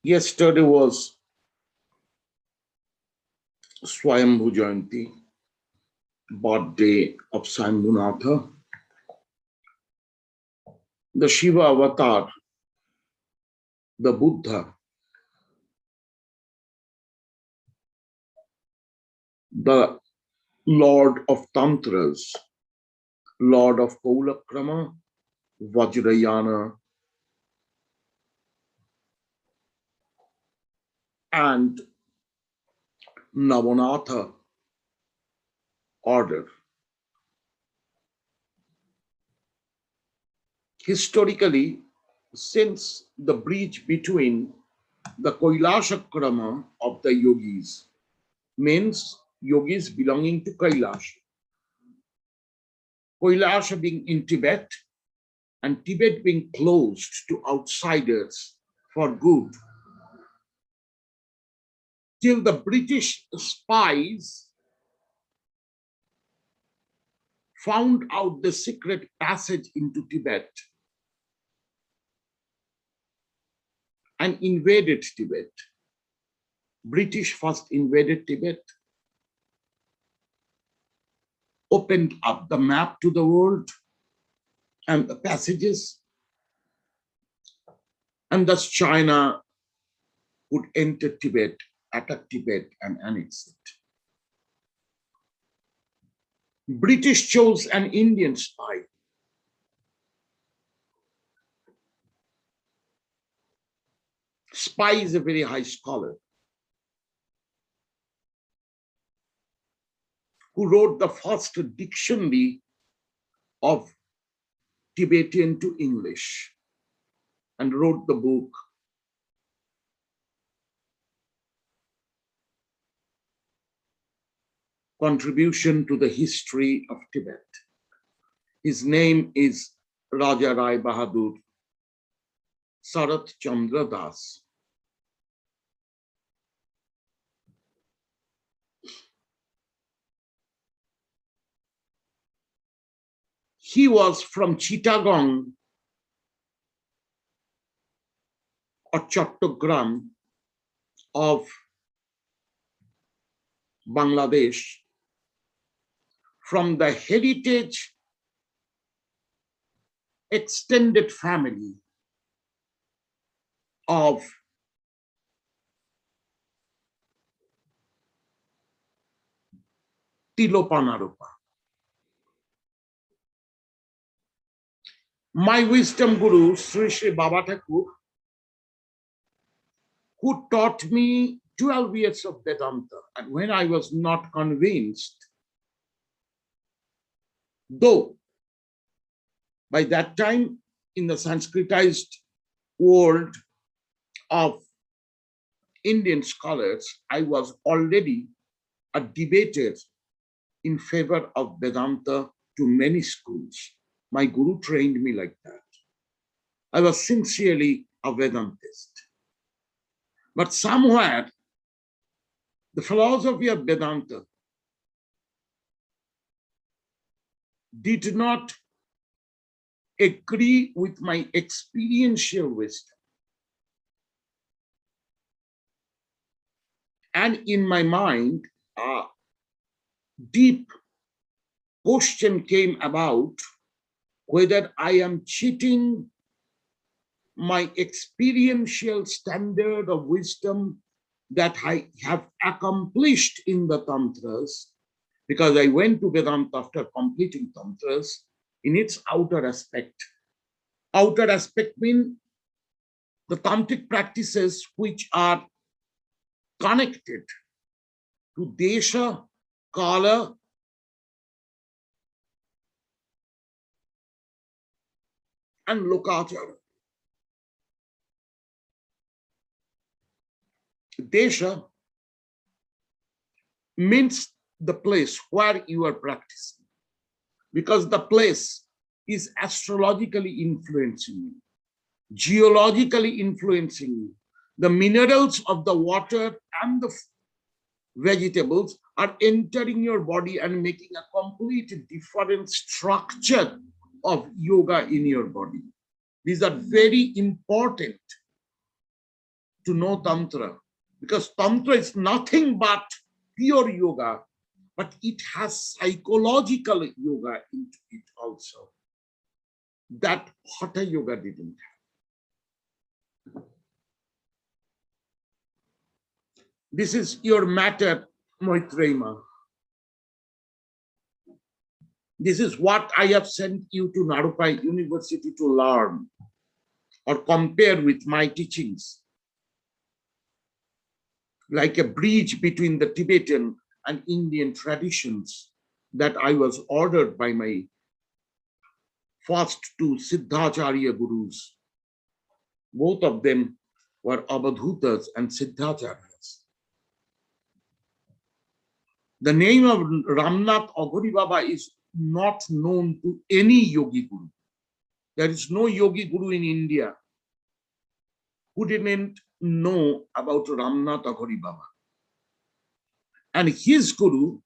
Yesterday was Swayambhu Jayanti, birthday of Shambhunatha, the Shiva avatar, the Buddha, the Lord of Tantras, Lord of Kaulakrama, Vajrayana, and Navanatha order. Historically, since the bridge between the Kaulakrama of the yogis means yogis belonging to Kailash, Kailash being in Tibet and Tibet being closed to outsiders for good, till the British spies found out the secret passage into Tibet and invaded Tibet. British first invaded Tibet, opened up the map to the world and the passages, and thus China would enter Tibet, attack Tibet, and annex it. British chose an Indian spy. Spy is a very high scholar who wrote the first dictionary of Tibetan to English and wrote the book Contribution to the History of Tibet. His name is Raja Rai Bahadur Sarat Chandra Das. He was from Chittagong or Chattogram of Bangladesh, from the heritage extended family of Tilopanarupa. My wisdom guru, Sri Sri Baba Thakur, who taught me 12 years of Vedanta, and when I was not convinced, though by that time in the Sanskritized world of Indian scholars, I was already a debater in favor of Vedanta to many schools. My guru trained me like that. I was sincerely a Vedantist. But somewhere, the philosophy of Vedanta did not agree with my experiential wisdom. And in my mind, a deep question came about whether I am cheating my experiential standard of wisdom that I have accomplished in the Tantras, because I went to Vedanta after completing Tantras in its outer aspect. Outer aspect means the tantric practices which are connected to Desha, Kala, and Lokachara. Desha means the place where you are practicing, because the place is astrologically influencing you, geologically influencing you. The minerals of the water and the vegetables are entering your body and making a complete different structure of yoga in your body. These are very important to know Tantra, because Tantra is nothing but pure yoga, but it has psychological yoga into it also. That Hatha yoga didn't have. This is your matter, Maitreyma. This is what I have sent you to Naropai University to learn or compare with my teachings, like a bridge between the Tibetan and Indian traditions that I was ordered by my first two Siddhacharya gurus. Both of them were Avadhutas and Siddhacharyas. The name of Ramnath Aghori Baba is not known to any yogi guru. There is no yogi guru in India who didn't know about Ramnath Aghori Baba. And his guru,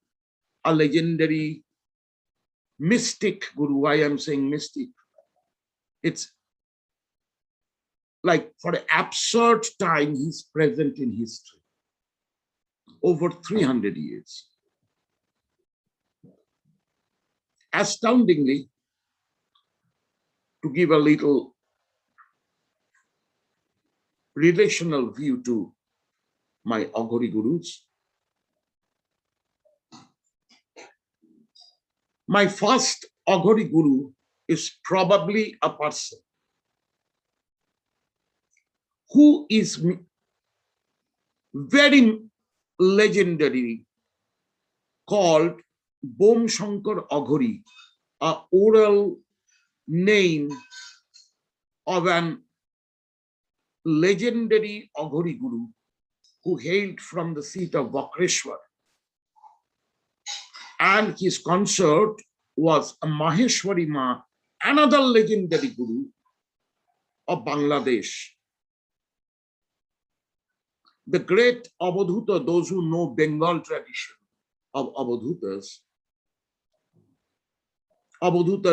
a legendary mystic guru. Why I'm saying mystic? It's like for an absurd time, he's present in history. Over 300 years. Astoundingly, to give a little relational view to my Aghori gurus, my first Aghori guru is probably a person who is very legendary, called Bom Shankar Aghori, an oral name of an legendary Aghori guru who hailed from the seat of Vakreshwar. And his consort was a Maheshwari Ma, another legendary guru of Bangladesh. The great Avadhuta, those who know Bengal tradition of Avadhutas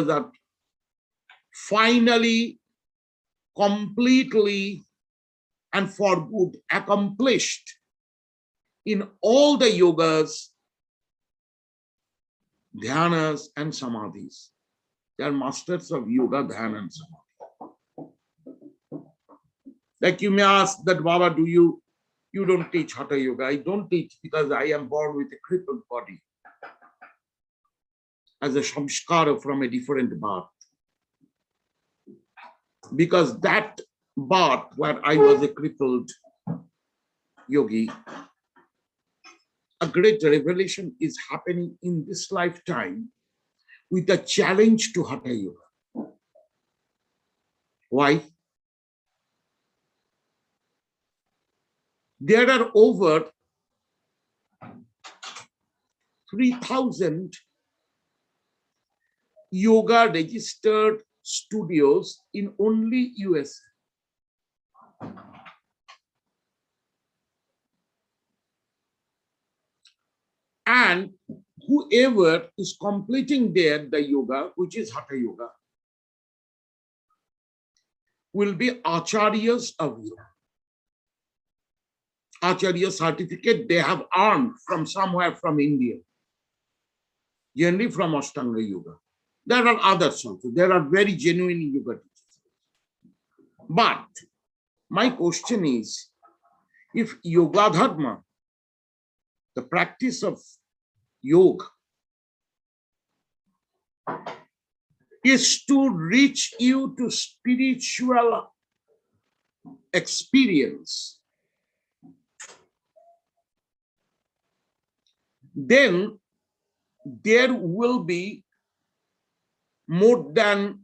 are finally, completely, and for good accomplished in all the yogas, dhyanas, and samadhis. They are masters of yoga, dhyana, and samadhi. Like you may ask that, Baba, you don't teach Hatha yoga? I don't teach because I am born with a crippled body as a samskara from a different birth. Because that birth where I was a crippled yogi, a great revelation is happening in this lifetime with a challenge to Hatha yoga. Why? There are over 3,000 yoga registered studios in only US. And whoever is completing there the yoga, which is Hatha yoga, will be acharyas of yoga. Acharya certificate they have earned from somewhere from India, generally from Ashtanga yoga. There are others also. There are very genuine yoga teachers. But my question is, if yoga dharma, the practice of yoga, is to reach you to spiritual experience, then there will be more than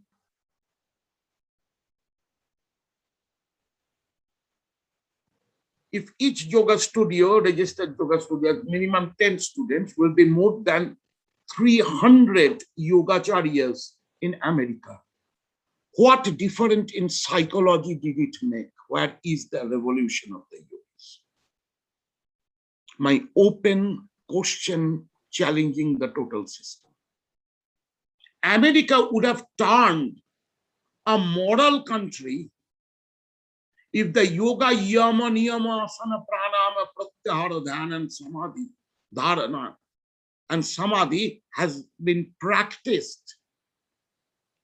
if each yoga studio, registered yoga studio, minimum 10 students, will be more than 300 yogacharyas in America. What different in psychology did it make? Where is the revolution of the yogis? My open question challenging the total system. America would have turned a moral country If the yoga, yama, niyama, asana, pranama, pratyahara, dhyana, and samadhi, dharana, and samadhi has been practiced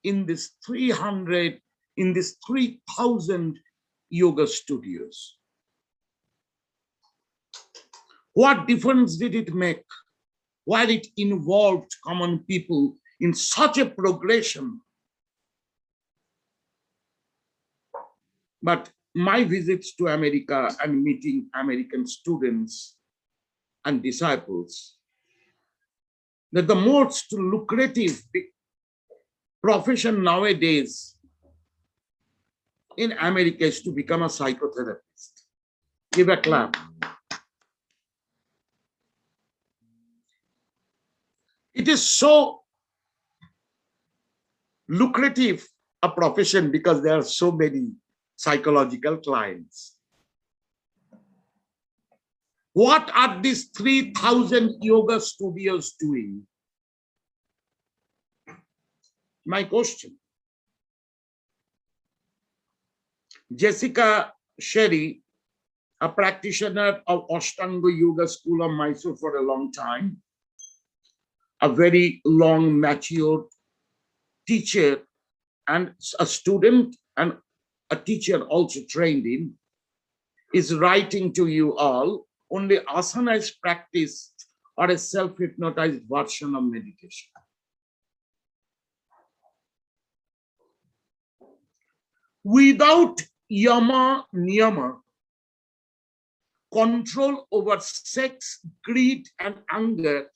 in this 300, in this 3,000 yoga studios, what difference did it make? While it involved common people in such a progression. But my visits to America and meeting American students and disciples, that the most lucrative profession nowadays in America is to become a psychotherapist. Give a clap. It is so lucrative a profession because there are so many psychological clients. What are these 3,000 yoga studios doing? My question. Jessica Sherry, a practitioner of Ashtanga Yoga School of Mysore for a long time, a very long matured teacher and a student and a teacher also trained in, is writing to you all, only asana is practiced or a self-hypnotized version of meditation. Without yama, niyama, control over sex, greed, and anger,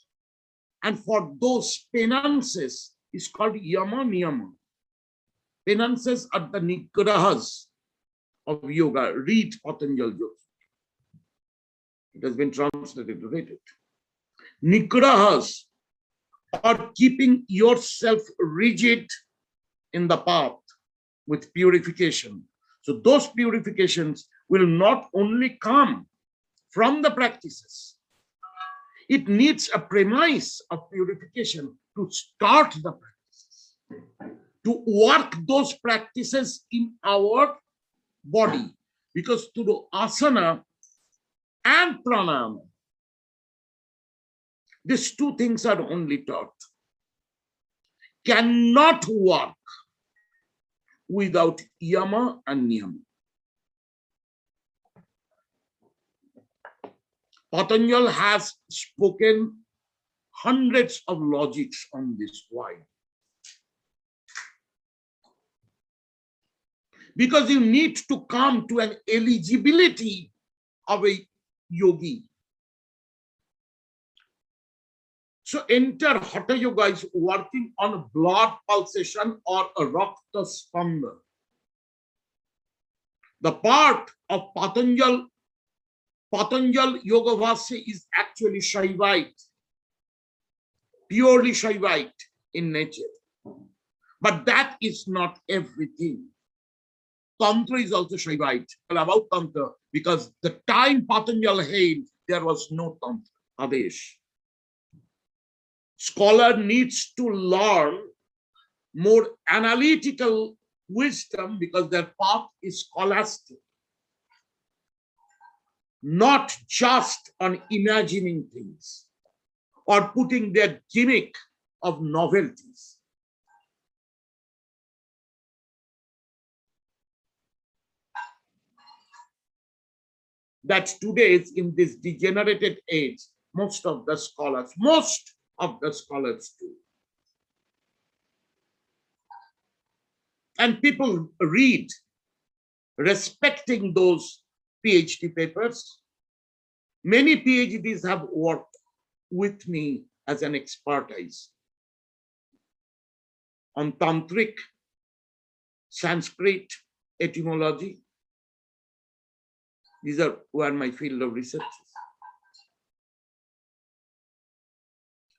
and for those penances is called yama, niyama. Penances are the nigrahas of yoga. Read Patanjali Yoga. It has been translated, read it. Nigrahas are keeping yourself rigid in the path with purification. So those purifications will not only come from the practices. It needs a premise of purification to start the practices, to work those practices in our body. Because to do asana and pranayama, these two things are only taught, cannot work without yama and niyama. Patanjali has spoken hundreds of logics on this. Why? Because you need to come to an eligibility of a yogi. So enter Hatha Yoga is working on blood pulsation or a rakta spanda. The part of Patanjali Yoga Vasya is actually Shaivite, purely Shaivite in nature. But that is not everything. Tantra is also Shaivite. About Tantra, because the time Patanjali hailed, there was no Tantra, Adesh. Scholar needs to learn more analytical wisdom because their path is scholastic. Not just on imagining things or putting their gimmick of novelties. That today in this degenerated age, most of the scholars do. And people read, respecting those PhD papers. Many PhDs have worked with me as an expertise on Tantric, Sanskrit, etymology. These are where my field of research is.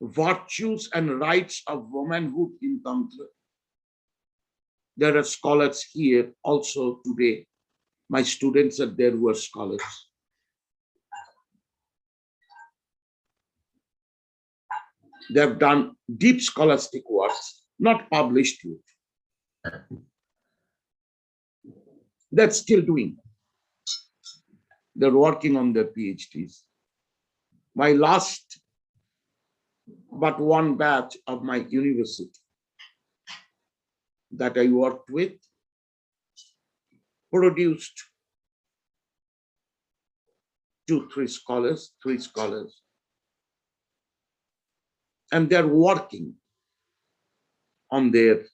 Virtues and rights of womanhood in Tantra. There are scholars here also today. My students are there who are scholars. They have done deep scholastic works, not published yet. That's still doing. They're working on their PhDs. My last but one batch of my university that I worked with produced three scholars, and they're working on their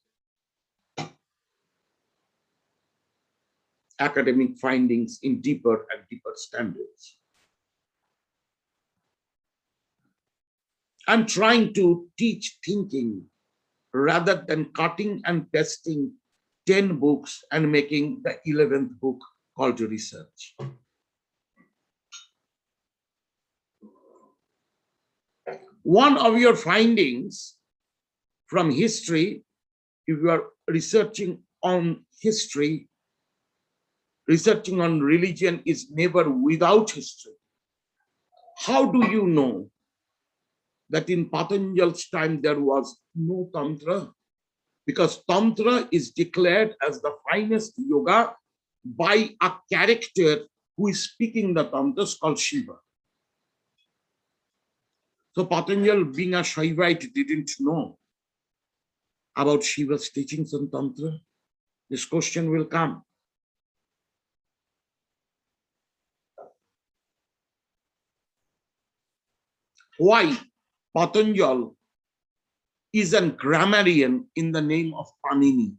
academic findings in deeper and deeper standards. I'm trying to teach thinking rather than cutting and pasting 10 books and making the 11th book called research. One of your findings from history, if you are researching on history, researching on religion is never without history. How do you know that in Patanjal's time there was no Tantra? Because Tantra is declared as the finest yoga by a character who is speaking the Tantras called Shiva. So Patanjal, being a Shaivite, didn't know about Shiva's teachings on Tantra. This question will come. Why Patanjal is a grammarian in the name of Panini?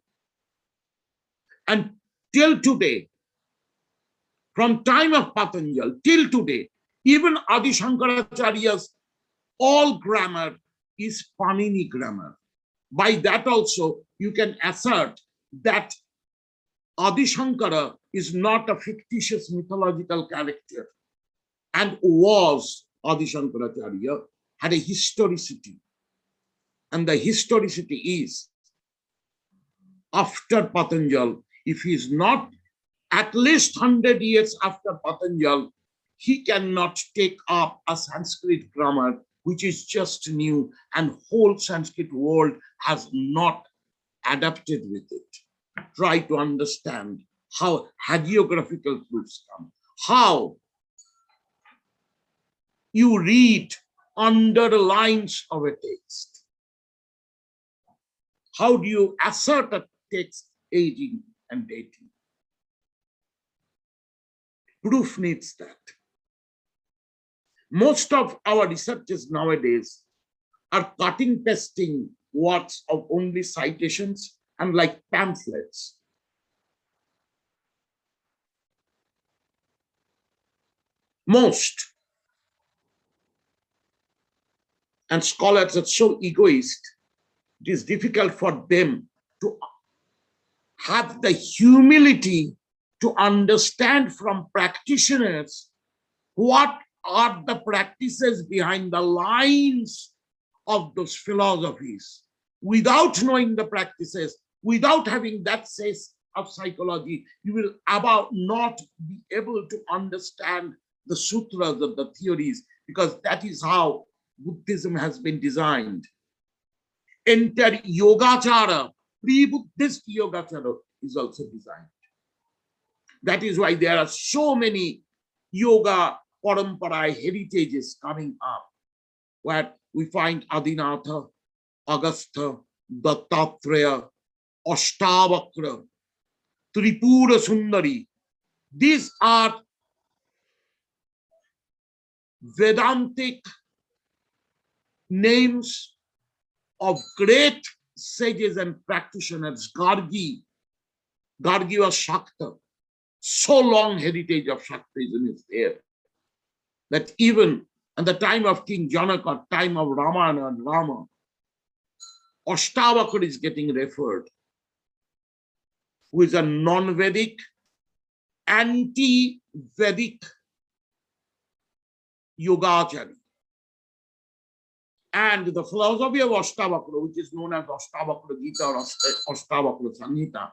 And till today, from time of Patanjal till today, even Adi Shankaracharya's all grammar is Panini grammar. By that also, you can assert that Adi Shankara is not a fictitious mythological character and was Adi Shankaracharya, had a historicity. And the historicity is, after Patanjal, if he is not at least 100 years after Patanjal, he cannot take up a Sanskrit grammar which is just new, and whole Sanskrit world has not adapted with it. Try to understand how hagiographical proofs come, how you read underlines of a text. How do you assert a text aging and dating? Proof needs that. Most of our researchers nowadays are cutting, pasting words of only citations and like pamphlets. Most. And scholars are so egoist, it is difficult for them to have the humility to understand from practitioners what are the practices behind the lines of those philosophies. Without knowing the practices, without having that sense of psychology, you will about not be able to understand the sutras of the theories, because that is how Buddhism has been designed. Entire Yogacara, pre-Buddhist Yogacara is also designed. That is why there are so many yoga parampara heritages coming up, where we find Adinatha, Agastha, Dattatreya, Ashtavakra, Tripura Sundari. These are Vedantic names of great sages and practitioners. Gargi was Shakta. So long heritage of Shaktism is there that even at the time of King Janaka, time of Ramayana and Rama, Ashtavakra is getting referred, who is a non-Vedic, anti-Vedic yogacharya. And the philosophy of Ashtavakra, which is known as Ashtavakra Gita or Ashtavakra Samhita,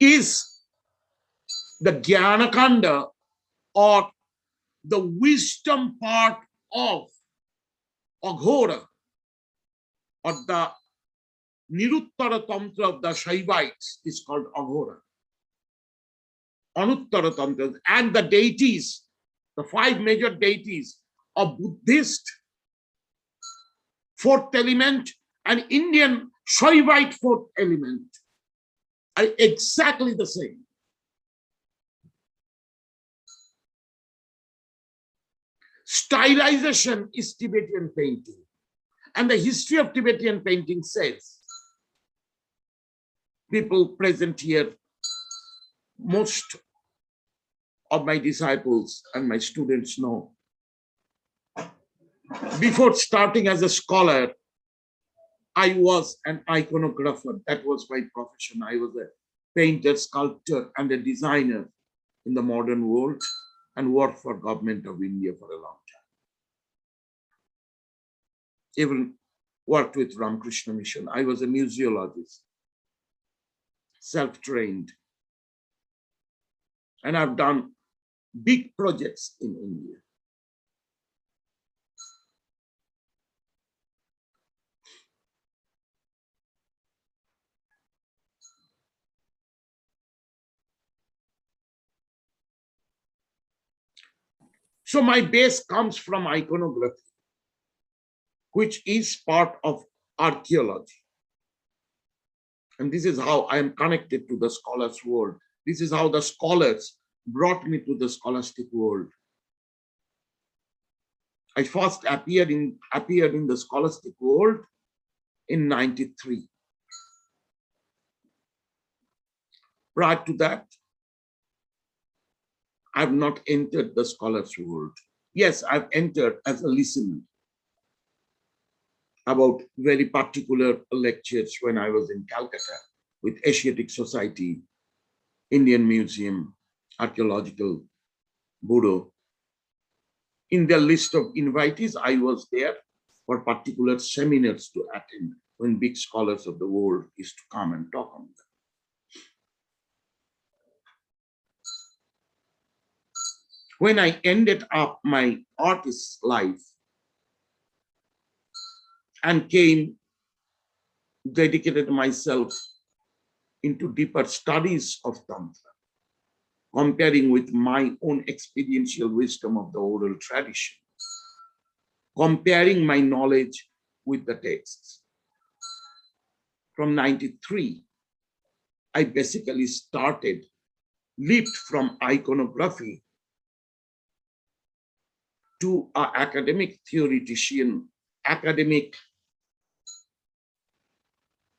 is the Jnanakanda or the wisdom part of Aghora, or the Niruttara Tantra of the Shaivites is called Aghora. Anuttara Tantras, and the deities, the five major deities of Buddhist fourth element and Indian Shaivite fourth element are exactly the same. Stylization is Tibetan painting. And the history of Tibetan painting says, people present here, most of my disciples and my students know, before starting as a scholar, I was an iconographer. That was my profession. I was a painter, sculptor, and a designer in the modern world, and worked for government of India for a long time. Even worked with Ramakrishna Mission. I was a museologist, self-trained. And I've done big projects in India. So my base comes from iconography, which is part of archaeology. And this is how I am connected to the scholars' world. This is how the scholars brought me to the scholastic world. I first appeared in the scholastic world in 93. Prior to that, I've not entered the scholars' world. Yes, I've entered as a listener about very particular lectures when I was in Calcutta with Asiatic Society, Indian Museum, Archaeological Bureau. In their list of invitees, I was there for particular seminars to attend when big scholars of the world used to come and talk on them. When I ended up my artist's life and dedicated myself into deeper studies of Tantra, comparing with my own experiential wisdom of the oral tradition, comparing my knowledge with the texts. From 93, I basically leaped from iconography to an academic theoretician, academic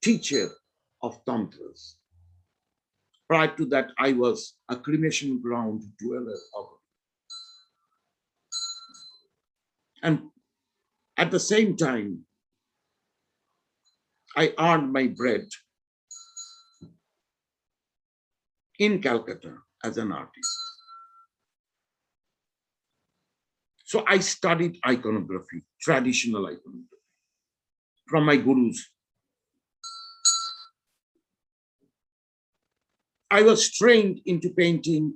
teacher of Tantras. Prior to that, I was a cremation ground dweller of it. And at the same time, I earned my bread in Calcutta as an artist. So I studied iconography, traditional iconography, from my gurus. I was trained into painting.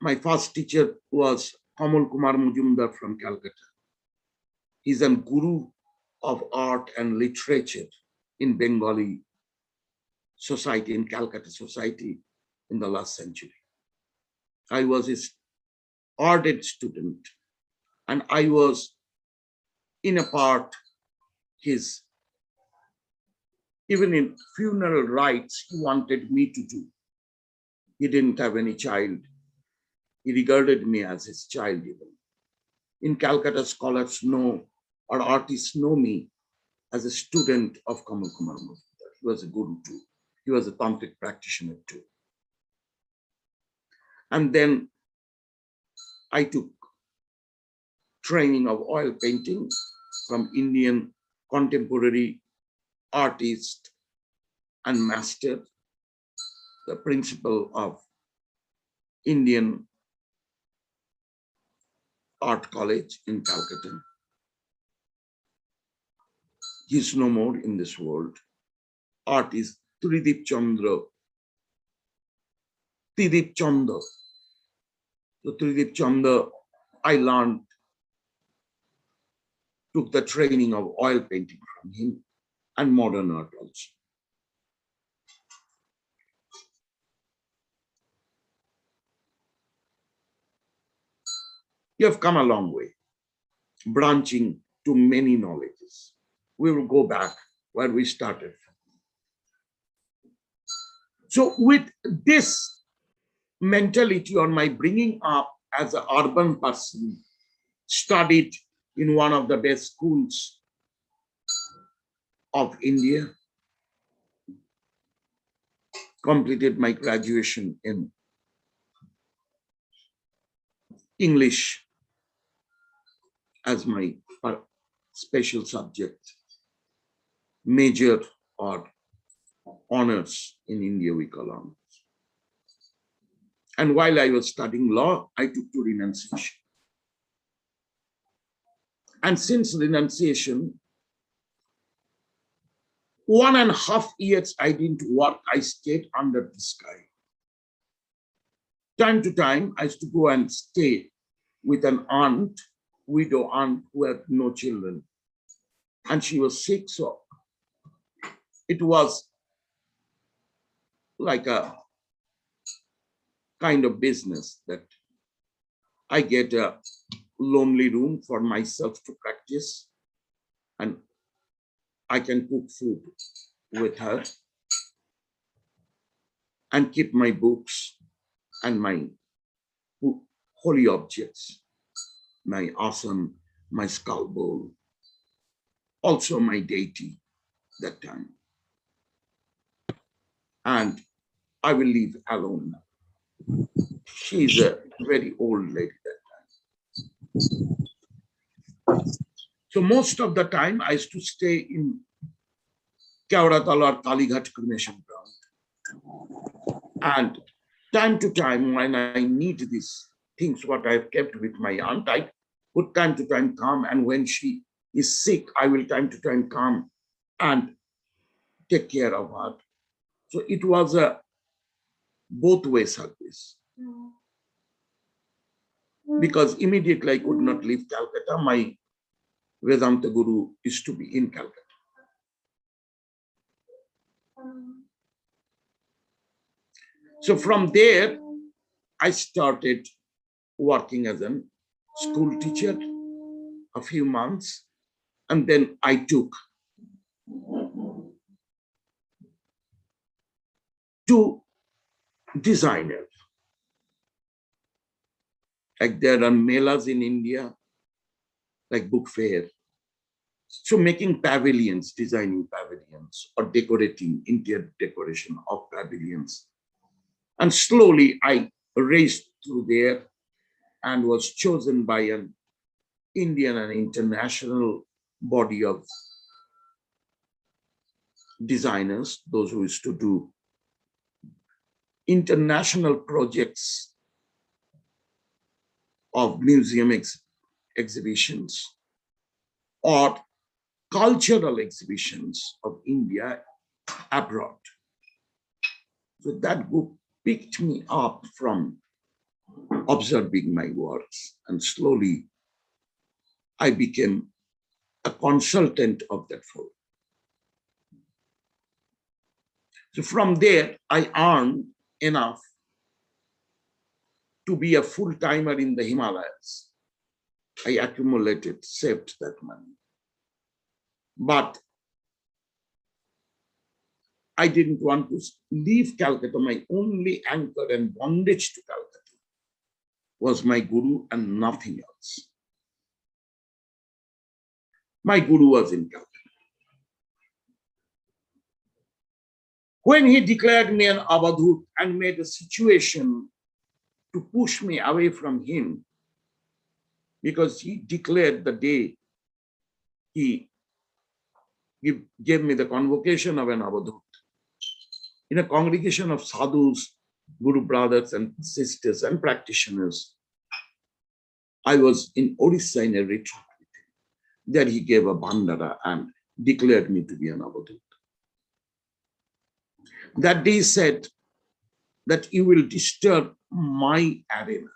My first teacher was Kamal Kumar Mujumdar from Calcutta. He's a guru of art and literature in Bengali society, in Calcutta society in the last century. I was his ardent student, and I was in a part his, even in funeral rites, he wanted me to do. He didn't have any child. He regarded me as his child even. In Calcutta, scholars know, or artists know me as a student of Kamal Kumar Mujumdar. He was a guru too. He was a tantric practitioner too. And then I took training of oil painting from Indian contemporary artist and master, the principal of Indian Art College in Calcutta. He is no more in this world. Artist Tridip Chandra. Tridip Chandra. So Tridip Chandra, I took the training of oil painting from him and modern art also. You have come a long way, branching to many knowledges. We will go back where we started. So with this mentality on my bringing up as an urban person, studied in one of the best schools of India, completed my graduation in English as my special subject, major or honors in India we call honors. And while I was studying law, I took to renunciation. And since renunciation, 1.5 years I didn't work, I stayed under the sky. Time to time, I used to go and stay with an aunt, widow aunt who had no children. And she was sick, so it was like a kind of business that I get a lonely room for myself to practice, and I can cook food with her and keep my books and my holy objects, my asana, my skull bowl, also my deity that time. And I will leave alone now. She's a very old lady that time. So most of the time I used to stay in Kauratala or Kalighat cremation ground. And time to time when I need these things, what I've kept with my aunt, I would time to time come, and when she is sick, I will time to time come and take care of her. So it was a both-way service. Because immediately I could not leave Calcutta. My Vedanta Guru used to be in Calcutta. So from there, I started working as a school teacher a few months, and then I took to designers. Like there are melas in India, like book fair. So making pavilions, designing pavilions or decorating interior decoration of pavilions. And slowly I raced through there and was chosen by an Indian and international body of designers, those who used to do international projects of museum exhibitions or cultural exhibitions of India abroad. So that group picked me up from observing my works, and slowly I became a consultant of that firm. So from there, I earned enough to be a full-timer in the Himalayas. I accumulated, saved that money. But I didn't want to leave Calcutta. My only anchor and bondage to Calcutta was my Guru and nothing else. My Guru was in Calcutta. When he declared me an avadhut and made a situation to push me away from him, because he declared the day he gave me the convocation of an avadhut in a congregation of sadhus, Guru brothers and sisters and practitioners. I was in Orissa in a retreat with him. There he gave a bandara and declared me to be an avadhut. That day he said that you will disturb my arena.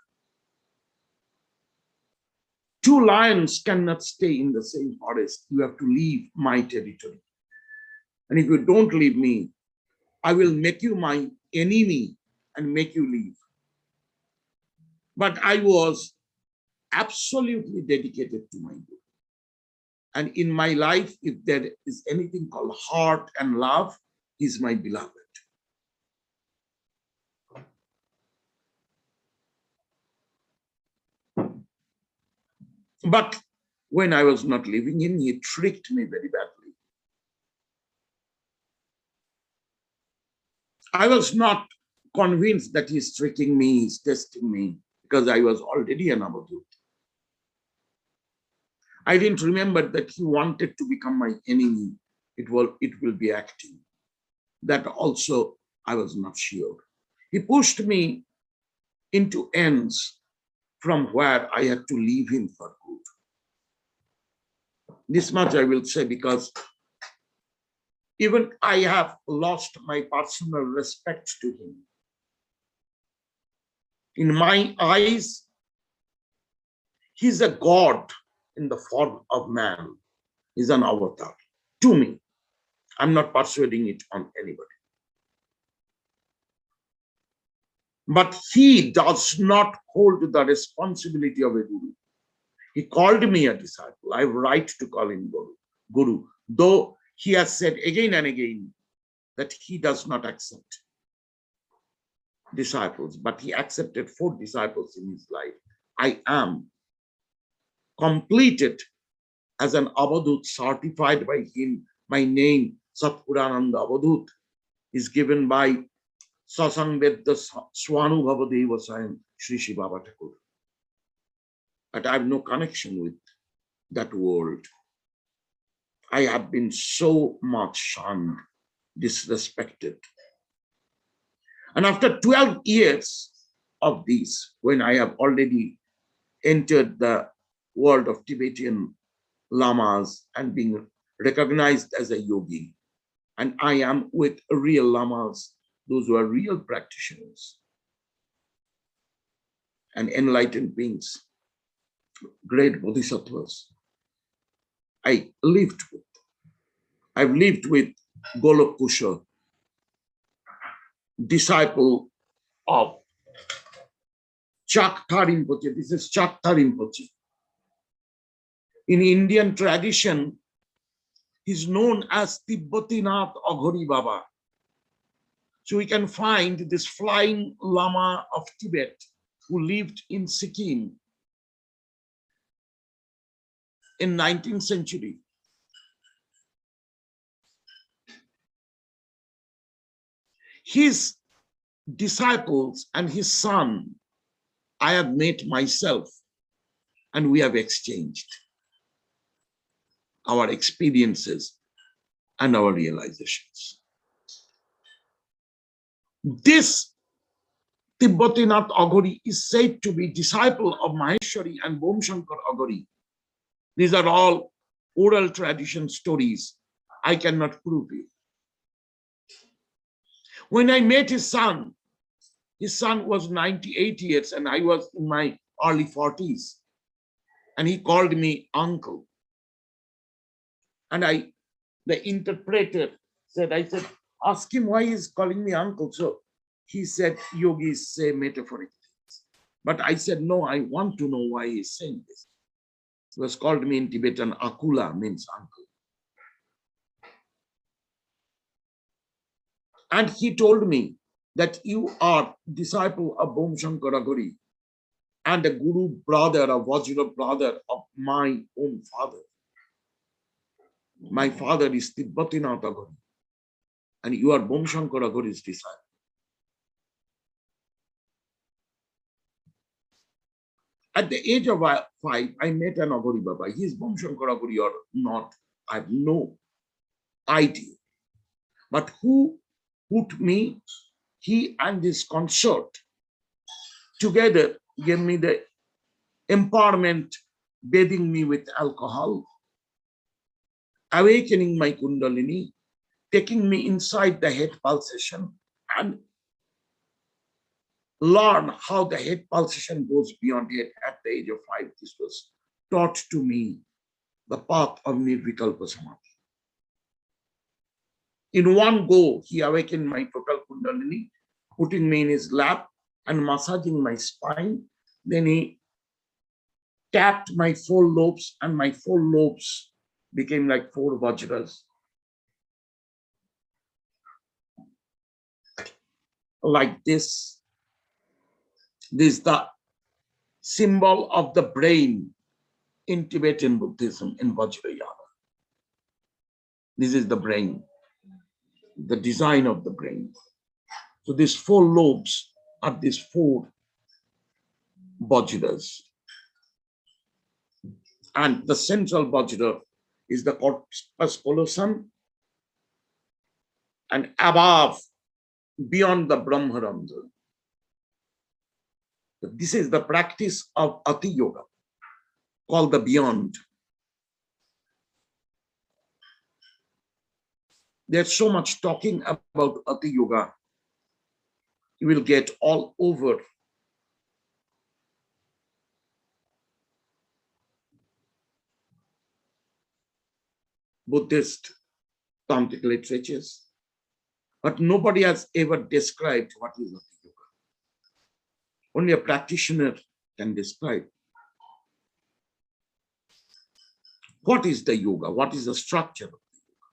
Two lions cannot stay in the same forest. You have to leave my territory. And if you don't leave me, I will make you my enemy and make you leave. But I was absolutely dedicated to my Guru. And in my life, if there is anything called heart and love, he is my beloved. But when I was not living him, he tricked me very badly. I was not convinced that he's tricking me, he's testing me, because I was already an avadhut. I didn't remember that he wanted to become my enemy. It will be acting. That also I was not sure. He pushed me into ends from where I had to leave him for good. This much I will say, because even I have lost my personal respect to him. In my eyes, he's a god in the form of man. He's an avatar to me. I'm not persuading it on anybody. But he does not hold the responsibility of a guru. He called me a disciple. I have right to call him Guru, though he has said again and again that he does not accept disciples, but he accepted 4 disciples in his life. I am completed as an avadhut, certified by him. My name, Satpurananda Avadhut, is given by Satsang Vedda Swanubhava Devasayam Sri Shri Baba Thakur. But I have no connection with that world. I have been so much shunned, disrespected. And after 12 years of this, when I have already entered the world of Tibetan lamas and being recognized as a yogi, and I am with real lamas, those who are real practitioners and enlightened beings, great bodhisattvas, I've lived with Golokkusha, disciple of Chakta Rinpoche. This is Chakta Rinpoche. In Indian tradition, he's known as Tibetan Aghori Baba. So we can find this flying Lama of Tibet who lived in Sikkim in 19th century. His disciples and his son, I have met myself, and we have exchanged our experiences and our realizations. This Tibetan Aghori is said to be disciple of Maheshwari and Bomshankar Aghori. These are all oral tradition stories. I cannot prove it. When I met his son was 98 years and I was in my early 40s. And he called me uncle. And the interpreter said, ask him why he's calling me uncle. So he said, yogis say metaphoric things. But I said, no, I want to know why he's saying this. He was called me in Tibetan, Akula means uncle. And he told me that you are disciple of Bomshankar Aghori and a guru brother, a Vajra brother of my own father. My father is Tibetan Aghori, and you are Bomshankar Aghori's disciple. At the age of 5, I met an Aghori Baba. He is Bomshankar Aghori or not, I have no idea. But who put me, he and his consort, together gave me the empowerment, bathing me with alcohol, awakening my kundalini, taking me inside the head pulsation and learn how the head pulsation goes beyond head. At the age of 5, this was taught to me, the path of nirvikalpasamadhi. In one go, he awakened my total kundalini, putting me in his lap and massaging my spine. Then he tapped my 4 lobes, and my 4 lobes became like 4 vajras. Like this. This is the symbol of the brain in Tibetan Buddhism, in Vajrayana. This is the brain, the design of the brain. So these 4 lobes are these 4 vajras. And the central vajra is the corpus callosum, and above, beyond the Brahmarandha. This is the practice of Ati Yoga, called the beyond. There's so much talking about Ati Yoga. You will get all over. Buddhist Tantric literatures. But nobody has ever described what is Ati Yoga. Only a practitioner can describe. What is the yoga? What is the structure of the yoga?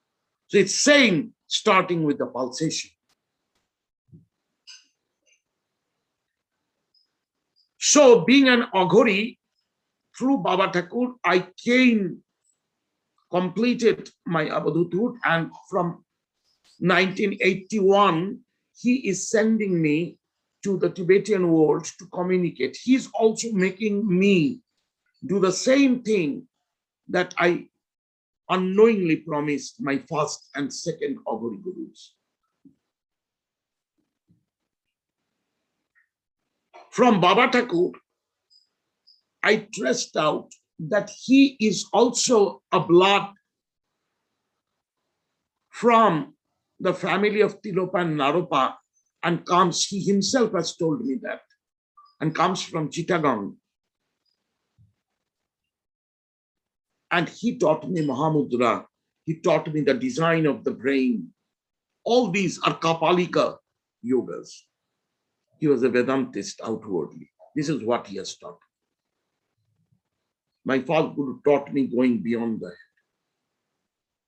So it's saying, starting with the pulsation. So being an Aghori, through Baba Thakur, I completed my Avadhuthood, and from 1981, he is sending me to the Tibetan world to communicate. He's also making me do the same thing that I unknowingly promised my first and second Aghori Gurus. From Baba Thakur, I traced out that he is also a blood from the family of Tilopa and Naropa, and comes, he himself has told me that, and comes from Chittagong. And he taught me Mahamudra. He taught me the design of the brain. All these are Kapalika yogas. He was a Vedantist outwardly. This is what he has taught. My first Guru taught me going beyond the head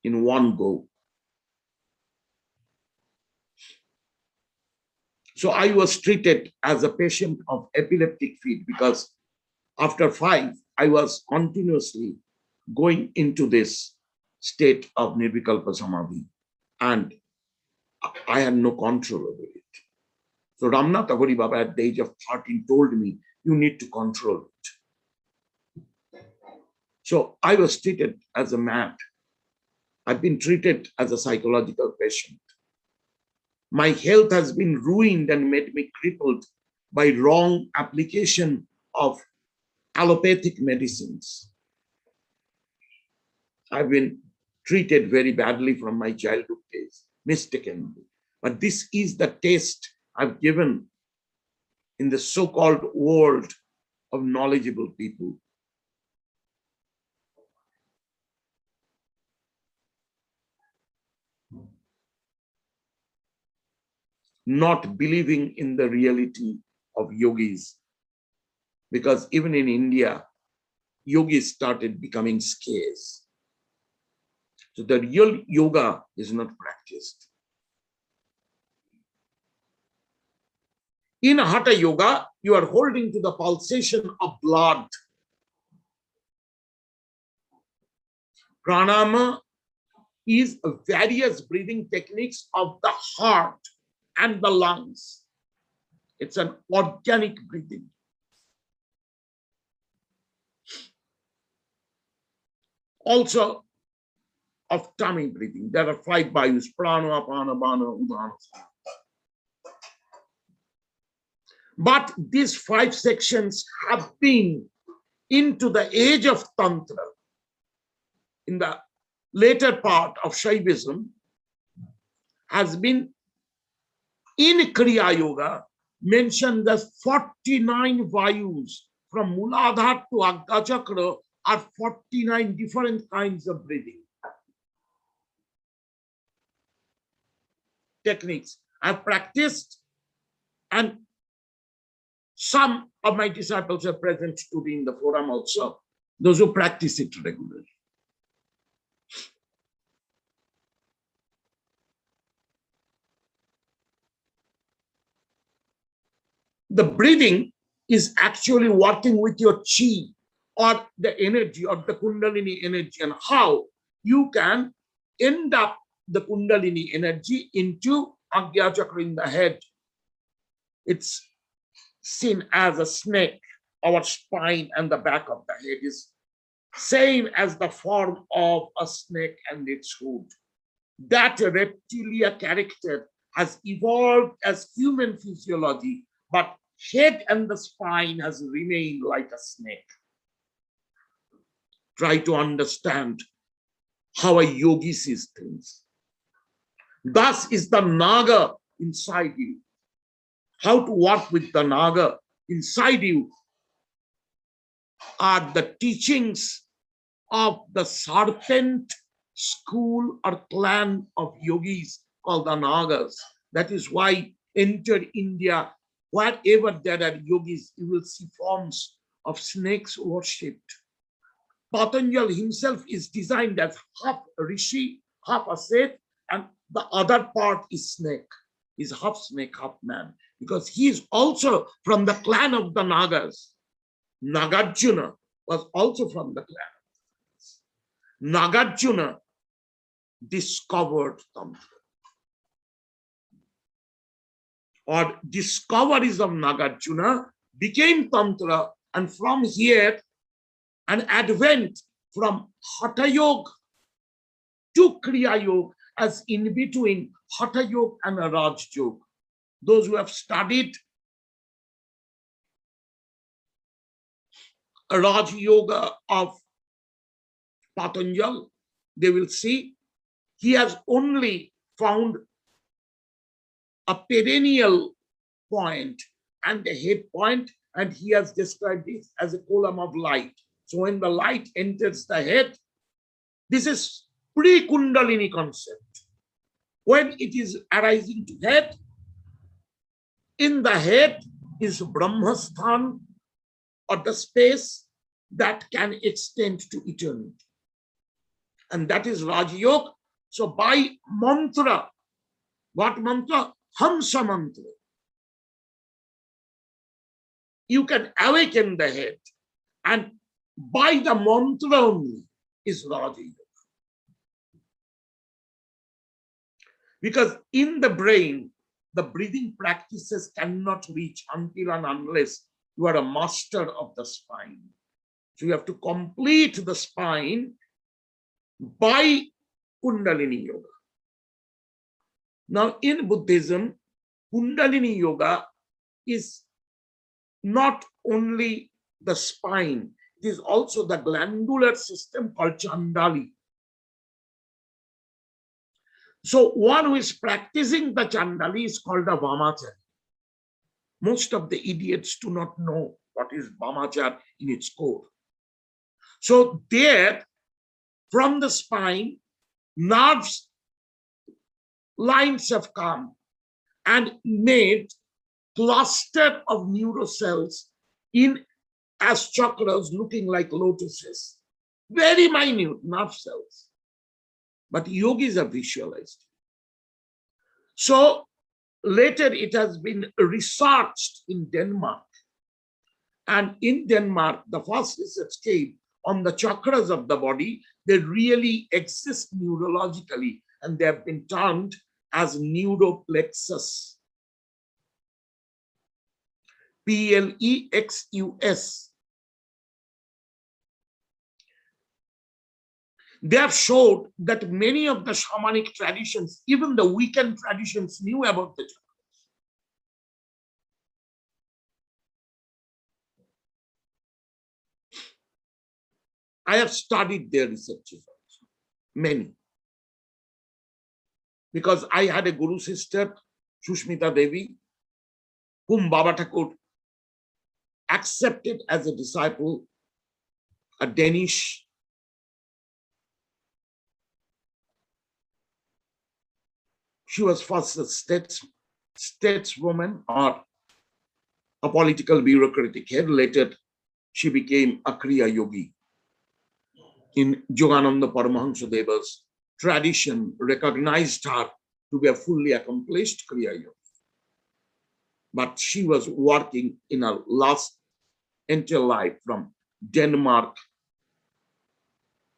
in one go. So I was treated as a patient of epileptic fit, because after 5, I was continuously going into this state of nirvikalpasamadhi, and I had no control over it. So Ramnath Aghori Baba at the age of 13 told me, you need to control it. So I was treated as a mad. I've been treated as a psychological patient. My health has been ruined and made me crippled by wrong application of allopathic medicines. I've been treated very badly from my childhood days, mistakenly. But this is the taste I've given in the so-called world of knowledgeable people. Not believing in the reality of yogis. Because even in India, yogis started becoming scarce. So the real yoga is not practiced. In Hatha Yoga, you are holding to the pulsation of blood. Pranayama is various breathing techniques of the heart and the lungs. It's an organic breathing. Also of tummy breathing. There are 5 vayus: prana, apana, bana, udana. But these 5 sections have been into the age of Tantra. In the later part of Shaivism, has been in Kriya Yoga mentioned as 49 vayus. From Muladhara to Agga Chakra are 49 different kinds of breathing techniques. I've practiced, and some of my disciples are present today in the forum also. those who practice it regularly. The breathing is actually working with your chi or the energy or the kundalini energy, and how you can end up the kundalini energy into Agya Chakra in the head. It's seen as a snake. Our spine and the back of the head is same as the form of a snake and its hood. That reptilia character has evolved as human physiology, but head and the spine has remained like a snake. Try to understand how a yogi sees things. Thus is the naga inside you. How to work with the naga inside you are the teachings of the serpent school or clan of yogis called the nagas. That is why enter India, wherever there are yogis, you will see forms of snakes worshipped. Patanjali himself is designed as half rishi, half ascet, and the other part is snake. He's half snake, half man, because he is also from the clan of the Nagas. Nagarjuna was also from the clan. Nagarjuna discovered Tantra, or discoveries of Nagarjuna became Tantra, and from here an advent from Hatha Yoga to Kriya Yoga, as in between Hatha Yoga and Raj Yoga. Those who have studied Raj Yoga of Patanjali, they will see he has only found a perennial point and a head point, and he has described it as a column of light. So when the light enters the head, this is pre-Kundalini concept. When it is arising to head, in the head is Brahmasthan, or the space that can extend to eternity. And that is Raj Yoga. So by mantra, what mantra? Hamsa mantra. You can awaken the head, and by the mantra only is Raj Yoga. Because in the brain, the breathing practices cannot reach until and unless you are a master of the spine. So you have to complete the spine by Kundalini Yoga. Now in Buddhism, Kundalini Yoga is not only the spine, it is also the glandular system called Chandali. So one who is practicing the Chandali is called a Vamachari. Most of the idiots do not know what is Vamachari in its core. So there, from the spine, nerves lines have come and made cluster of neurocells in as chakras looking like lotuses. Very minute nerve cells. But yogis have visualized. So later it has been researched in Denmark. And in Denmark, the first research came on the chakras of the body. They really exist neurologically, and they have been termed as neuroplexus. Plexus. They have showed that many of the shamanic traditions, even the weekend traditions, knew about the chakras. I have studied their researches also, many. Because I had a Guru sister, Sushmita Devi, whom Baba Thakur accepted as a disciple, a Danish. She was first a stateswoman or a political bureaucratic head. Later, she became a Kriya yogi. in Yogananda Paramahansa Deva's tradition, recognized her to be a fully accomplished kriya yogi. But she was working in her last entire life from Denmark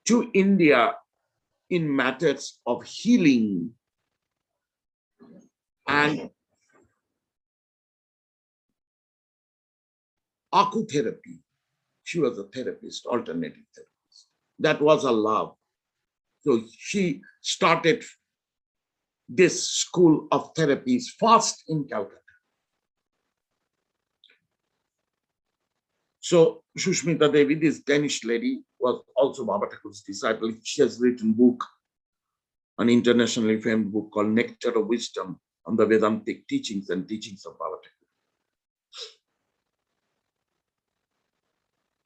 to India in matters of healing and acutherapy. She was a therapist, alternative therapist. That was her love. So she started this school of therapies first in Calcutta. So Shushmita Devi, this Danish lady, was also Baba Thakur's disciple. She has written a book, an internationally famed book called Nectar of Wisdom on the Vedantic teachings and teachings of Baba Thakur.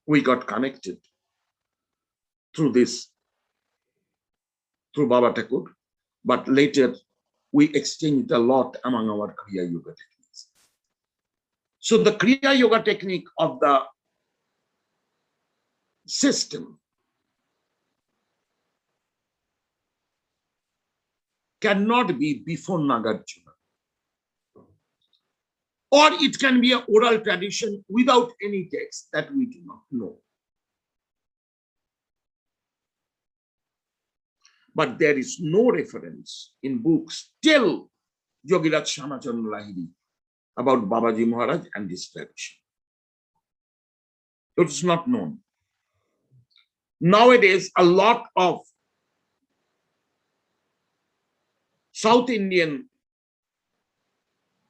We got connected through this, through Baba Thakur, but later we exchanged a lot among our Kriya Yoga techniques. So the Kriya Yoga technique of the system cannot be before Nagarjuna. Or it can be an oral tradition without any text that we do not know. But there is no reference in books till Yogiraj Shamachandra Lahiri about Babaji Maharaj and this tradition. It is not known. Nowadays, a lot of South Indian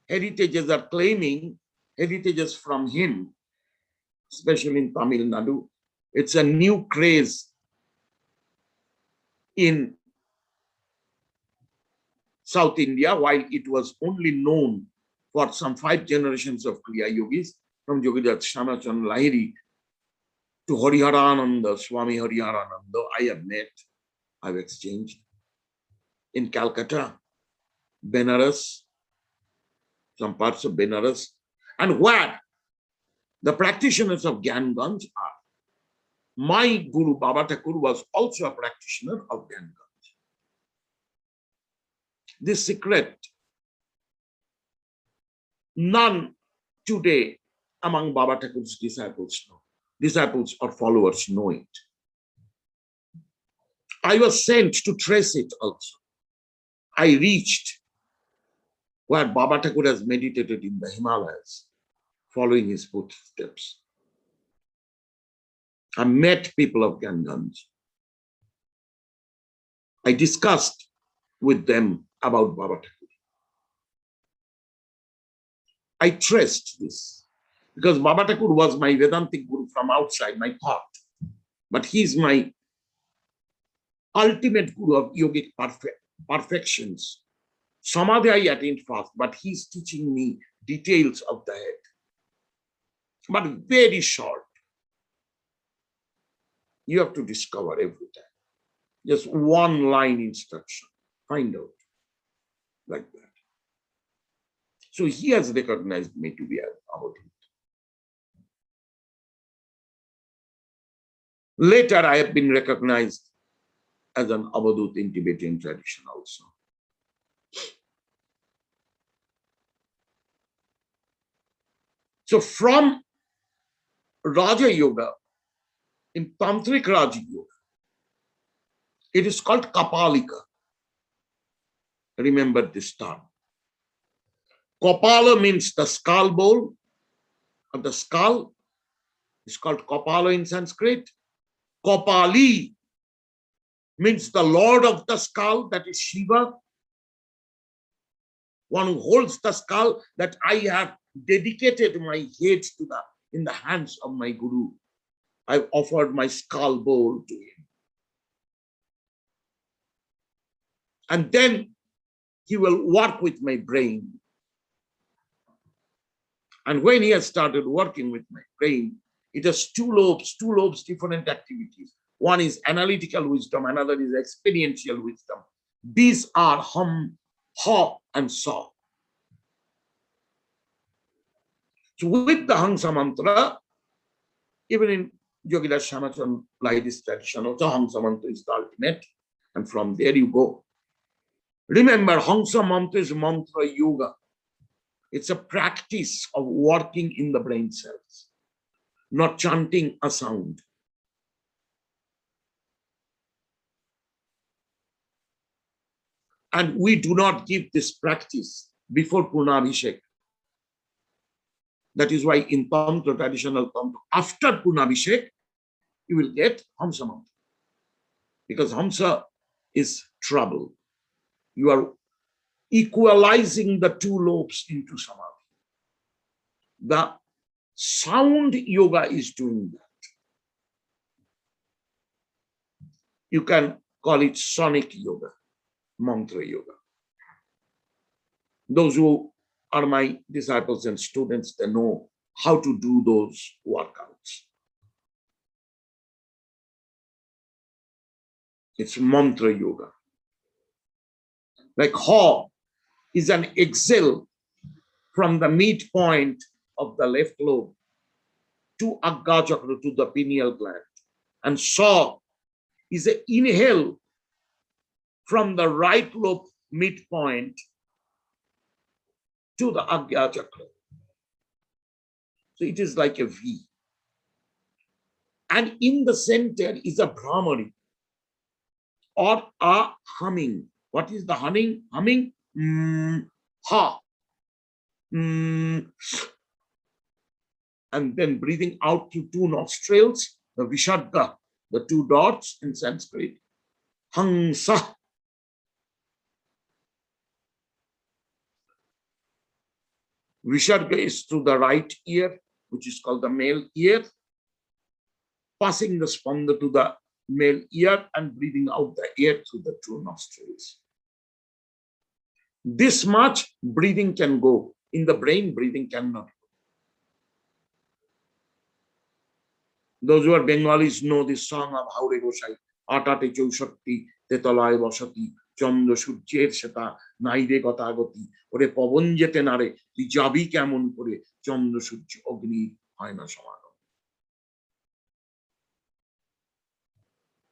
heritages are claiming heritages from him, especially in Tamil Nadu. It's a new craze in South India, while it was only known for some 5 generations of Kriya Yogis, from Yogiraj Shamachandra Lahiri to Hariharananda, Swami Hariharananda. I have met, I've exchanged in Calcutta, Benares, some parts of Benares, and where the practitioners of Gyanganj are. My Guru Baba Thakur was also a practitioner of Gyanganj. This secret, none today among Baba Thakur's disciples know. Disciples or followers know it. I was sent to trace it also. I reached where Baba Thakur has meditated in the Himalayas, following his footsteps. I met people of Gyanganj. I discussed with them about Baba Thakur. I traced this because Baba Thakur was my Vedantic Guru from outside, my thought. But he's my ultimate Guru of yogic perfections. Samadhi I attained fast, but he's teaching me details of the head. But very short. You have to discover every time. Just one line instruction. Find out. Like that. So he has recognized me to be an avadhut. Later, I have been recognized as an avadhut in Tibetan tradition also. So from Raja Yoga, in Tantric Raja Yoga, it is called Kapalika. Remember this term. Kapala means the skull bowl of the skull. It's called Kapala in Sanskrit. Kapali means the lord of the skull, that is Shiva. One who holds the skull, that I have dedicated my head to in the hands of my Guru. I've offered my skull bowl to him. And then he will work with my brain. And when he has started working with my brain, it has two lobes, different activities. One is analytical wisdom, another is experiential wisdom. These are hum, ha, and sa. So with the Hamsa mantra, even in Yogidas Shamachan applied this tradition also. Hamsa Mantra is the ultimate. And from there you go. Remember, Hamsa Mantra is mantra yoga. It's a practice of working in the brain cells, not chanting a sound. And we do not give this practice before Purnabhishek. That is why in Tantra, traditional Tantra, after Purnabhishek, you will get Hamsa Mantra. Because Hamsa is trouble. You are equalizing the two lobes into Samadhi. The sound yoga is doing that. You can call it sonic yoga, mantra yoga. Those who are my disciples and students, they know how to do those workouts. It's mantra yoga. Like Ha is an exhale from the midpoint of the left lobe to Agga Chakra, to the pineal gland. And Sa is an inhale from the right lobe midpoint to the Agga Chakra. So it is like a V. And in the center is a Brahmari or a humming. What is the humming? Humming? Ha. And then breathing out through two nostrils, the Visharga, the two dots in Sanskrit. Hangsa. Visharga is through the right ear, which is called the male ear, passing the spanda to the male ear and breathing out the air through the two nostrils. This much breathing can go. In the brain, breathing cannot go. Those who are Bengalis know this song of Haure Gosai. Atate Chaushakti, Tetalai Vasati, Chandra Surjer Sheta, Naide Gotagoti, Ore Pavon Jete Nare, Ti Jabi Kamon Kore, Chandra Surj Agni, Haina Samadam.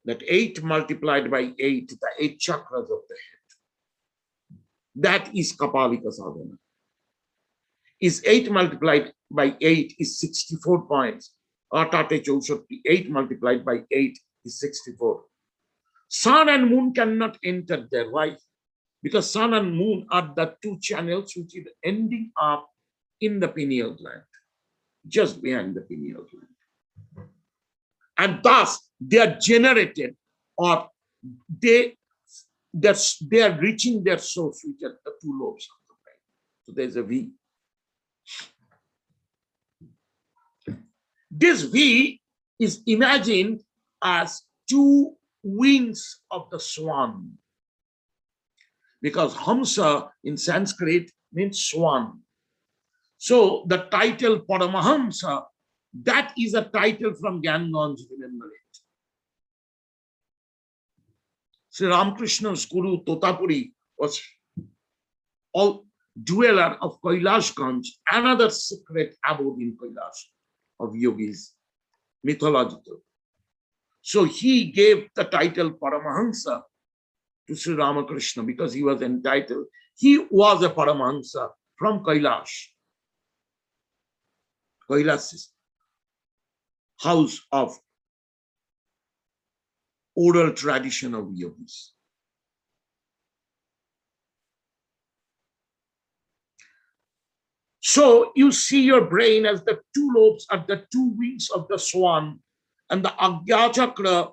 That 8 multiplied by 8, the 8 chakras of the head. That is Kapalika Sadhana. Is 8 multiplied by 8 is 64 points. Atate Chaushakti, 8 multiplied by 8 is 64. Sun and moon cannot enter there. Why? Because sun and moon are the two channels which is ending up in the pineal gland, just behind the pineal gland. And thus they are generated, or they are reaching their source, which are the two lobes of the brain. So there's a V. This V is imagined as two wings of the swan, because Hamsa in Sanskrit means swan. So the title Paramahamsa, that is a title from Gyanganj, remember it. Sri Ramakrishna's Guru Totapuri was all dweller of Kailashganj, another secret abode in Kailash of yogis, mythological. So he gave the title Paramahamsa to Sri Ramakrishna because he was entitled. He was a Paramahamsa from Kailash. Kailash is house of oral tradition of yogis. So you see your brain as the two lobes are the two wings of the swan, and the Agya Chakra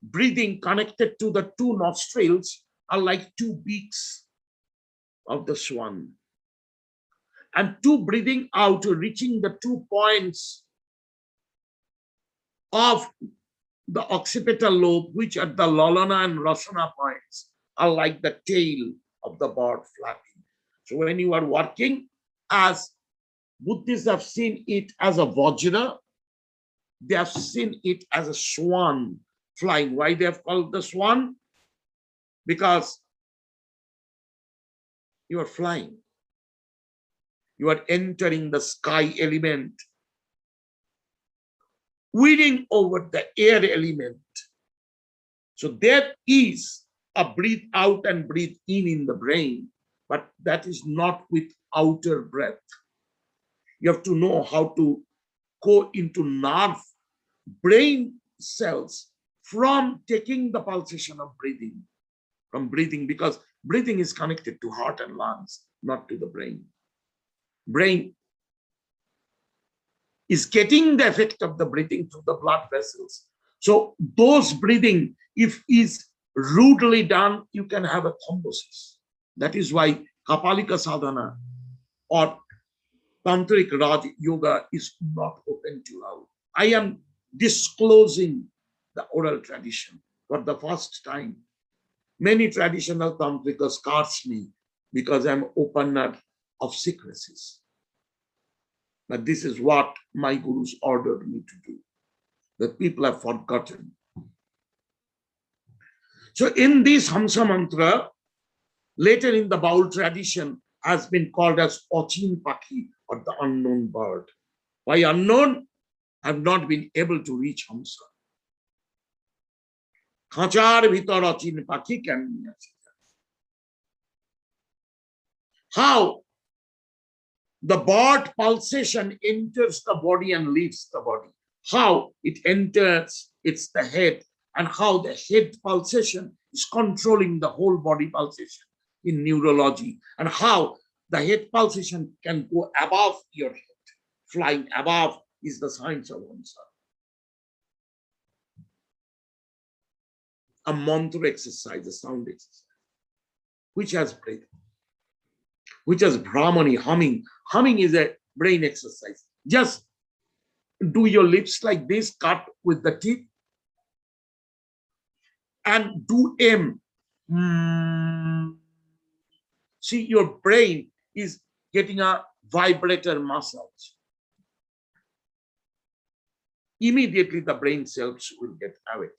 breathing connected to the two nostrils are like two beaks of the swan. And two breathing out, reaching the 2 points of the occipital lobe, which are the Lalana and Rasana points, are like the tail of the bird flapping. So when you are working, as Buddhists have seen it as a vajra, they have seen it as a swan flying. Why they have called the swan? Because you are flying. You are entering the sky element winning over the air element. So there is a breathe out and breathe in the brain, but that is not with outer breath. You have to know how to go into nerve brain cells from taking the pulsation of breathing, from breathing, because breathing is connected to heart and lungs, not to the brain. Brain is getting the effect of the breathing through the blood vessels. So those breathing, if is rudely done, you can have a thrombosis. That is why Kapalika sadhana or tantric Raj yoga is not open to love. I am disclosing the oral tradition for the first time. Many traditional tantrikas curse me because I'm opener of secrecies. But this is what my gurus ordered me to do. The people have forgotten. So in this Hamsa mantra, later in the Baul tradition, has been called as Ochin Pakhi, or the unknown bird. Why unknown? Have not been able to reach Hamsa. Khachar bhitor Ochin Pakhi can be. How the bird pulsation enters the body and leaves the body. How it enters, it's the head, and how the head pulsation is controlling the whole body pulsation in neurology, and how the head pulsation can go above your head. Flying above is the science of Hamsa. A mantra exercise, a sound exercise, which has breathing, which has Brahmani, humming. Humming is a brain exercise. Just do your lips like this, cut with the teeth, and do M. See, your brain is getting a vibrator massage. Immediately the brain cells will get away.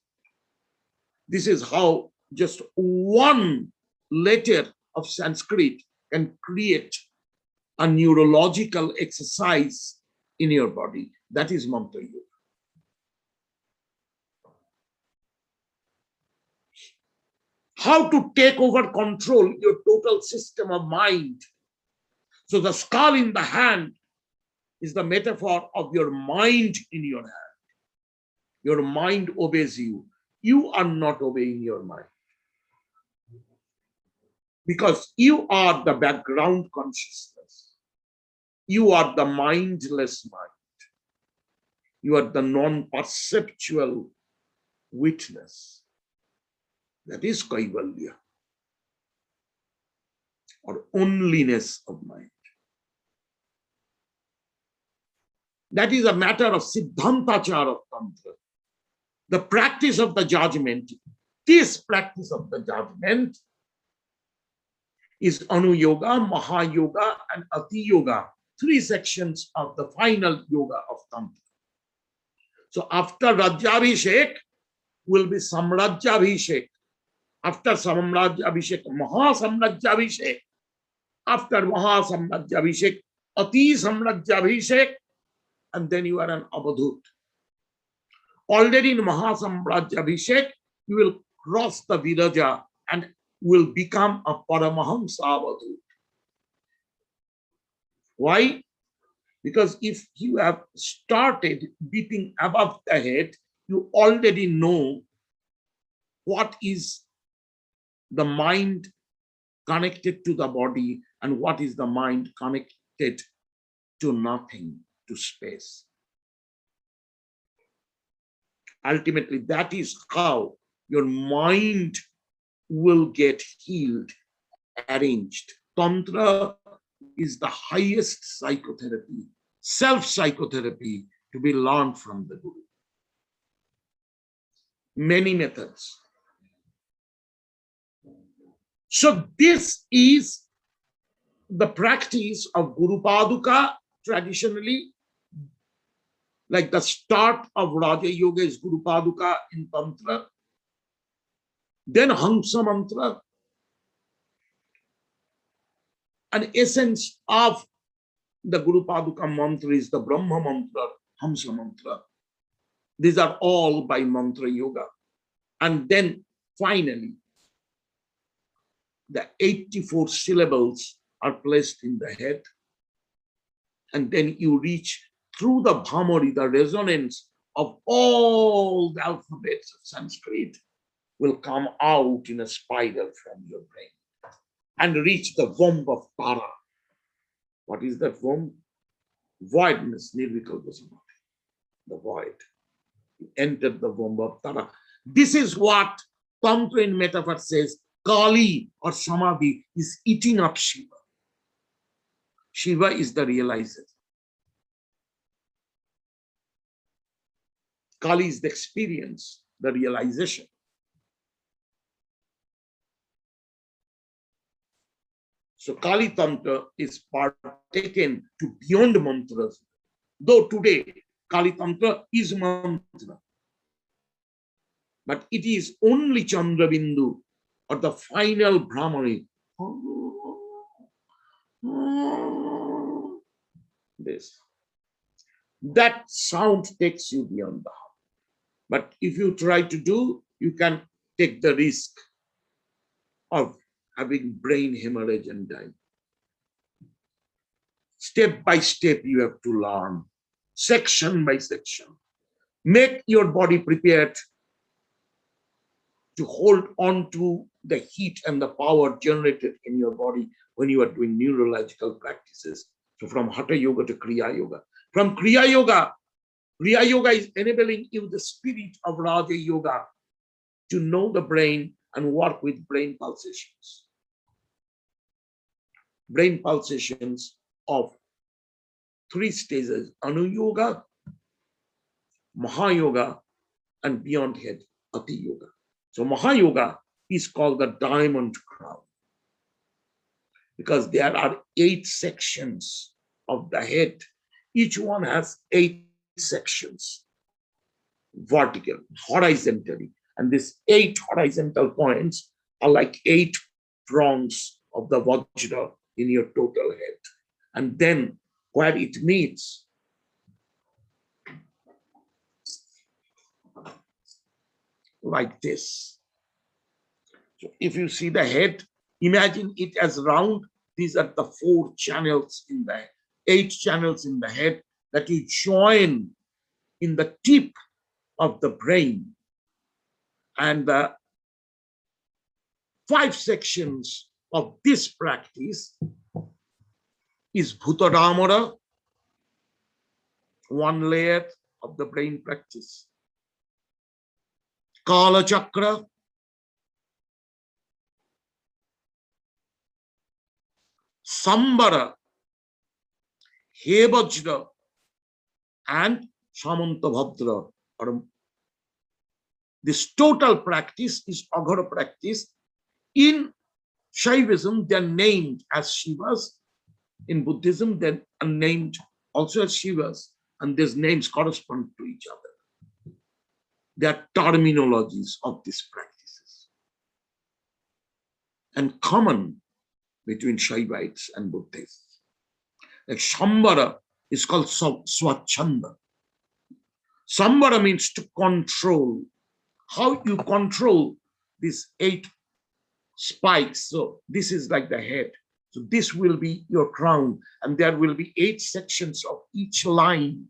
This is how just one letter of Sanskrit can create a neurological exercise in your body. That is mantra yoga. How to take over control your total system of mind. So the skull in the hand is the metaphor of your mind in your hand. Your mind obeys you. You are not obeying your mind. Because you are the background consciousness. You are the mindless mind. You are the non-perceptual witness. That is Kaivalya, or onlyness of mind. That is a matter of Siddhantachara of Tantra. The practice of the judgment, this practice of the judgment is Anu Yoga, Mahayoga, and Ati Yoga, three sections of the final yoga of Tantra. So after Rajyabhishek will be Samrajyabhishek. After Samrajyabhishek, Mahasamrajyabhishek. After Mahasamrajyabhishek, Ati Samrajyabhishek, and then you are an Avadhut. Already in Mahasamrajyabhishek, you will cross the Viraja and will become a Paramahamsa Avadhut. Why? Because if you have started beating above the head, you already know what is the mind connected to the body and what is the mind connected to nothing, to space. Ultimately, that is how your mind will get healed, arranged. Tantra is the highest psychotherapy, self-psychotherapy to be learned from the Guru. Many methods. So this is the practice of Guru Paduka traditionally. Like the start of Raja Yoga is Guru Paduka in Tantra. Then Hamsa Mantra. An essence of the Guru Paduka mantra is the Brahma Mantra, Hamsa Mantra. These are all by mantra yoga. And then finally, the 84 syllables are placed in the head. And then you reach through the bhamari, the resonance of all the alphabets of Sanskrit will come out in a spiral from your brain and reach the womb of Tara. What is that womb? Voidness, nirvikalpasamadhi, the void. You entered the womb of Tara. This is what Tantra in metaphor says, Kali or Samadhi is eating up Shiva. Shiva is the realizer. Kali is the experience, the realization. So Kali Tantra is partaken to beyond mantras. Though today Kali Tantra is mantra, but it is only Chandra Bindu or the final Brahmani. This. That sound takes you beyond the heart. But if you try to do, you can take the risk of having brain hemorrhage and dying. Step by step, you have to learn, section by section. Make your body prepared to hold on to the heat and the power generated in your body when you are doing neurological practices. So from Hatha Yoga to Kriya Yoga. From Kriya Yoga is enabling you the spirit of Raja Yoga to know the brain and work with brain pulsations. Brain pulsations of 3 stages, Anu Yoga, Mahayoga, and beyond head, Ati Yoga. So Mahayoga is called the diamond crown because there are 8 sections of the head. Each one has 8 sections, vertical, horizontally. And these 8 horizontal points are like 8 prongs of the vajra in your total head. And then where it meets, like this. So if you see the head, imagine it as round. These are the 4 channels in the 8 channels in the head that you join in the tip of the brain. And the 5 sections of this practice is Bhutadamara, 1 layer of the brain practice. Kala Chakra, Sambara, Hebajra, and Samantavadra. This total practice is Aghara practice. In Shaivism, they are named as Shivas. In Buddhism, they are named also as Shivas, and these names correspond to each other. They are terminologies of these practices and common between Shaivites and Buddhists. Like Shambara is called Swachanda. Sambara means to control. How you control these 8 spikes. So this is like the head. So this will be your crown, and there will be 8 sections of each line.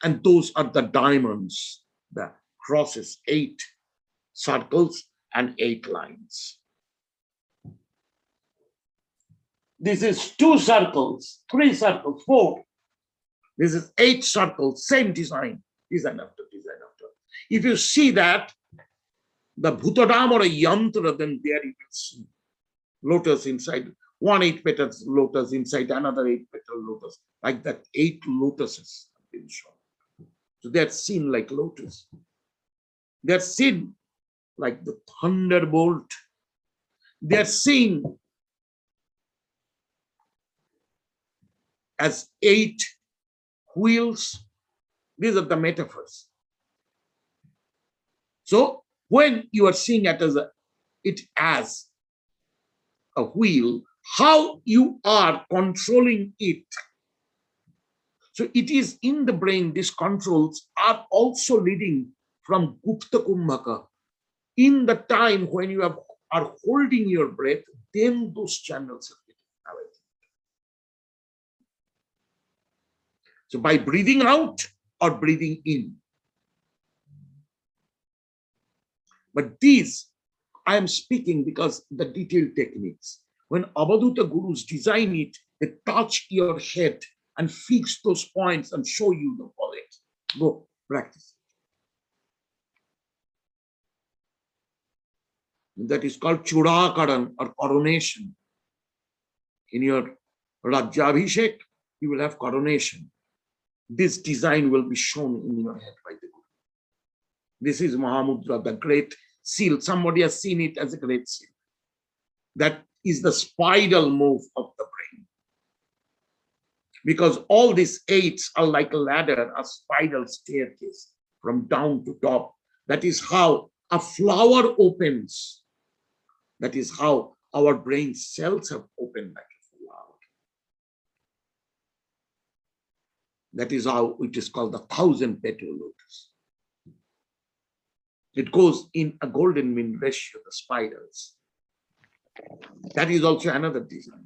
And those are the diamonds, the crosses, 8 circles and 8 lines. This is 2 circles, 3 circles, 4. This is 8 circles, same design, design after design after. If you see that, the Bhutadamara Yantra, then there you will see lotus inside, 1 8-petal lotus inside another 8-petal lotus, like that 8 lotuses have been shown. So they're seen like lotus. They're seen like the thunderbolt. They're seen as 8 wheels. These are the metaphors. So when you are seeing it as a wheel, how you are controlling it. So it is in the brain, these controls are also leading from Gupta Kumbhaka. In the time when you are holding your breath, then those channels are getting activated. So by breathing out or breathing in. But these, I am speaking because the detailed techniques. When Avadhuta Gurus design it, they touch your head and fix those points and show you the bullet. Go, practice. That is called Chudakaran or coronation. In your Rajyabhishek, you will have coronation. This design will be shown in your head by the Guru. This is Mahamudra, the great seal. Somebody has seen it as a great seal. That is the spiral move of the brain. Because all these eights are like a ladder, a spiral staircase from down to top. That is how a flower opens. That is how our brain cells have opened like a flower. That is how it is called the 1,000-petal lotus. It goes in a golden mean ratio, the spirals. That is also another design.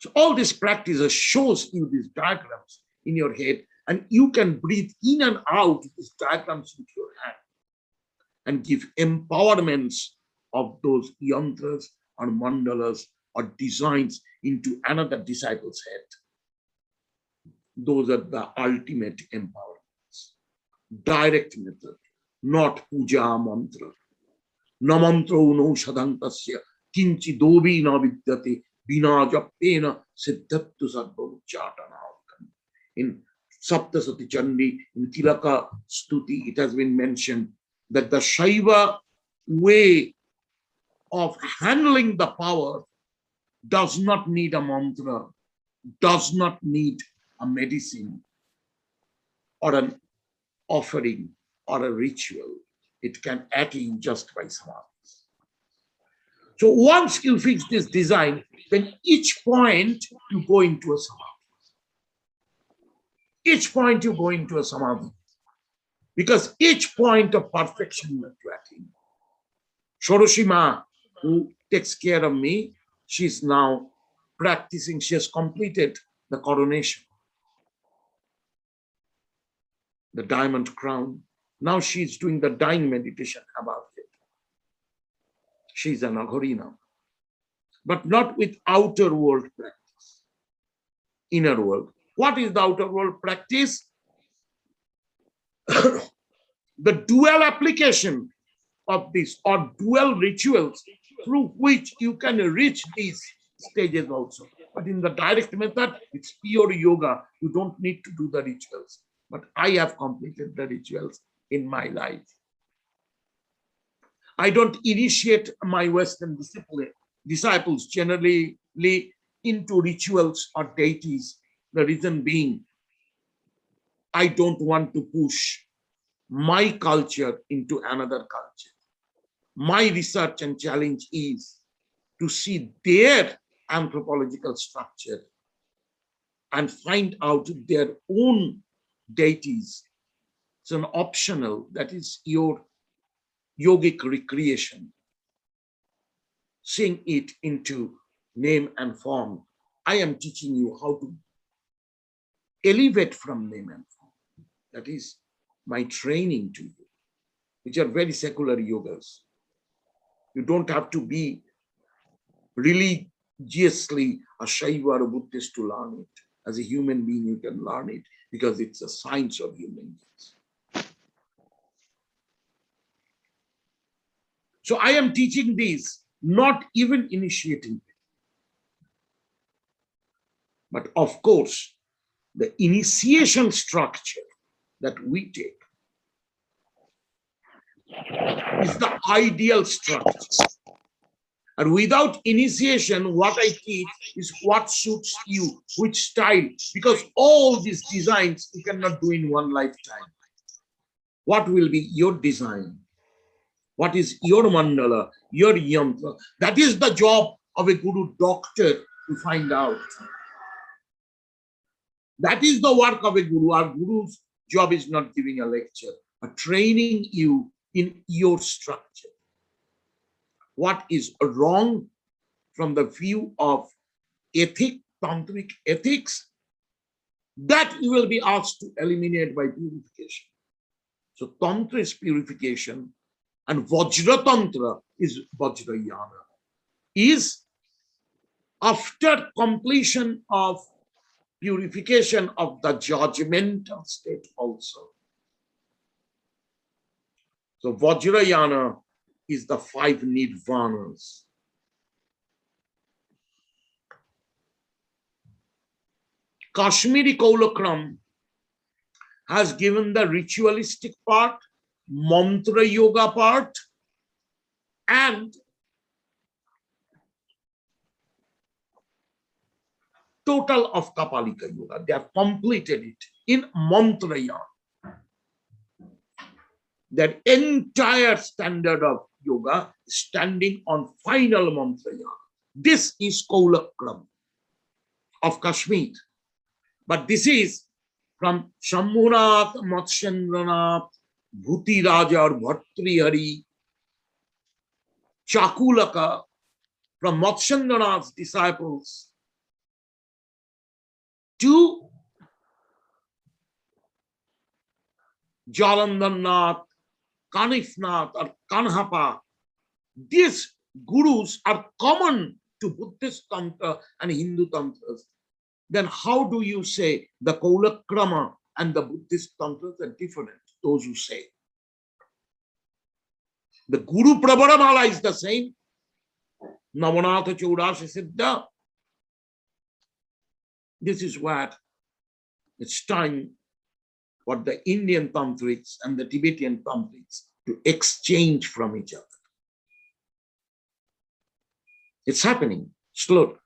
So all this practice shows you these diagrams in your head, and you can breathe in and out these diagrams with your hand and give empowerments of those yantras or mandalas or designs into another disciple's head. Those are the ultimate empowerments. Direct method, not puja mantra. Na mantro no shadantasya kinchi dobi na vidyate bina japena siddhattu sarvauchatana. In Saptasati Chandi, in Tilaka Stuti, it has been mentioned that the Shaiva way of handling the power does not need a mantra, does not need a medicine or an offering or a ritual. It can attain just by samadhi. So once you fix this design, then each point you go into a samadhi. Each point you go into a samadhi. Because each point of perfection you have to attain. Shoroshima, who takes care of me, she's now practicing, she has completed the coronation. The diamond crown. Now she's doing the dying meditation about it. She's an Aghori now. But not with outer world practice. Inner world. What is the outer world practice? The dual application of this or dual rituals through which you can reach these stages also. But in the direct method, it's pure yoga. You don't need to do the rituals. But I have completed the rituals in my life. I don't initiate my Western disciples generally into rituals or deities. The reason being, I don't want to push my culture into another culture. My research and challenge is to see their anthropological structure and find out their own deities. It's an optional, that is your yogic recreation. Seeing it into name and form. I am teaching you how to elevate from name and form. That is my training to you, which are very secular yogas. You don't have to be religiously a Shaiva or a Buddhist to learn it. As a human being, you can learn it because it's a science of human beings. So I am teaching these, not even initiating. But of course, the initiation structure that we take is the ideal structure. And without initiation, what I teach is what suits you, which style, because all these designs you cannot do in one lifetime. What will be your design? What is your mandala, your yantra? That is the job of a guru doctor to find out. That is the work of a guru. Our guru's job is not giving a lecture, but training you in your structure. What is wrong from the view of tantric ethics, that you will be asked to eliminate by purification. So tantra is purification, and vajratantra is vajrayana, is after completion of purification of the judgmental state also. So vajrayana is the 5 nirvanas. Kashmiri Kaulakrama has given the ritualistic part, mantra yoga part, and total of Kapalika yoga. They have completed it in mantra yoga. That entire standard of yoga is standing on final mantra yoga. This is Kaulakrama of Kashmir. But this is from Shambhunath, Matsyendranath, Bhuti Raja or Bhartrihari, Chakulaka, from Matsyendranath's disciples, to Jalandharnath, Kanifnath or Kanhapa. These gurus are common to Buddhist Tantra and Hindu Tantras. Then how do you say the Kaulakrama and the Buddhist Tantras are different? Those who say. The Guru Prabharamala is the same. Navanatha Chaudashi Siddha. This is what it's time for the Indian Tantrics and the Tibetan Tantrics to exchange from each other. It's happening slowly.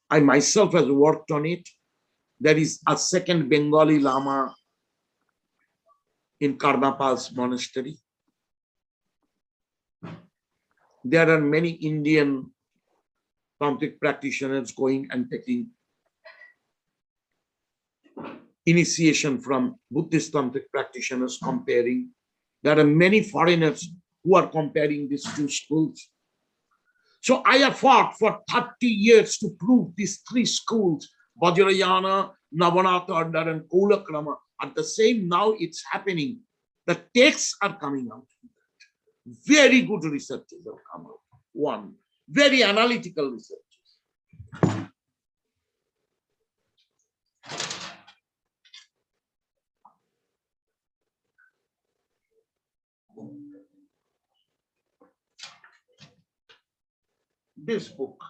I myself have worked on it. There is a second Bengali Lama in Karmapal's monastery. There are many Indian tantric practitioners going and taking initiation from Buddhist tantric practitioners, comparing. There are many foreigners who are comparing these two schools. So I have fought for 30 years to prove these 3 schools, Vajrayana, Navanatha order, and Kaulakrama, are the same. Now it's happening. The texts are coming out. Very good researchers have come out. One, very analytical researchers. This book.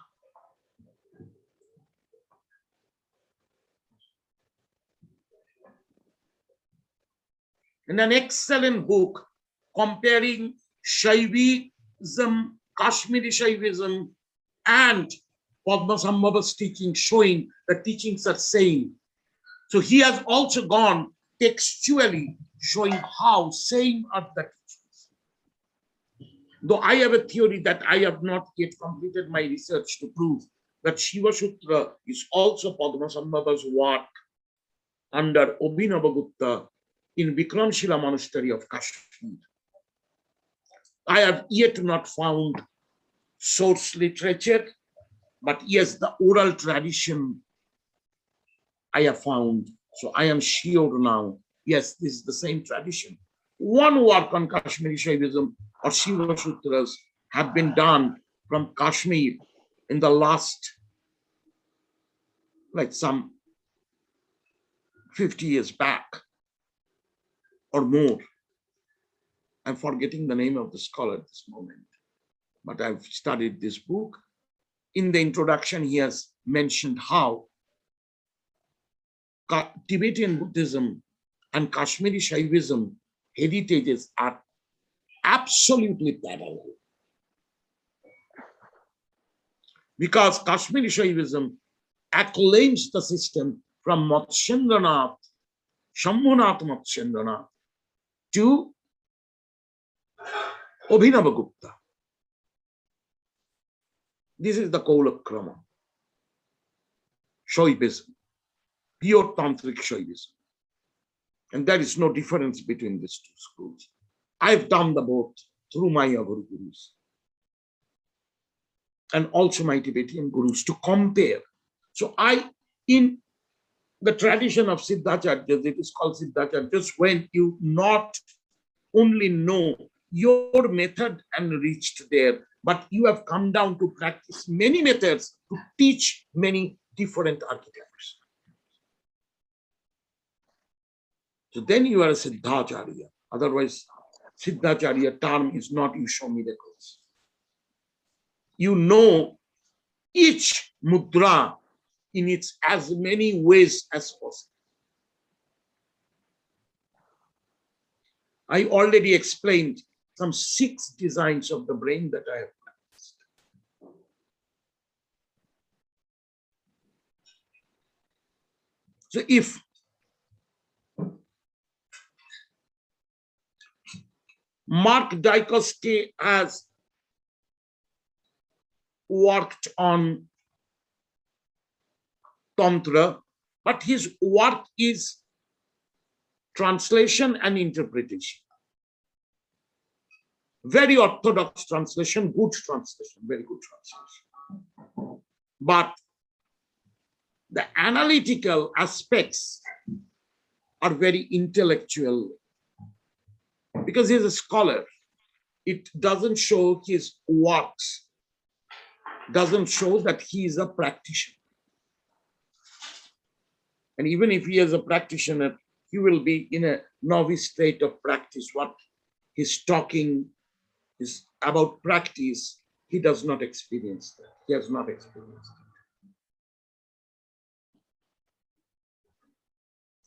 And an excellent book comparing Shaivism, Kashmiri Shaivism, and Padmasambhava's teaching, showing the teachings are same. So he has also gone textually showing how same are the teachings. Though I have a theory that I have not yet completed my research to prove that Shiva Sutra is also Padmasambhava's work under Abhinavagupta in Vikramshila Monastery of Kashmir. I have yet not found source literature, but yes, the oral tradition I have found. So I am sure now, yes, this is the same tradition. One work on Kashmiri Shaivism or Shiva Sutras have been done from Kashmir in the last, like some 50 years back or more. I'm forgetting the name of the scholar at this moment, but I've studied this book. In the introduction, he has mentioned how Tibetan Buddhism and Kashmiri Shaivism heritages are absolutely parallel. Because Kashmiri Shaivism acclaims the system from Matsyendranath, Shambhunath Matsyendranath, to Abhinavagupta. This is the Kaulakrama, Shaivism. pure tantric Shaivism. And there is no difference between these two schools. I've done the both through my Guru Gurus and also my Tibetan Gurus to compare. So in the tradition of Siddhacharyas, it is called Siddhacharyas, when you not only know your method and reached there, but you have come down to practice many methods to teach many different archetypes. So then you are a Siddhacharya. Otherwise, Siddhacharya term is not you show miracles. You know each mudra in its as many ways as possible. I already explained some 6 designs of the brain that I have practiced. So if Mark Dacascos has worked on Tantra, but his work is translation and interpretation. Very orthodox translation, good translation, very good translation. But the analytical aspects are very intellectual because he's a scholar. It doesn't show his works, doesn't show that he is a practitioner. And even if he is a practitioner, he will be in a novice state of practice. What he's talking is about practice. He does not experience that. He has not experienced it.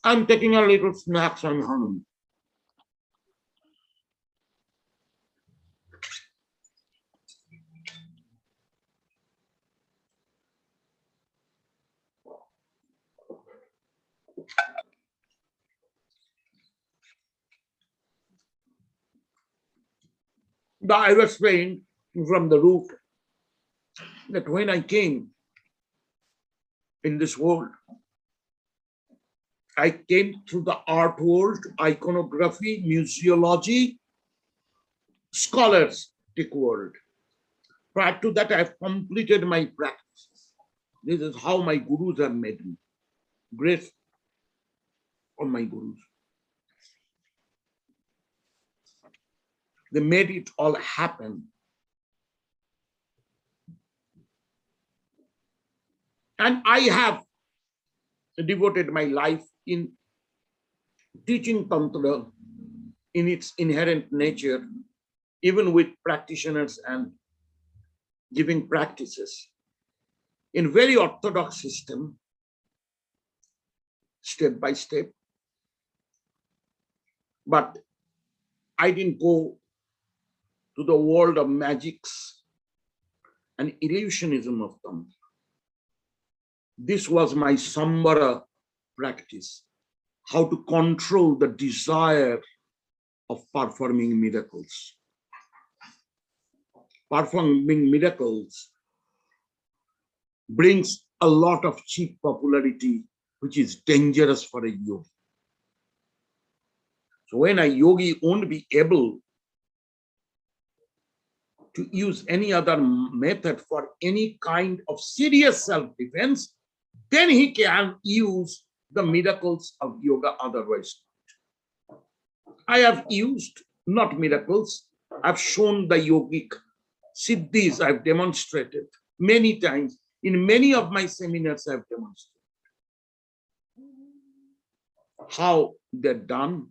I'm taking a little snacks on home. I was saying from the root that when I came in this world, I came through the art world, iconography, museology, scholastic world. Prior to that, I have completed my practices. This is how my gurus have made me. Grace of my gurus. They made it all happen. And I have devoted my life in teaching Tantra in its inherent nature, even with practitioners and giving practices in very orthodox system, step by step. But I didn't go to the world of magics and illusionism of Tantra. This was my Sambara practice, how to control the desire of performing miracles. Performing miracles brings a lot of cheap popularity, which is dangerous for a yogi. So when a yogi won't be able to use any other method for any kind of serious self-defense, then he can use the miracles of yoga otherwise. I have used not miracles, I've shown the yogic siddhis, I've demonstrated many times. In many of my seminars, I've demonstrated how they're done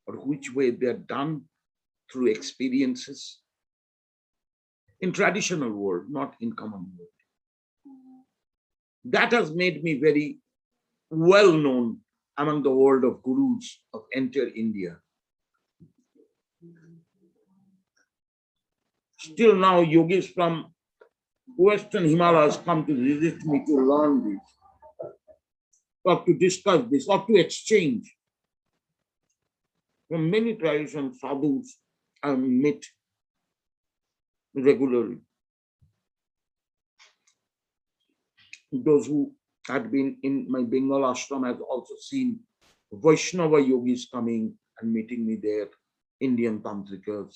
or which way they're done through experiences in traditional world, not in common world. That has made me very well known among the world of gurus of entire India. Still now, yogis from Western Himalayas come to visit me to learn this, or to discuss this, or to exchange. From many traditions, sadhus I meet regularly. Those who I'd been in my Bengal ashram. I've also seen Vaishnava yogis coming and meeting me there, Indian tantrikas.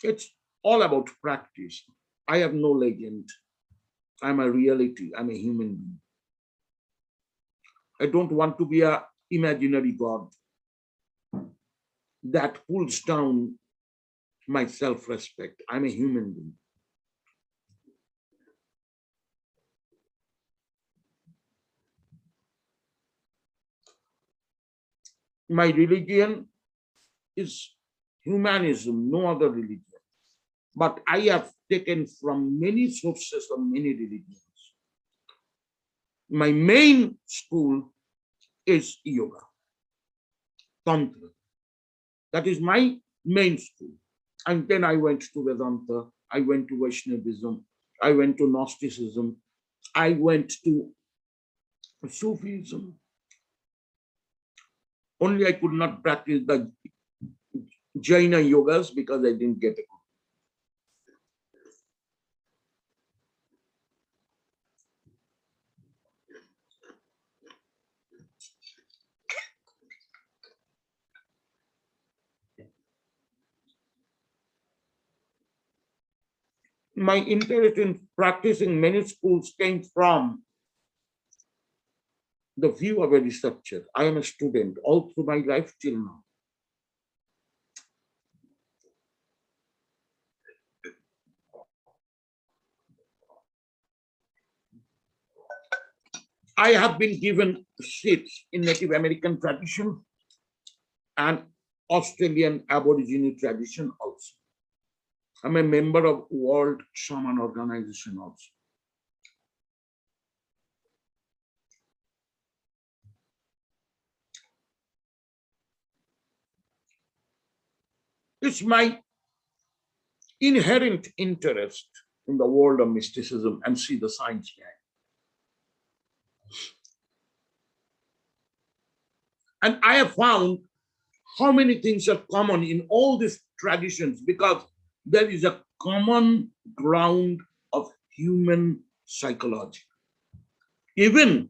It's all about practice. I have no legend. I'm a reality. I'm a human being. I don't want to be a imaginary God that pulls down my self-respect. I'm a human being. My religion is humanism, no other religion. But I have taken from many sources of many religions. My main school is yoga, tantra. That is my main school. And then I went to Vedanta, I went to Vaishnavism, I went to Gnosticism, I went to Sufism. Only I could not practice the Jaina yogas because I didn't get it. My interest in practicing many schools came from the view of a researcher. I am a student all through my life till now. I have been given seats in Native American tradition and Australian Aborigine tradition also. I'm a member of World Shaman Organization also. It's my inherent interest in the world of mysticism and see the science behind. And I have found how many things are common in all these traditions because there is a common ground of human psychology, even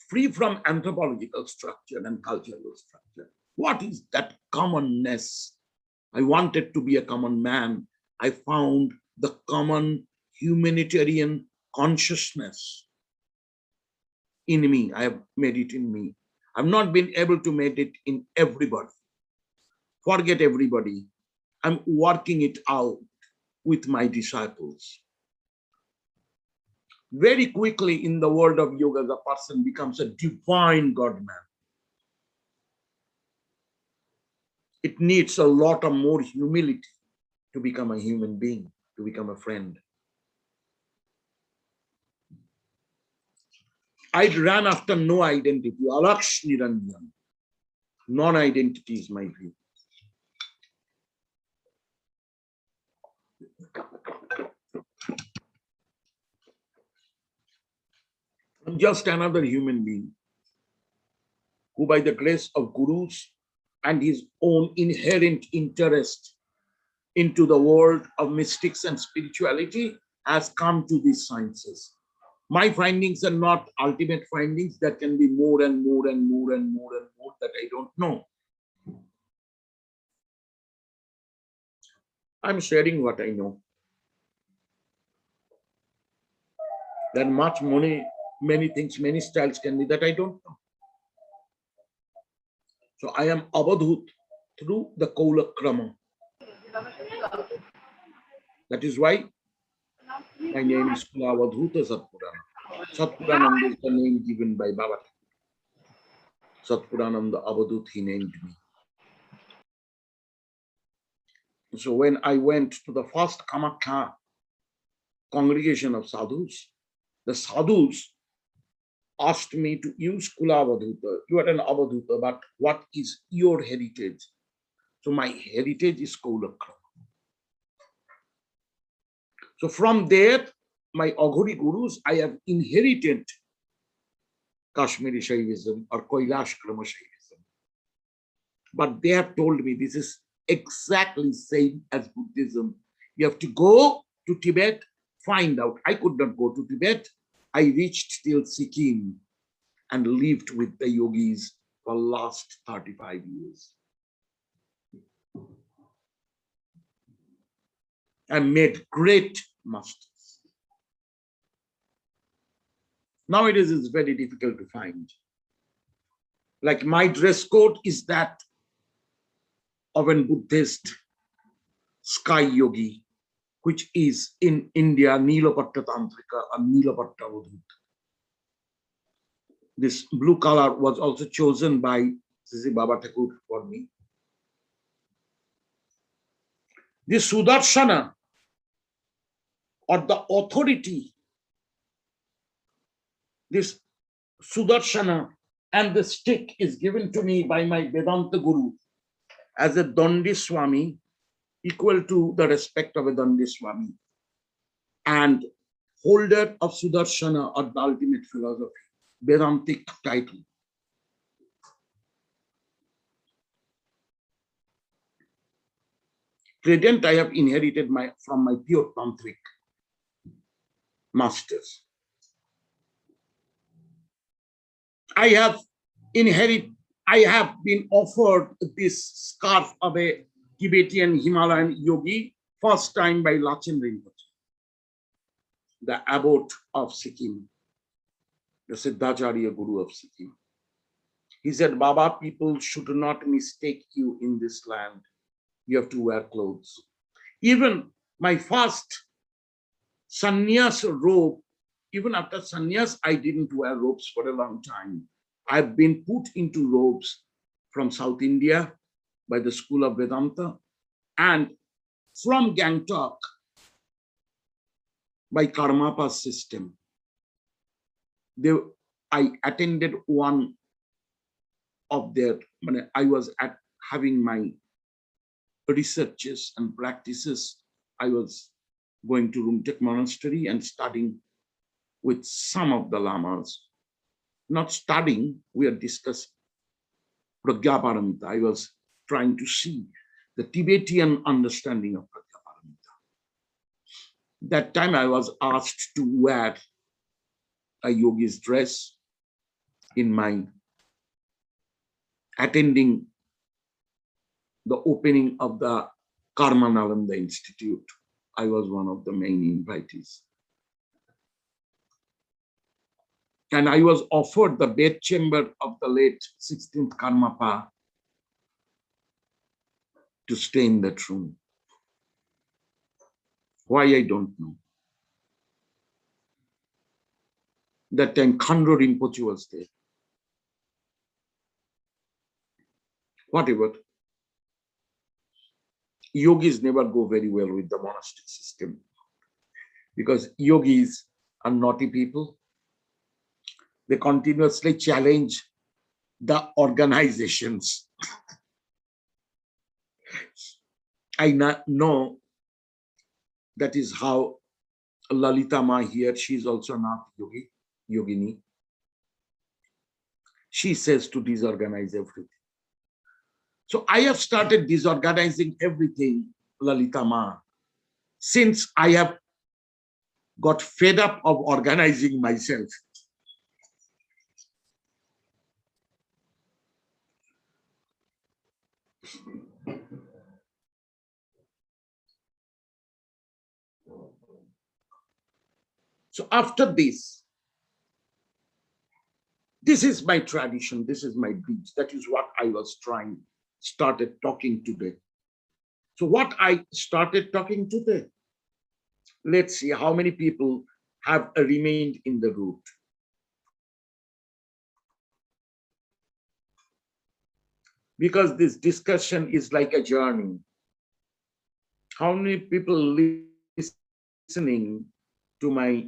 free from anthropological structure and cultural structure. What is that commonness? I wanted to be a common man. I found the common humanitarian consciousness in me. I have made it in me. I've not been able to make it in everybody. Forget everybody. I'm working it out with my disciples. Very quickly in the world of yoga, the person becomes a divine God-man. It needs a lot of more humility to become a human being, to become a friend. I'd run after no identity. Alaksh Niranjan. Non-identity is my view. I'm just another human being who, by the grace of gurus and his own inherent interest into the world of mystics and spirituality, has come to these sciences. My findings are not ultimate findings. There can be more and more and more and more and more that I don't know. I'm sharing what I know. There are many things, many styles can be that I don't know. So I am Avadhut through the Kaulakrama. That is why my name is Kulavadhutasatpurananda. Satpurananda is the name given by Baba. Satpurananda Avadhut, he named me. So when I went to the first Kamakya congregation of sadhus, the sadhus asked me to use Kulavadhuta. You are an Avadhuta, but what is your heritage? So my heritage is Kaulakrama. So from there, my Aghori gurus, I have inherited Kashmiri Shaivism or Kaulakrama Shaivism. But they have told me this is exactly same as Buddhism. You have to go to Tibet, find out. I could not go to Tibet. I reached till Sikkim and lived with the yogis for last 35 years. I made great masters. Nowadays, it's very difficult to find. Like my dress code is that of an Buddhist sky yogi, which is in India, Nilapatta Tantrika or Kulavadhuta. This blue color was also chosen by Sisi Baba Thakur for me. This Sudarshana, or the authority, this Sudarshana and the stick is given to me by my Vedanta Guru as a Dandi Swami, equal to the respect of a Dandi Swami, and holder of Sudarshana, or the ultimate philosophy, Vedantic title. Present I have inherited from my pure tantric masters. I have been offered this scarf of a Tibetan Himalayan yogi, first time by Lachen Rinpoche, the abbot of Sikkim, the Siddhacharya Guru of Sikkim. He said, Baba, people should not mistake you in this land. You have to wear clothes. Even my first sannyas robe, even after sannyas, I didn't wear robes for a long time. I've been put into robes from South India by the School of Vedanta, and from Gangtok by Karmapa's system. I attended one of their, I was having my researches and practices. I was going to Rumtek Monastery and studying with some of the lamas. Not studying, we are discussing Pragyaparamita. I was trying to see the Tibetan understanding of Pragyaparamita. That time I was asked to wear a yogi's dress in my attending the opening of the Karma Nalanda Institute. I was one of the main invitees. And I was offered the bedchamber of the late 16th Karmapa to stay in that room. Why, I don't know. That time Khandro Rinpoche was there. Whatever. Yogis never go very well with the monastic system, because yogis are naughty people. They continuously challenge the organizations. I know that is how Lalita Ma here, she is also not yogini. She says to disorganize everything. So I have started disorganizing everything, Lalita Ma, since I have got fed up of organizing myself. So after this is my tradition, this is my belief. That is what I was started talking today. So what I started talking today, let's see how many people have remained in the route. Because this discussion is like a journey. How many people listening to my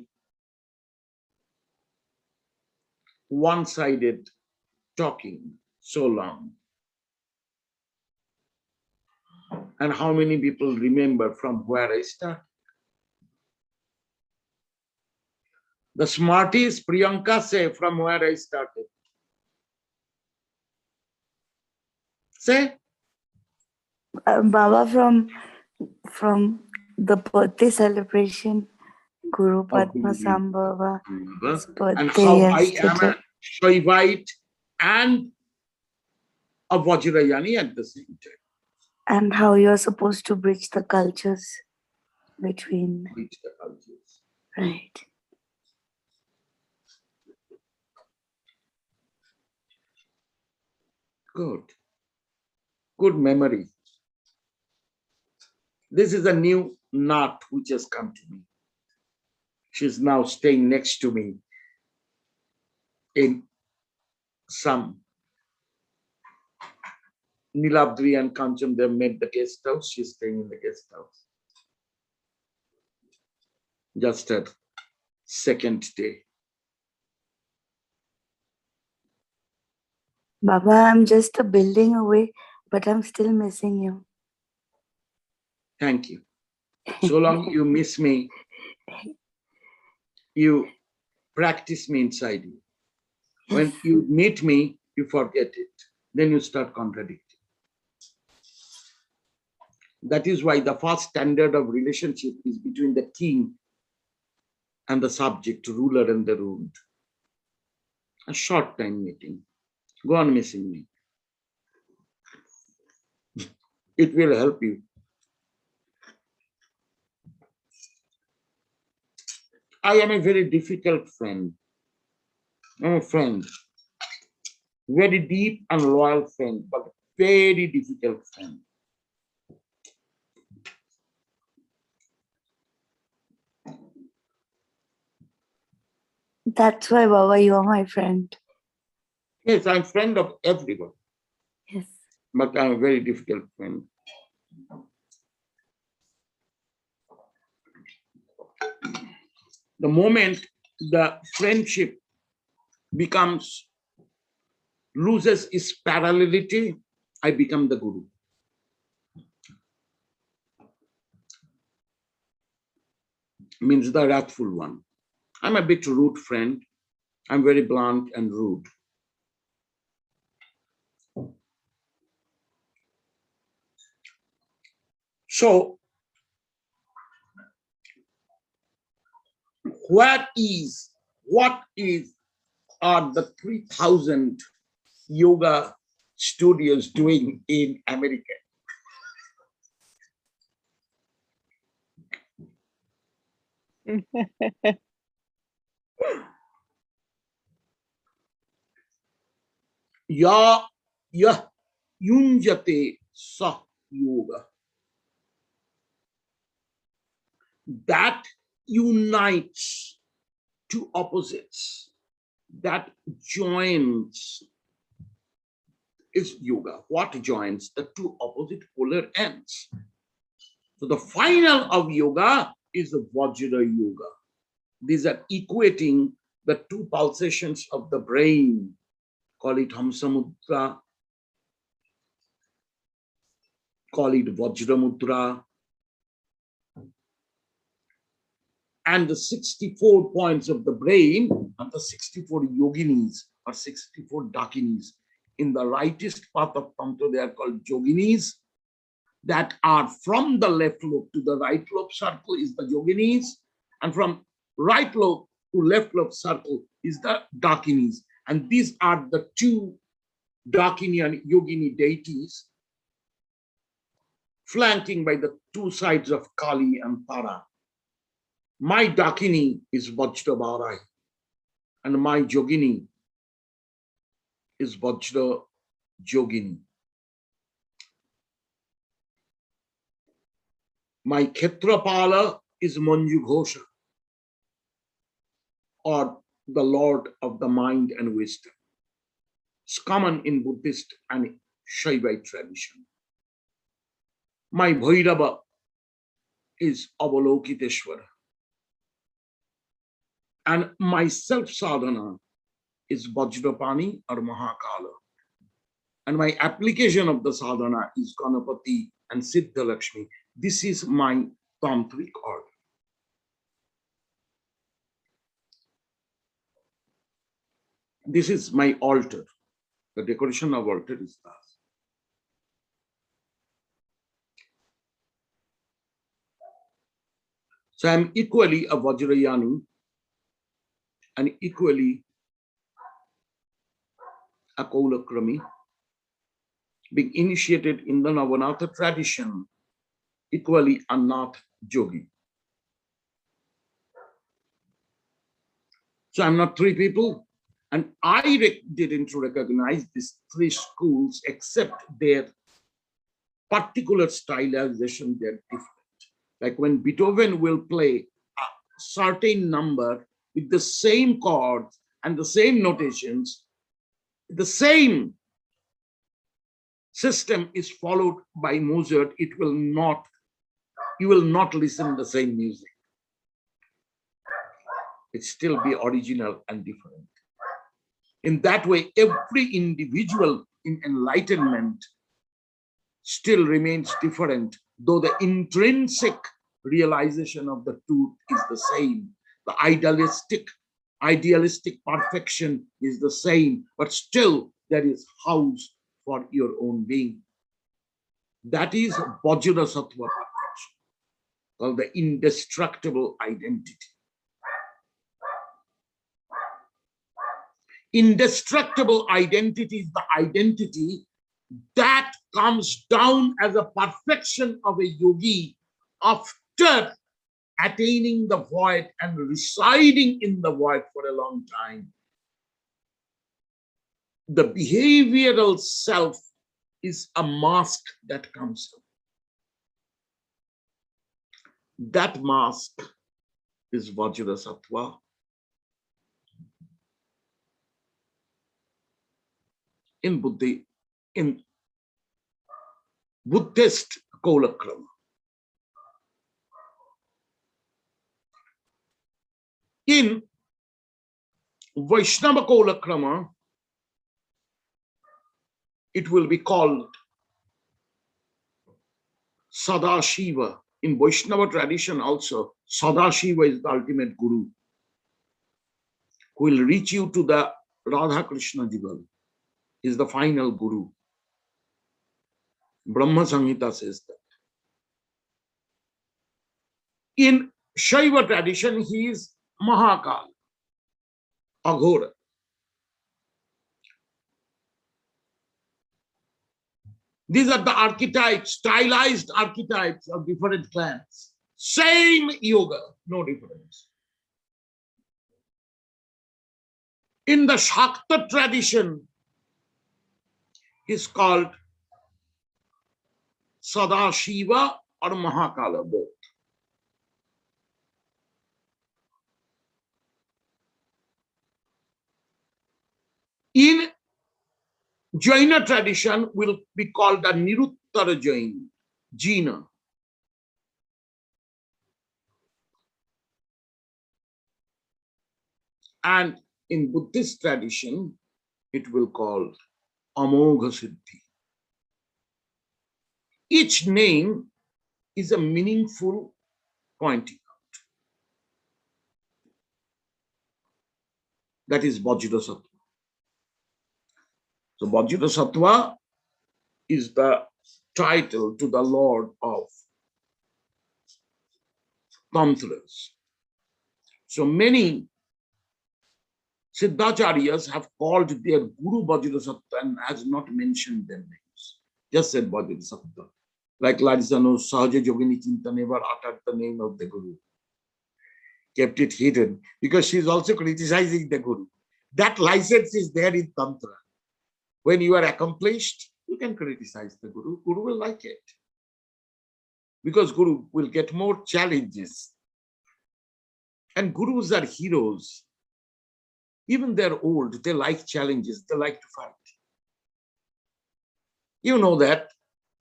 one-sided talking so long? And how many people remember from where I started? The smarties, Priyanka, say from where I started. Say. Baba, from the birthday celebration Guru of Guru Padmasambhava. and how I am a Shaivite and a Vajrayani at the same time. And how you're supposed to bridge the cultures between. Bridge the cultures. Right. Good. Good memory. This is a new knot which has come to me. She's now staying next to me in some Nilabdri and Kancham. They met the guest house. She's staying in the guest house. Just her second day. Baba, I'm just a building away, but I'm still missing you. Thank you. So long you miss me, you practice me inside you. When you meet me, you forget it. Then you start contradicting. That is why the first standard of relationship is between the king and the subject, ruler and the ruled. A short time meeting. Go on missing me. It will help you. I am a very difficult friend. I'm a friend. Very deep and loyal friend, but very difficult friend. That's why, Baba, you are my friend. Yes, I'm friend of everyone. Yes. But I'm a very difficult friend. The moment the friendship loses its parallelity, I become the guru. Means the wrathful one. I'm a bit rude friend. I'm very blunt and rude. So, what are the 3,000 yoga studios doing in America? Ya yunjate sa yoga. That unites two opposites, that joins is yoga. What joins? The two opposite polar ends. So the final of yoga is the Vajra yoga. These are equating the two pulsations of the brain. Call it Hamsamudra, call it Vajramudra. And the 64 points of the brain and the 64 yoginis or 64 dakinis. In the rightest path of Tantra, they are called yoginis. That are from the left lobe to the right lobe circle is the yoginis. And from right lobe to left lobe circle is the dakinis. And these are the two dakini and yogini deities flanking by the two sides of Kali and Tara. My dakini is Vajra Bharai and my yogini is Vajra Yogini. My Khetrapala is Manju Ghosha, or the Lord of the mind and wisdom. It's common in Buddhist and Shaivite tradition. My Bhairava is Avalokiteshvara. And my self-sadhana is Vajrapani or Mahakala. And my application of the sadhana is Ganapati and Siddha Lakshmi. This is my tantric order. This is my altar. The decoration of altar is that. So I'm equally a vajrayani and equally a Kaulakrami, being initiated in the Navanatha tradition, equally a Nath yogi. So I'm not three people, and I didn't recognize these three schools except their particular stylization. They're different. Like when Beethoven will play a certain number with the same chords and the same notations, the same system is followed by Mozart, you will not listen to the same music. It still be original and different. In that way, every individual in enlightenment still remains different, though the intrinsic realization of the truth is the same. The idealistic perfection is the same, but still there is house for your own being. That is Vajrasattva perfection, called the indestructible identity. Indestructible identity is the identity that comes down as a perfection of a yogi after attaining the void and residing in the void for a long time. The behavioral self is a mask that comes up. That mask is Vajrasattva. In Buddhist Kaulakrama. In Vaishnava Kaulakrama, it will be called Sadashiva. In Vaishnava tradition also, Sadashiva is the ultimate guru, who will reach you to the Radha Krishna Jugal. Is the final guru. Brahma Samhita says that. In Shaiva tradition, he is Mahakal, Aghora. These are the archetypes, stylized archetypes of different clans. Same yoga, no difference. In the Shakta tradition, is called Sadashiva or Mahakala, both. In Jaina tradition, will be called a Niruttara Jain, Jina. And in Buddhist tradition, it will call Amogha Siddhi. Each name is a meaningful pointing out. That is Vajrasattva. So Vajrasattva is the title to the Lord of Tantras. So many Siddhacharyas have called their Guru Vajrasattva and has not mentioned their names. Just said Vajrasattva. Like Larissa knows, Sahaja Yogini Chinta never uttered the name of the Guru. Kept it hidden because she is also criticizing the Guru. That license is there in Tantra. When you are accomplished, you can criticize the Guru. Guru will like it. Because Guru will get more challenges. And Gurus are heroes. Even they're old, they like challenges, they like to fight. You know that,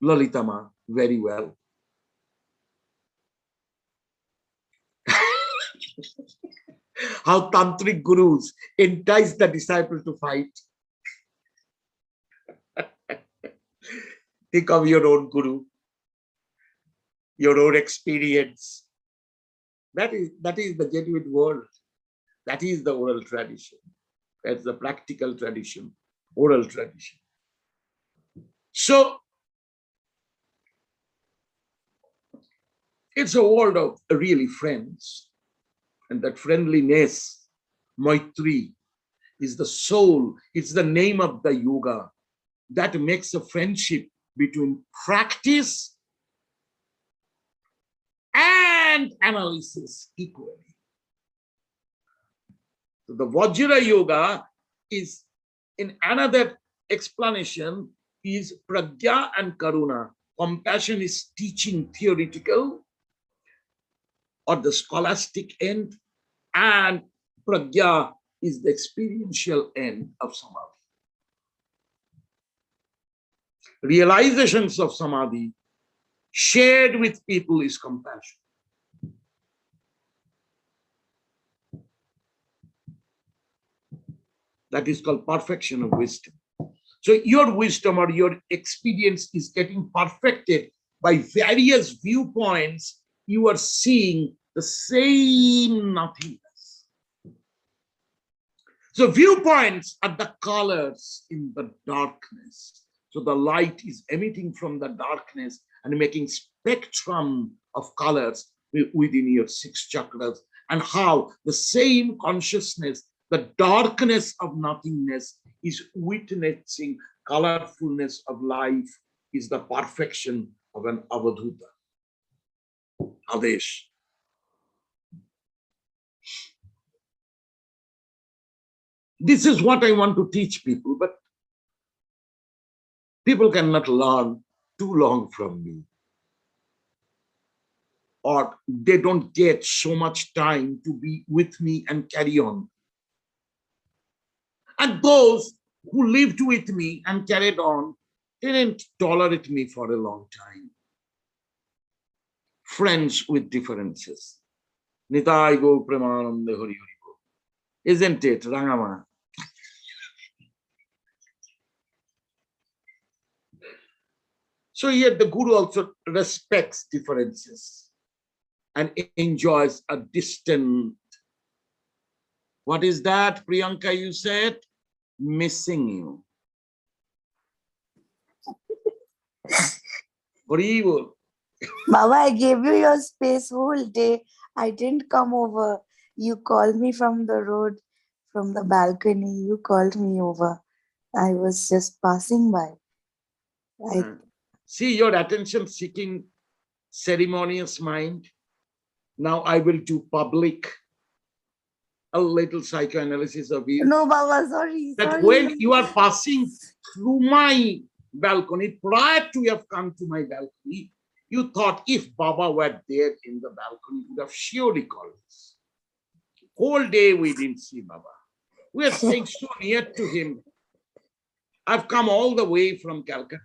Lalitama, very well. How tantric gurus entice the disciple to fight. Think of your own guru, your own experience. That is the genuine world. That is the oral tradition. That's the practical tradition, oral tradition. So, It's a world of really friends. And that friendliness, Maitri, is the soul, it's the name of the yoga that makes a friendship between practice and analysis equally. So the Vajra Yoga is, in another explanation, is Pragya and Karuna. Compassion is teaching theoretical or the scholastic end, and Pragya is the experiential end of Samadhi. Realizations of Samadhi shared with people is compassion. That is called perfection of wisdom. So your wisdom or your experience is getting perfected by various viewpoints. You are seeing the same nothingness. So viewpoints are the colors in the darkness. So the light is emitting from the darkness and making spectrum of colors within your 6 chakras, and how the same consciousness, the darkness of nothingness, is witnessing colorfulness of life, is the perfection of an avadhuta. Adesh. This is what I want to teach people, but people cannot learn too long from me, or they don't get so much time to be with me and carry on. And those who lived with me and carried on didn't tolerate me for a long time. Friends with differences. Nitai go premanande hari hari go. Isn't it, Rangama? So here the Guru also respects differences and enjoys a distant. What is that, Priyanka, you said? Missing you. Horrible. Baba, I gave you your space whole day. I didn't come over. You called me from the road, from the balcony. You called me over. I was just passing by. See your attention-seeking, ceremonious mind. Now I will do public, a little psychoanalysis of you. No, Baba, sorry. That when you are passing through my balcony, prior to you have come to my balcony, you thought if Baba were there in the balcony, would have surely called us. Whole day we didn't see Baba. We are staying so near to him. I've come all the way from Calcutta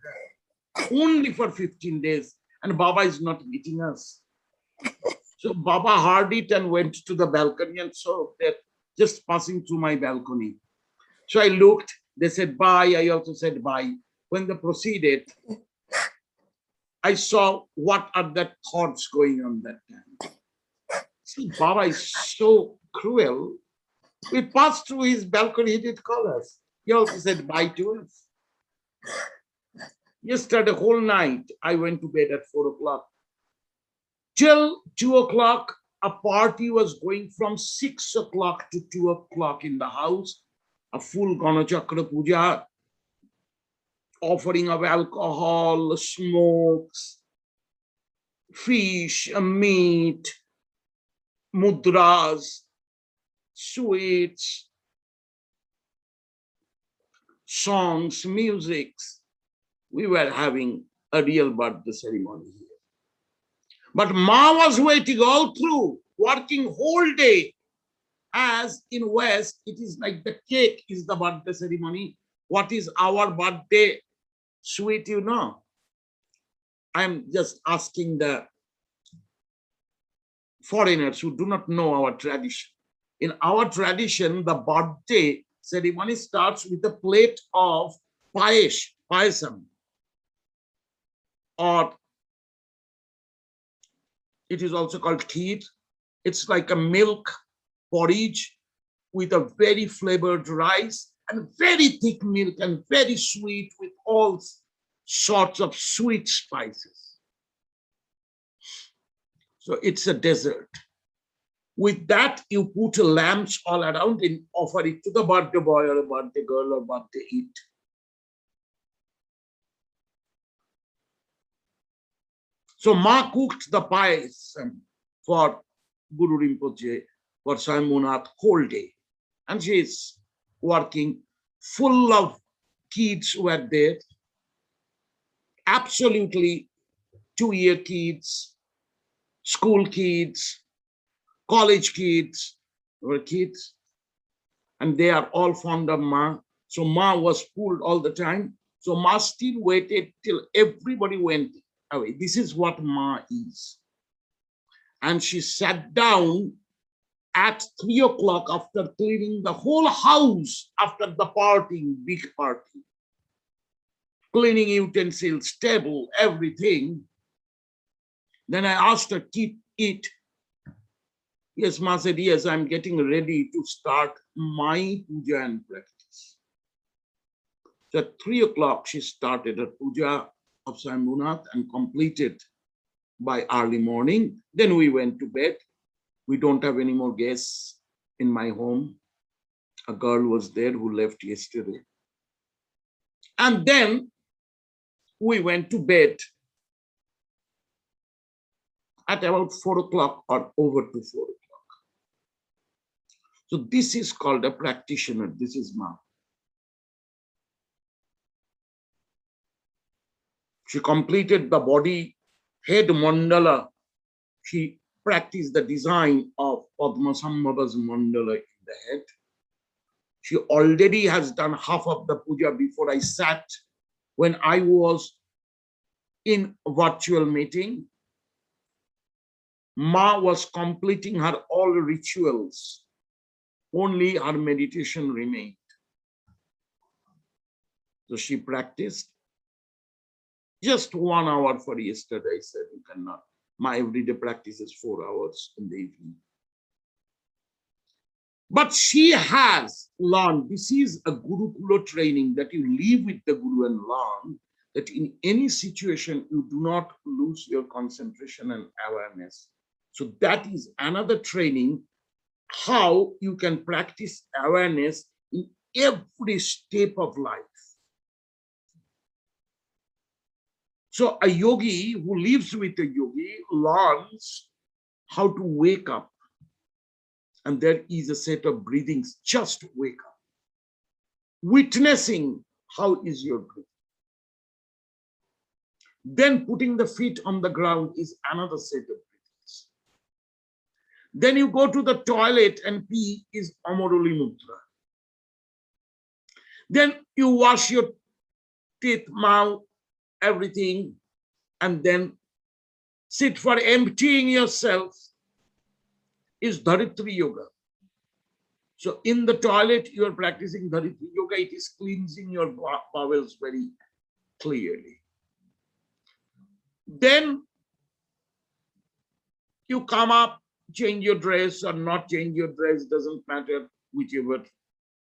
only for 15 days, and Baba is not meeting us. So Baba heard it and went to the balcony and saw that just passing through my balcony. So I looked, they said bye, I also said bye. When they proceeded, I saw what are the thoughts going on that time. See, Baba is so cruel. We passed through his balcony, he did call us. He also said bye to us. Yesterday, whole night, I went to bed at 4 o'clock. Till 2 o'clock, a party was going from 6 o'clock to 2 o'clock in the house. A full Ganachakra Puja, offering of alcohol, smokes, fish, meat, mudras, sweets, songs, musics. We were having a real birthday ceremony here. But Ma was waiting all through, working whole day. As in West, it is like the cake is the birthday ceremony. What is our birthday sweet, you know? I'm just asking the foreigners who do not know our tradition. In our tradition, the birthday ceremony starts with a plate of payasam, or it is also called kheer. It's like a milk porridge with a very flavored rice and very thick milk and very sweet with all sorts of sweet spices. So it's a desert. With that, you put lamps all around and offer it to the birthday boy or a birthday girl or birthday it. So Ma cooked the payasam for Gururinpoche, for Swayambhunath whole day. And she is working, full of kids were there, absolutely 2-year kids, school kids, college kids, were kids, and they are all fond of Ma. So Ma was pulled all the time. So Ma still waited till everybody went away. This is what Ma is. And she sat down at 3 o'clock after cleaning the whole house after the party, big party. Cleaning utensils, table, everything. Then I asked her, keep it. Yes, Ma said, yes, I'm getting ready to start my puja and practice. So at 3 o'clock, she started her puja of Swayambhunath and completed by early morning. Then we went to bed. We don't have any more guests in my home. A girl was there who left yesterday. And then we went to bed at about 4 o'clock or over to 4 o'clock. So this is called a practitioner. This is Ma. She completed the body head mandala. She practiced the design of Padmasambhava's mandala in the head. She already has done half of the puja before I sat when I was in virtual meeting. Ma was completing her all rituals. Only her meditation remained. So she practiced just 1 hour for yesterday. I said, you cannot. My everyday practice is 4 hours in the evening. But she has learned, this is a Gurukula training that you live with the Guru and learn that in any situation, you do not lose your concentration and awareness. So that is another training, how you can practice awareness in every step of life. So a yogi who lives with a yogi learns how to wake up. And there is a set of breathings, just wake up. Witnessing how is your breathing. Then putting the feet on the ground is another set of breathings. Then you go to the toilet and pee is Amaruli Mudra. Then you wash your teeth, mouth, everything, and then sit for emptying yourself is Dharitri Yoga. So in the toilet, you are practicing Dharitri Yoga. It is cleansing your bowels very clearly. Then you come up, change your dress or not change your dress, doesn't matter, whichever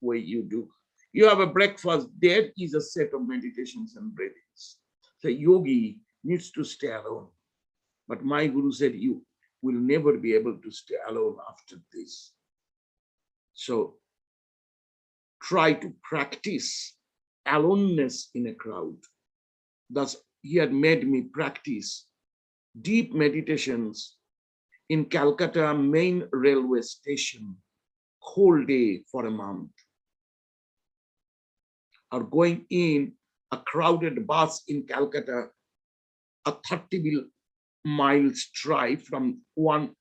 way you do. You have a breakfast, there is a set of meditations and breathings. So yogi needs to stay alone. But my guru said, you will never be able to stay alone after this. So try to practice aloneness in a crowd. Thus, he had made me practice deep meditations in Calcutta main railway station whole day for a month. Or going in a crowded bus in Calcutta, a 30 miles drive from one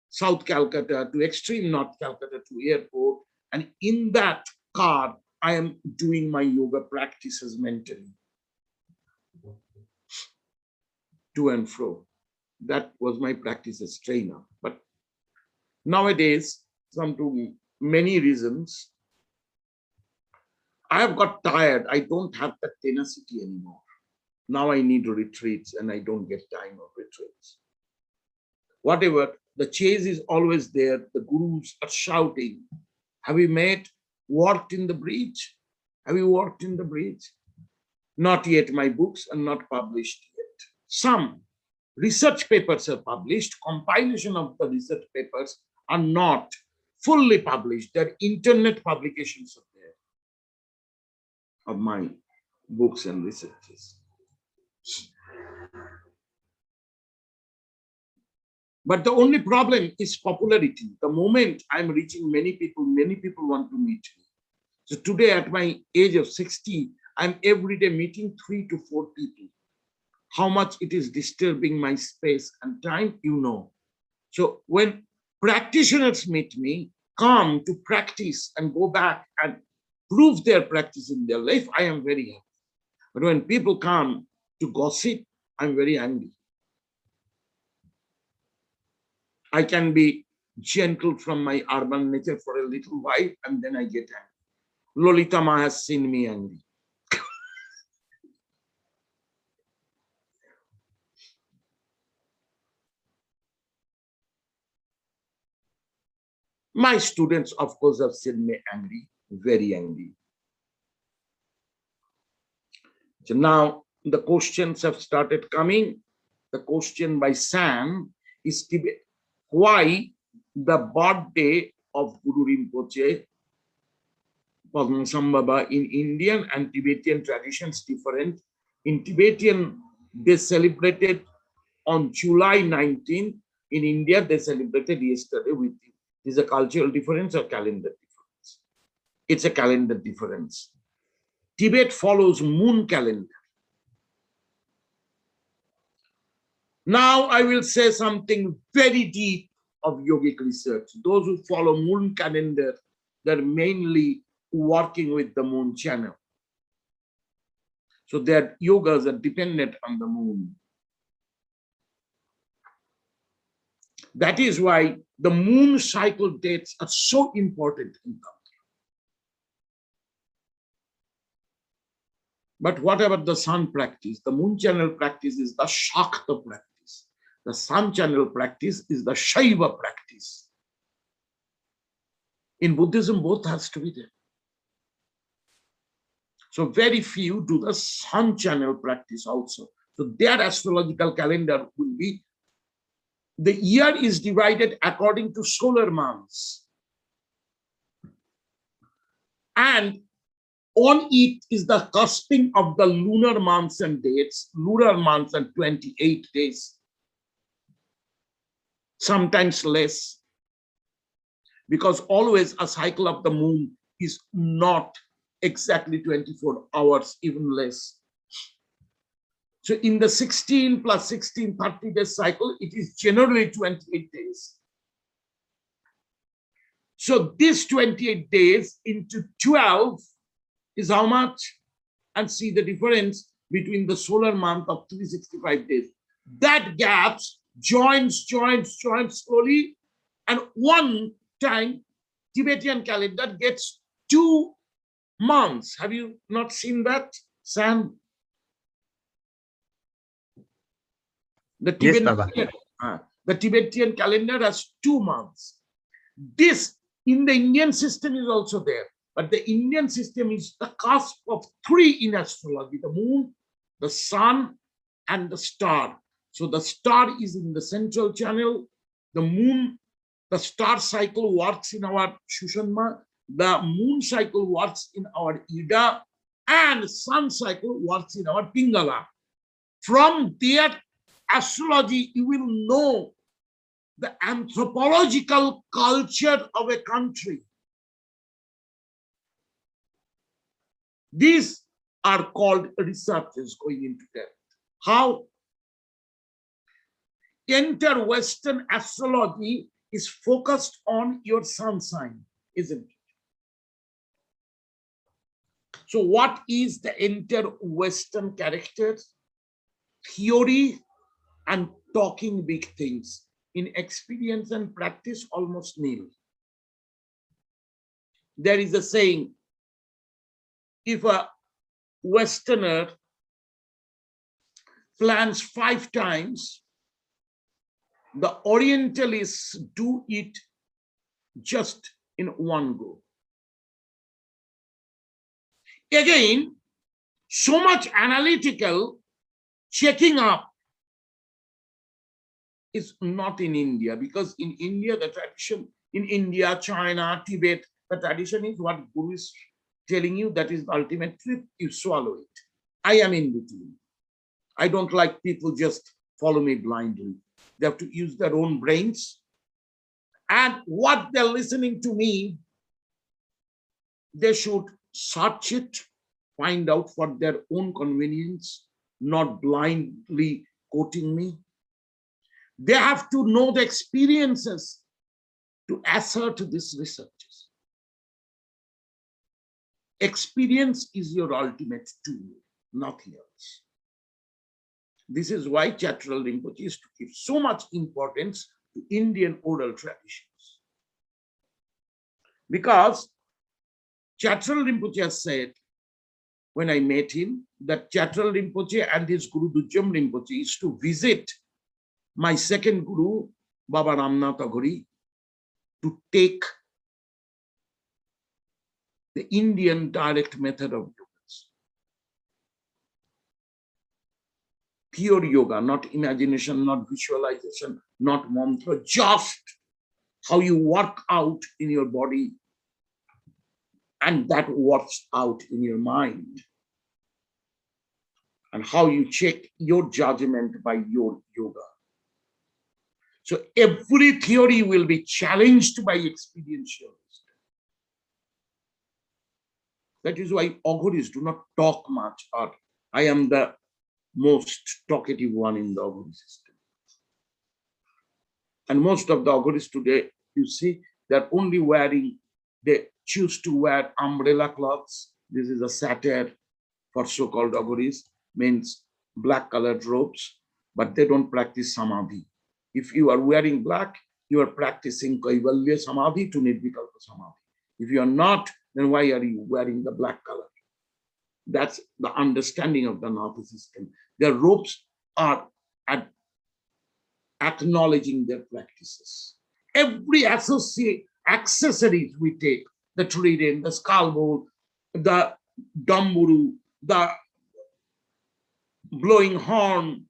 South Calcutta to extreme North Calcutta to airport. And in that car, I am doing my yoga practices mentally. To and fro. That was my practice as trainer. But nowadays, to many reasons, I have got tired. I don't have that tenacity anymore. Now I need retreats and I don't get time of retreats. Whatever, the chase is always there. The gurus are shouting, have you walked in the bridge? Have you walked in the bridge? Not yet. My books are not published yet. Some Research papers are published. Compilation of the research papers are not fully published. Their internet publications are there of my books and researches. But the only problem is popularity. The moment I'm reaching many people want to meet me. So today at my age of 60, I'm every day meeting 3 to 4 people. How much it is disturbing my space and time, you know. So when practitioners meet me, come to practice and go back and prove their practice in their life, I am very happy. But when people come to gossip, I'm very angry. I can be gentle from my urban nature for a little while and then I get angry. Lolita Ma has seen me angry. My students, of course, have seen me angry, very angry. So now the questions have started coming. The question by Sam is why the birthday of Gururinpoche, Padmasambhava in Indian and Tibetan traditions different. In Tibetan, they celebrated on July 19th. In India, they celebrated yesterday. Is a cultural difference or calendar difference? It's a calendar difference. Tibet follows moon calendar. Now I will say something very deep of yogic research. Those who follow moon calendar, they're mainly working with the moon channel. So their yogas are dependent on the moon. That is why the moon cycle dates are so important in Tantra. But whatever the sun practice, the moon channel practice is the Shakta practice. The sun channel practice is the Shaiva practice. In Buddhism, both has to be there. So very few do the sun channel practice also. So their astrological calendar will be, the year is divided according to solar months. And on it is the cusping of the lunar months and dates, lunar months and 28 days, sometimes less, because always a cycle of the moon is not exactly 24 hours, even less. So in the 16 plus 16, 30 days cycle, it is generally 28 days. So this 28 days into 12 is how much? And see the difference between the solar month of 365 days. That gaps joins slowly. And one time, Tibetan calendar gets 2 months. Have you not seen that, Sam? The Tibetan calendar has 2 months. This in the Indian system is also there. But the Indian system is the cusp of 3 in astrology: the moon, the sun, and the star. So the star is in the central channel. The moon, the star cycle works in our Shushama. The moon cycle works in our Ida. And sun cycle works in our Pingala. From their astrology, you will know the anthropological culture of a country. These are called researches going into depth. How? Inter-Western astrology is focused on your sun sign, isn't it? So what is the inter-Western characters? Theory and talking big things. In experience and practice, almost nil. There is a saying, if a Westerner plans 5 times, the Orientalists do it just in one go. Again, so much analytical checking up is not in India, because in India, the tradition, in India, China, Tibet, the tradition is what Guru is telling you, that is the ultimate truth, you swallow it. I am in between. I don't like people just follow me blindly. They have to use their own brains. And what they're listening to me, they should search it, find out for their own convenience, not blindly quoting me. They have to know the experiences to assert these researches. Experience is your ultimate tool, nothing else. This is why Chatral Rinpoche is to give so much importance to Indian oral traditions. Because Chatral Rinpoche has said, when I met him, that Chatral Rinpoche and his Guru Dujjam Rinpoche is to visit my second Guru, Baba Ramnath Aghori, to take the Indian direct method of yogas. Pure yoga, not imagination, not visualization, not mantra, just how you work out in your body and that works out in your mind. And how you check your judgment by your yoga. So every theory will be challenged by experiential wisdom. That is why Aghoris do not talk much, or I am the most talkative one in the Aghori system. And most of the Aghoris today, you see, they're only wearing, they choose to wear umbrella cloths. This is a satire for so-called Aghoris, means black colored robes, but they don't practice samadhi. If you are wearing black, you are practicing kaivalya samadhi to nirvikalpasamadhi. If you are not, then why are you wearing the black color? That's the understanding of the Natha system. Their robes are acknowledging their practices. Every accessories we take, the trident, the skull bowl, the damburu, the blowing horn,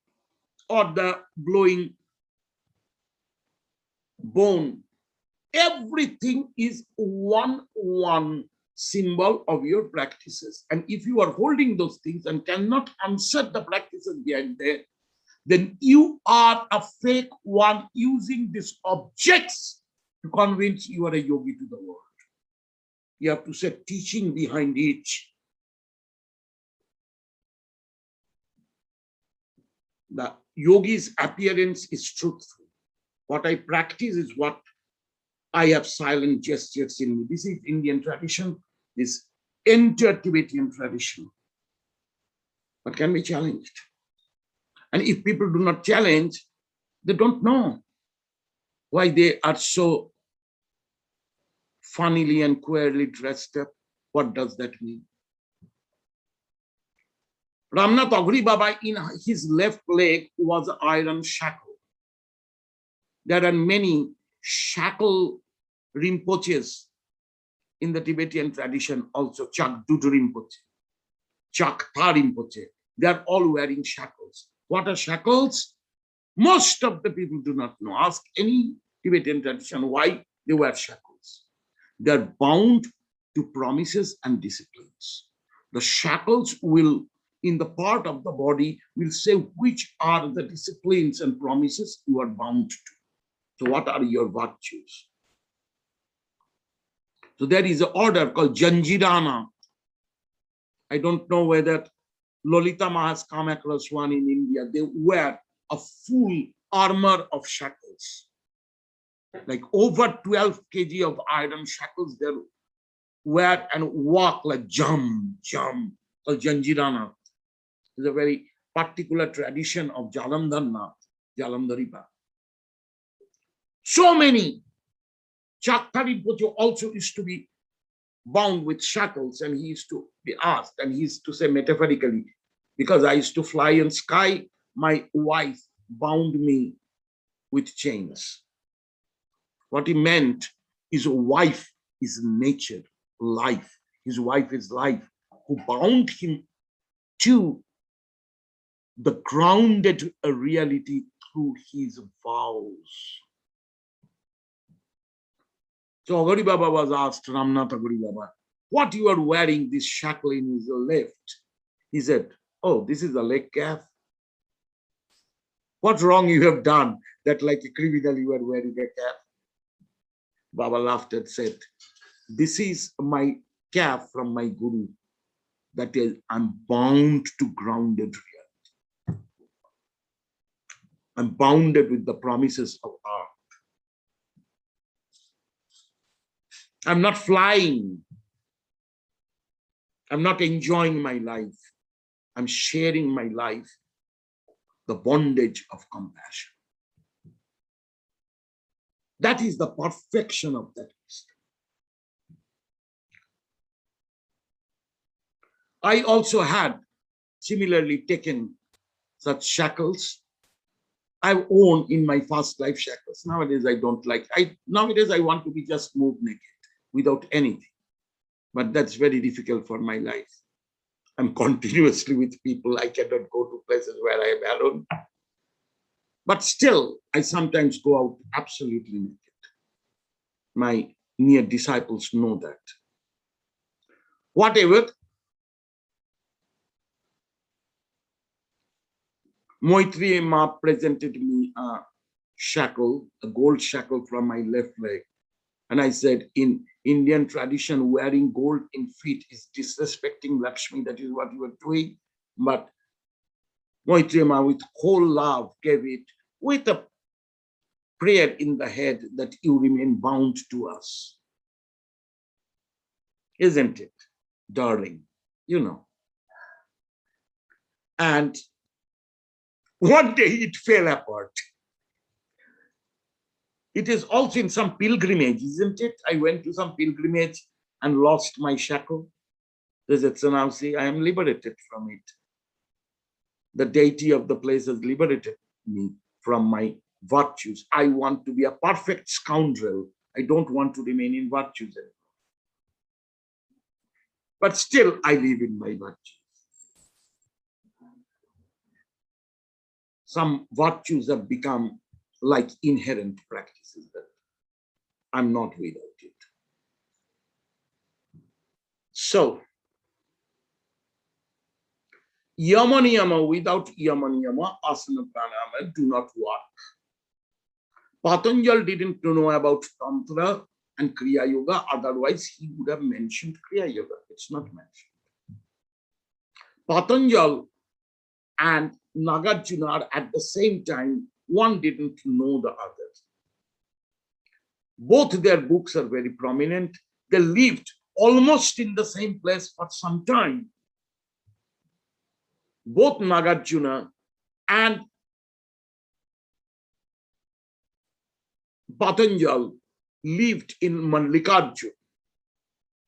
or the blowing bone, everything is one symbol of your practices. And if you are holding those things and cannot answer the practices behind there, then you are a fake one using these objects to convince you are a yogi to the world. You have to say teaching behind each. The yogi's appearance is truthful. What I practice is what I have silent gestures in me. This is Indian tradition, this inter-Tibetan tradition, but can be challenged. And if people do not challenge, they don't know why they are so funnily and queerly dressed up. What does that mean? Ramnath Aghori Baba, in his left leg was an iron shackle. There are many shackle Rinpoches in the Tibetan tradition also, Chakdudu Rinpoche, Chakta Rinpoche. They are all wearing shackles. What are shackles? Most of the people do not know. Ask any Tibetan tradition why they wear shackles. They are bound to promises and disciplines. The shackles will, in the part of the body, will say which are the disciplines and promises you are bound to. So what are your virtues? So there is an order called Janjirana. I don't know whether Lolita Ma has come across one in India. They wear a full armor of shackles. Like over 12 kg of iron shackles they wear and walk like jump, called Janjirana. It's a very particular tradition of Jalandharnath, Jalandharipa. So many. Chakta Rinpoche also used to be bound with shackles, and he used to be asked, and he used to say metaphorically, because I used to fly in sky, my wife bound me with chains. What he meant is wife is nature, life. His wife is life, who bound him to the grounded reality through his vows. So Agari Baba was asked, Ramnath Agari Baba, what you are wearing this shackle in his left? He said, oh, this is a leg calf. What wrong you have done that like a criminal you are wearing a cap? Baba laughed and said, this is my cap from my Guru. That is, I'm bound to grounded reality. I'm bounded with the promises of art. I'm not flying. I'm not enjoying my life. I'm sharing my life, the bondage of compassion. That is the perfection of that wisdom. I also had similarly taken such shackles. I've worn in my past life shackles. Nowadays, I don't like. Nowadays, I want to be just moved naked without anything. But that's very difficult for my life. I'm continuously with people. I cannot go to places where I am alone. But still, I sometimes go out absolutely naked. My near disciples know that. Whatever, Maitreyasangha presented me a shackle, a gold shackle from my left leg. And I said, in Indian tradition, wearing gold in feet is disrespecting Lakshmi. That is what you are doing. But Maitreyasangha, with whole love, gave it with a prayer in the head that you remain bound to us. Isn't it, darling? You know. And one day it fell apart. It is also in some pilgrimage, isn't it? I went to some pilgrimage and lost my shackle. Does it now say, I am liberated from it. The deity of the place has liberated me from my virtues. I want to be a perfect scoundrel. I don't want to remain in virtues anymore. But still, I live in my virtues. Some virtues have become like inherent practices that I'm not without it. So, Yama Niyama, without Yama Niyama, asana pranayama do not work. Patanjali didn't know about Tantra and Kriya Yoga, otherwise he would have mentioned Kriya Yoga. It's not mentioned. Patanjali and Nagarjuna are at the same time, one didn't know the other. Both their books are very prominent. They lived almost in the same place for some time. Both Nagarjuna and Patanjali lived in Mallikarjuna,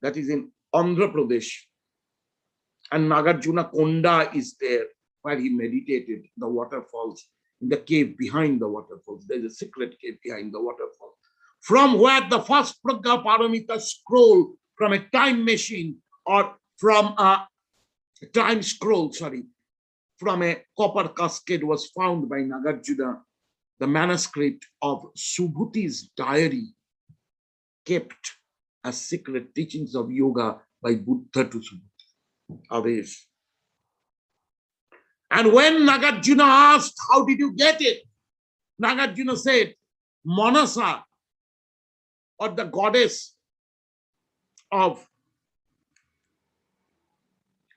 that is in Andhra Pradesh. And Nagarjuna Konda is there, where he meditated, the waterfalls, in the cave behind the waterfalls. There's a secret cave behind the waterfall. From where the first Pragya Paramita scroll from a time machine, or from a time scroll, from a copper cascade was found by Nagarjuna, the manuscript of Subhuti's diary, kept as secret teachings of yoga by Buddha to Subhuti. Avesh. And when Nagarjuna asked, how did you get it? Nagarjuna said, Manasa, or the goddess of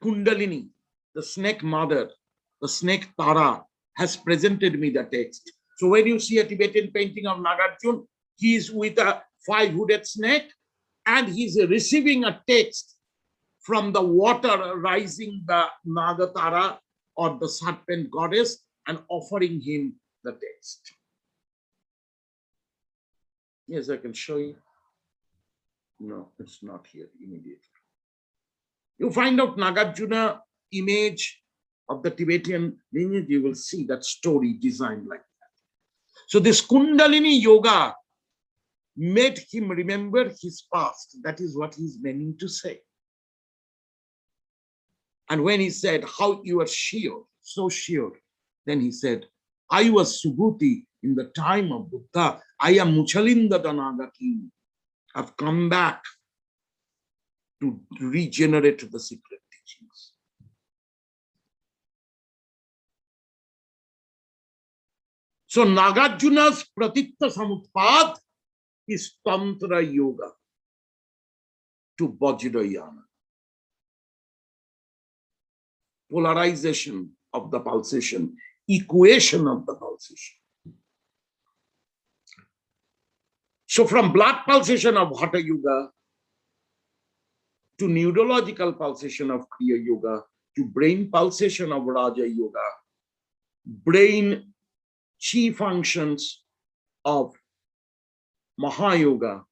Kundalini, the snake mother, the snake Tara, has presented me the text. So when you see a Tibetan painting of Nagarjuna, he is with a five-hooded snake and he is receiving a text from the water rising the Nagatara or the serpent goddess and offering him the text. Yes, I can show you. No, it's not here immediately. You find out Nagarjuna image of the Tibetan lineage, you will see that story designed like that. So this Kundalini yoga made him remember his past. That is what he's meaning to say. And when he said, how you are sure, so sure, then he said, I was Subhuti in the time of Buddha. I am Muchalinda the Naga king. I've come back to regenerate the secret teachings. So Nagarjuna's Pratikta Samutpad is Tantra Yoga to vajrayana. Polarization of the pulsation, equation of the pulsation. So from blood pulsation of Hatha Yoga to neurological pulsation of Kriya Yoga to brain pulsation of Raja Yoga, brain chi functions of Mahayoga,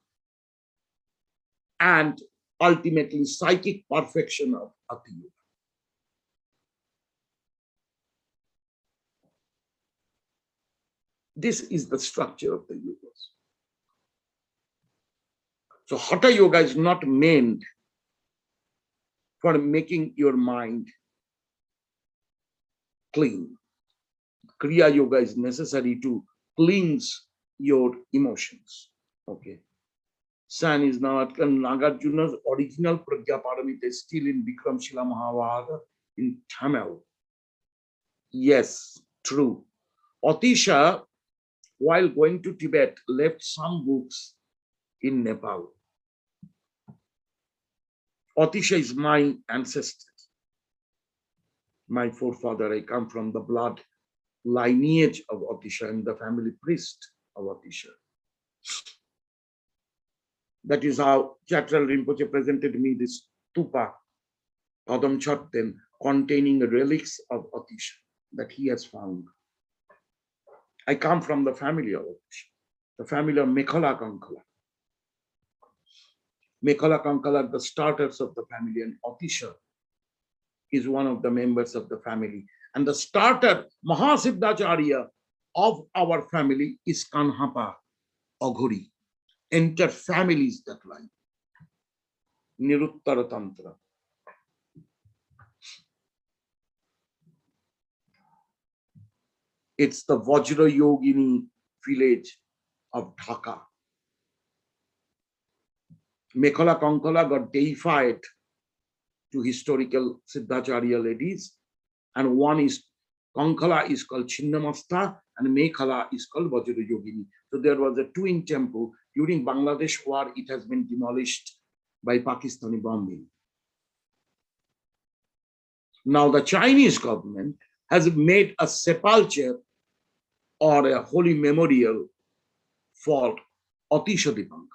and ultimately psychic perfection of Hatha Yoga. This is the structure of the yogas. So Hatha Yoga is not meant for making your mind clean. Kriya Yoga is necessary to cleanse your emotions. Okay. San is now at Nagarjuna's original Pragya Paramita is still in Vikramshila Mahabharata in Tamil. Yes, true. Atisha, while going to Tibet, left some books in Nepal. Atisha is my ancestor, my forefather. I come from the blood lineage of Atisha and the family priest of Atisha. That is how Chatral Rinpoche presented me this tupa, Padam Chatten, containing relics of Atisha that he has found. I come from the family of Atisha, the family of Mekhala Kankala. Mekhala Kankala, the starters of the family, and Atisha is one of the members of the family. And the starter, Mahasiddhacharya of our family is Kanhapa Aghori. Enter families that line. Niruttara Tantra. It's the Vajrayogini village of Dhaka. Mekhala Kankala got deified to historical Siddhacharya ladies, and one is Kankala is called Chinnamasta and Mekhala is called Vajrayogini. So there was a twin temple. During Bangladesh war, it has been demolished by Pakistani bombing. Now the Chinese government has made a sepulchre or a holy memorial for Atisha Dipankar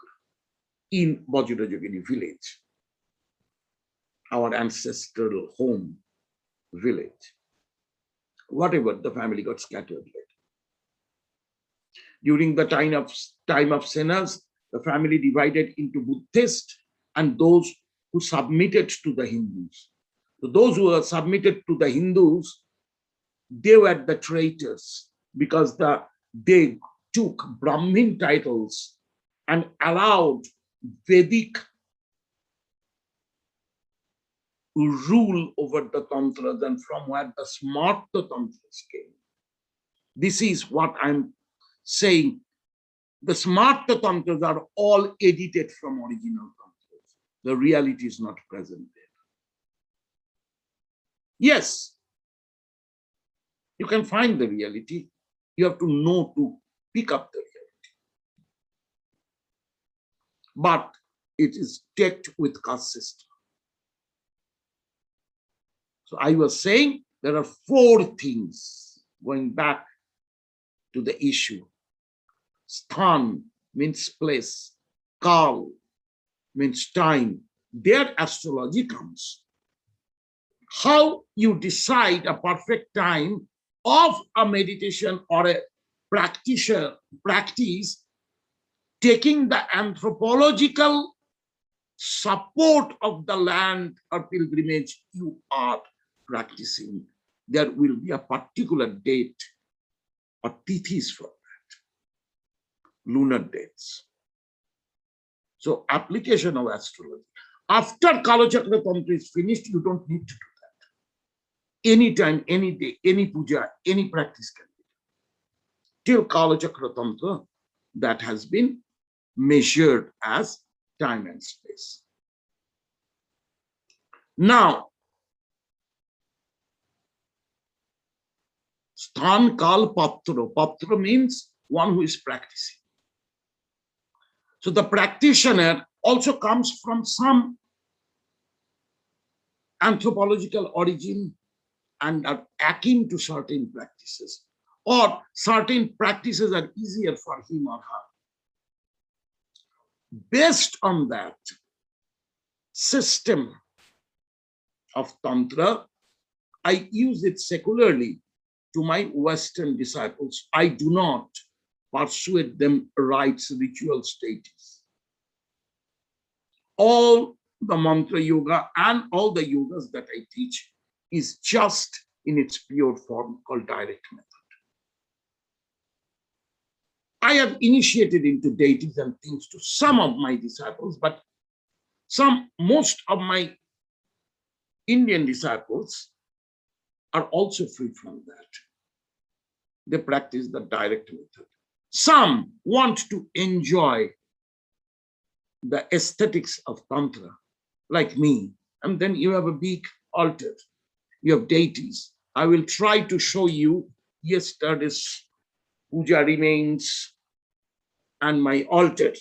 in Vajrayogini village, our ancestral home village. Whatever, the family got scattered later. During the time of Senas, the family divided into Buddhist and those who submitted to the Hindus. So those who were submitted to the Hindus, they were the traitors because they took Brahmin titles and allowed Vedic rule over the Tantras, and from where the Smarta Tantras came. This is what I'm saying. The Smarta Tantras are all edited from original Tantras. The reality is not present there. Yes, you can find the reality. You have to know to pick up the reality. But it is decked with caste system. So I was saying there are four things going back to the issue. Sthan means place. Kal means time. Their astrology comes. How you decide a perfect time of a meditation or a practice, taking the anthropological support of the land or pilgrimage you are practicing. There will be a particular date or tithis for that, lunar dates. So application of astrology. After Kalachakra Tantra is finished, you don't need to do that. Anytime, any day, any puja, any practice can be done. till Kalachakra Tantra that has been measured as time and space. Now, Sthan Kal Patra. Patra means one who is practicing. So the practitioner also comes from some anthropological origin and are akin to certain practices, or certain practices are easier for him or her. Based on that system of Tantra, I use it secularly to my Western disciples. I do not persuade them rites, ritual status. All the mantra yoga and all the yogas that I teach is just in its pure form called direct method. I have initiated into deities and things to some of my disciples, but most of my Indian disciples are also free from that. They practice the direct method. Some want to enjoy the aesthetics of Tantra, like me. And then you have a big altar. You have deities. I will try to show you yesterday's puja remains and my altar.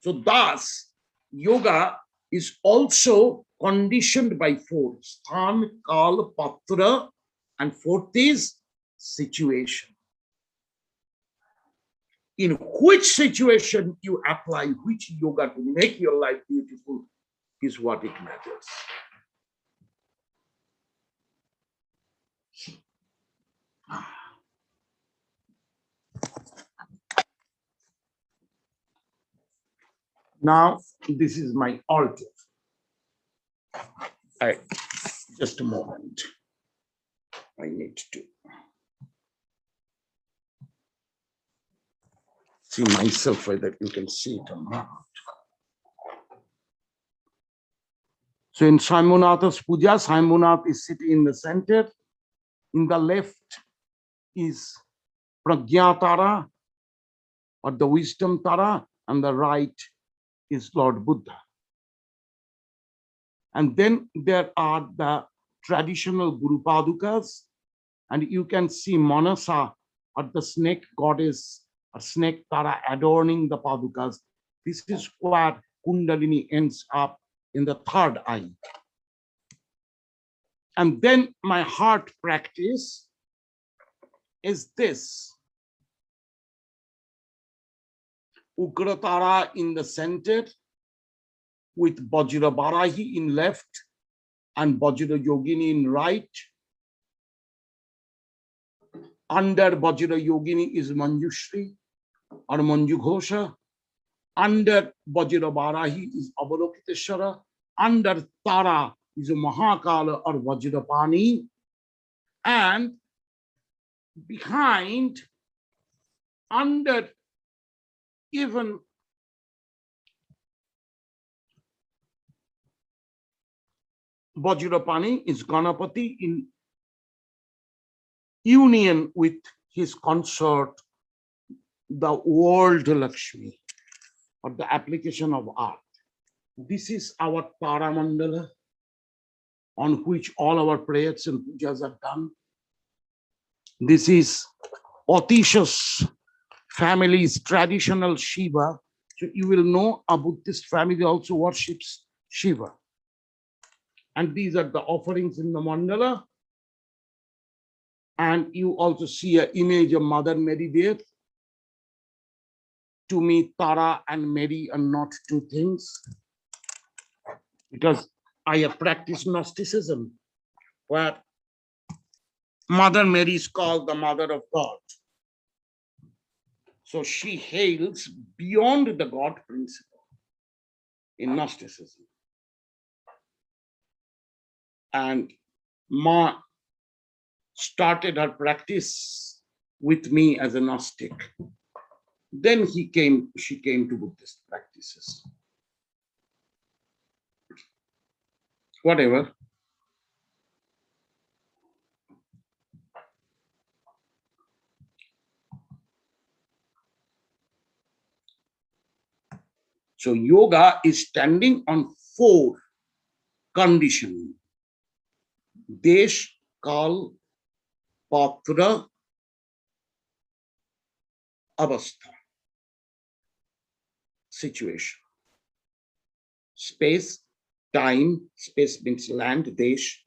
So thus, yoga is also conditioned by four: Sthan, Kal, Patra, and fourth is situation. In which situation you apply which yoga to make your life beautiful is what it matters. Now, this is my altar. Just a moment. I need to see myself whether you can see it or not. So in Shambhunatha's puja, Shambhunath is sitting in the center. In the left is Prajna Tara, or the wisdom Tara, and the right is Lord Buddha. And then there are the traditional Guru Padukas, and you can see Manasa, or the snake goddess, or snake Tara adorning the Padukas. This is where Kundalini ends up in the third eye. And then my heart practice is this. Ugratara in the center, with Vajra Barahi in left and Vajra Yogini in right. Under Vajra Yogini is Manjushri or Manju Ghosha. Under Vajra Barahi is Avalokiteshwara. Under Tara is a Mahakala or Vajrapani. And behind, under even Vajrapani is Ganapati in union with his consort, the world Lakshmi, or the application of art. This is our Taramandala, on which all our prayers and pujas are done. This is Atisha's family's traditional Shiva. So you will know a Buddhist family also worships Shiva. And these are the offerings in the mandala. And you also see an image of Mother Mary there. To me, Tara and Mary are not two things, because I have practiced Gnosticism, where Mother Mary is called the Mother of God. So she hails beyond the God principle in Gnosticism. And Ma started her practice with me as a Gnostic. Then she came to Buddhist practices. Whatever. So yoga is standing on 4 conditions. Desh, Kal, Patra, Avastha. Situation. Space, time, space means land, Desh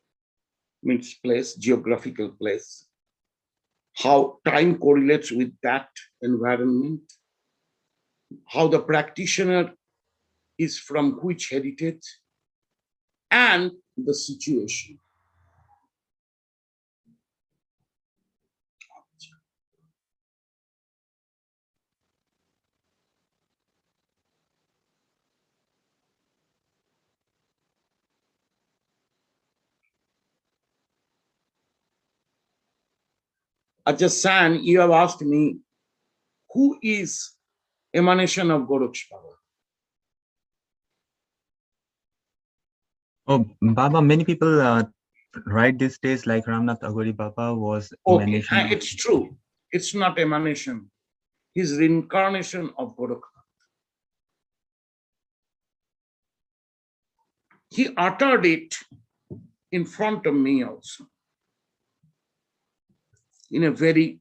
means place, geographical place. How time correlates with that environment. How the practitioner is from which heritage, and the situation. Ajasan, you have asked me, who is emanation of Gorakshpara? Oh, Baba, many people write these days like Ramnath Agori Baba was Okay, emanation of. it's true. It's not emanation. He's reincarnation of Gorakshpara. He uttered it in front of me also, in a very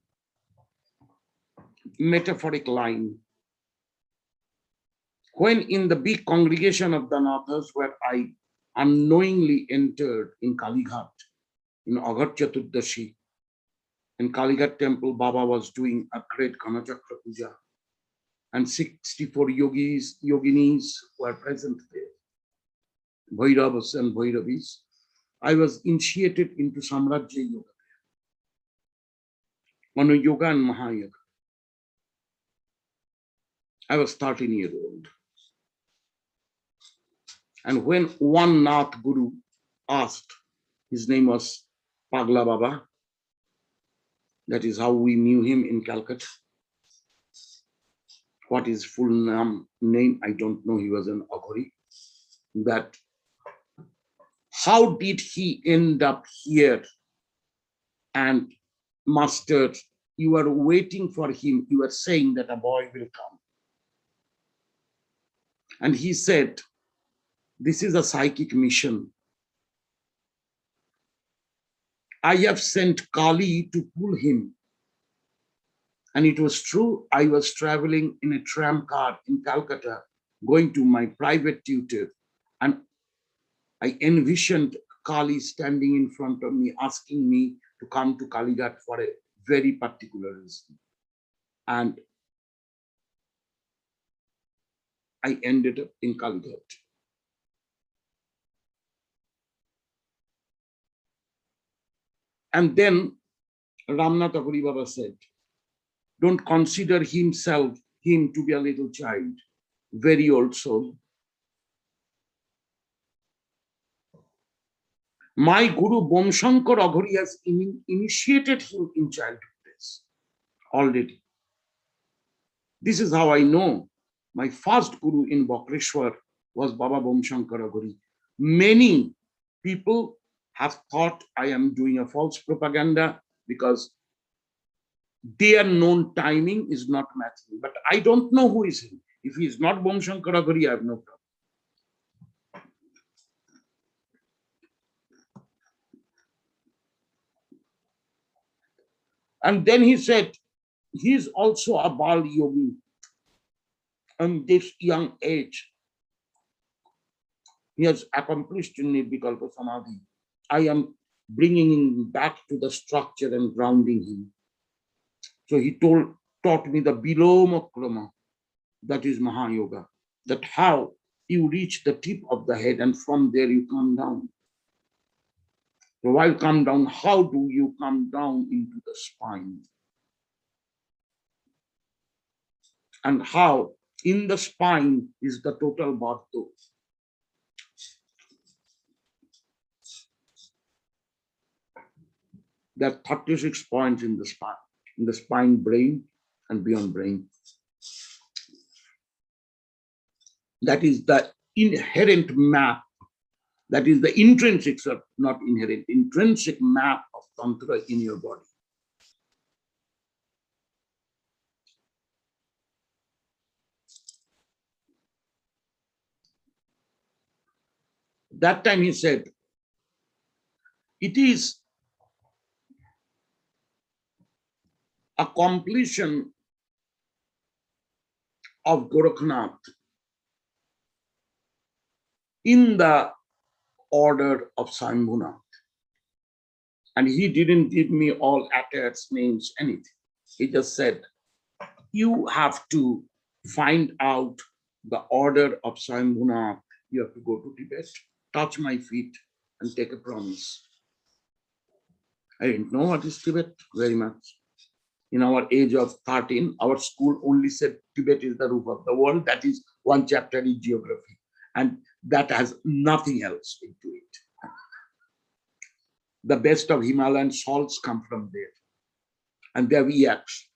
metaphoric line. When in the big congregation of the Nathas, where I unknowingly entered in Kalighat, in Aghat Chaturdashi, in Kalighat temple, Baba was doing a great Kanachakra Puja, and 64 yoginis were present there, Bhairavas and Bhairavis. I was initiated into Samrajya Yoga, Mano Yoga and Mahayana. I was 13-year-old. And when one Nath Guru asked, his name was Pagla Baba, that is how we knew him in Calcutta. What is full name? I don't know. He was an Aghori. That how did he end up here? And master, you are waiting for him. You are saying that a boy will come. And he said, this is a psychic mission. I have sent Kali to pull him. And it was true. I was traveling in a tram car in Calcutta, going to my private tutor. And I envisioned Kali standing in front of me, asking me to come to Kalighat for a very particular reason. And I ended up in Kalighat. And then Ramnath Agori Baba said, don't consider him to be a little child, very old soul. My Guru Bomshankar Aghori has initiated him in childhood days already. This is how I know my first Guru in Bakreshwar was Baba Bomshankar Aghori. Many people have thought I am doing a false propaganda because their known timing is not matching. But I don't know who is he. If he is not Bomshankar Aghori, I have no problem. And then he said, he is also a Bal Yogi. And this young age, he has accomplished nirvikalpasamadhi. I am bringing him back to the structure and grounding him. So he taught me the Bilomakrama, that is Mahayoga, that how you reach the tip of the head and from there you come down. So while come down, how do you come down into the spine? And how in the spine is the total body. There are 36 points in the spine, brain, and beyond brain. That is the inherent map. That is the intrinsic, not inherent, intrinsic map of Tantra in your body. That time he said, it is a completion of Gorakhnath in the order of Sambhunath. And he didn't give me all attacks, names, anything. He just said, you have to find out the order of Sambhunath. You have to go to Tibet, touch my feet, and take a promise. I didn't know what is Tibet very much. In our age of 13, our school only said Tibet is the roof of the world. That is one chapter in geography. And that has nothing else into it. The best of Himalayan salts come from there. And they have yaks.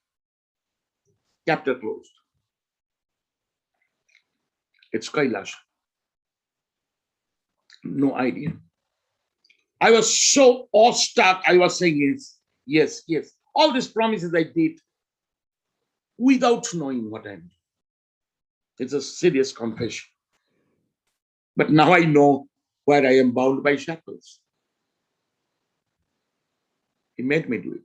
Chapter closed. It's Kailash. No idea. I was so awestruck. I was saying yes, yes, yes. All these promises I did without knowing what I'm doing. It's a serious confession. But now I know where I am bound by shackles. He made me do it.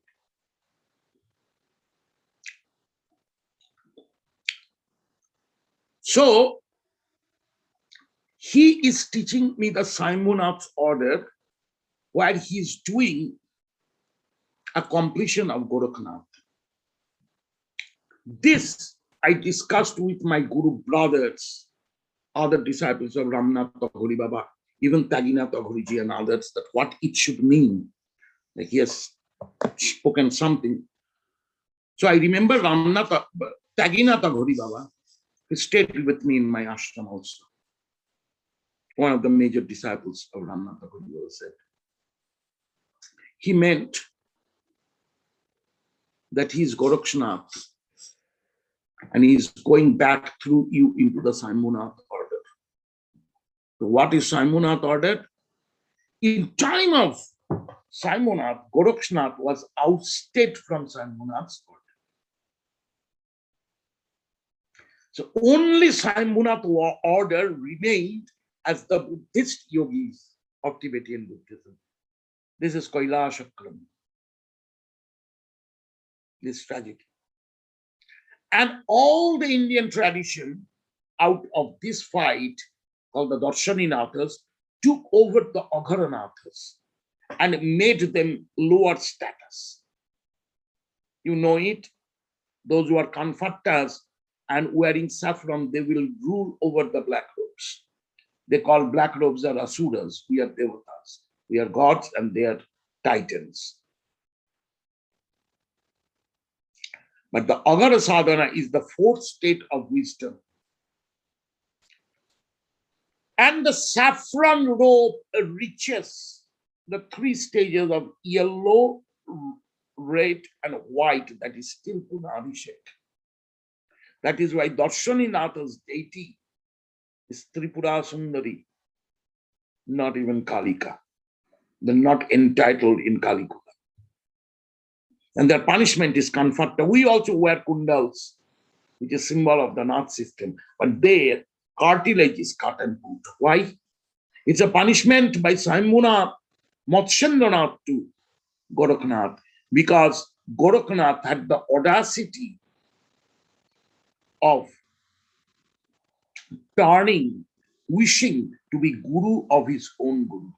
So he is teaching me the Sambhunath's order while he's doing a completion of Gorakhnath. This I discussed with my Guru brothers, other disciples of Ramnath Ghori Baba, even Taginath Ghoriji and others, that what it should mean. Like he has spoken something. So I remember Taginath Ghori Baba, he stayed with me in my ashram also. One of the major disciples of Ramnath Ghori Baba said, he meant that he is Gorakshnath and he is going back through you into the Sambhunath order. So what is Sambhunath order? In time of Sambhunath, Gorakshnath was ousted from Sambhunath's order. So only Sambhunath order remained as the Buddhist yogis of Tibetan Buddhism. This is Kaulakrama. This tragedy. And all the Indian tradition out of this fight, called the Darshaninathas, took over the Agharanathas and made them lower status. You know it, those who are comforters and wearing saffron, they will rule over the black robes. They call black robes are asuras, we are devatas. We are gods and they are titans. But the Aghara sadhana is the fourth state of wisdom. And the saffron robe reaches the three stages of yellow, red, and white, that is still Punabhishek. That is why Darshaninath's deity is Tripura Sundari, not even Kalika. They're not entitled in Kalikuta. And their punishment is comforter. We also wear kundals, which is symbol of the Nath system. But their cartilage is cut and put. Why? It's a punishment by Sambhunath, Matsyendranath to Gorakhnath, because Gorakhnath had the audacity of turning, wishing to be guru of his own guru.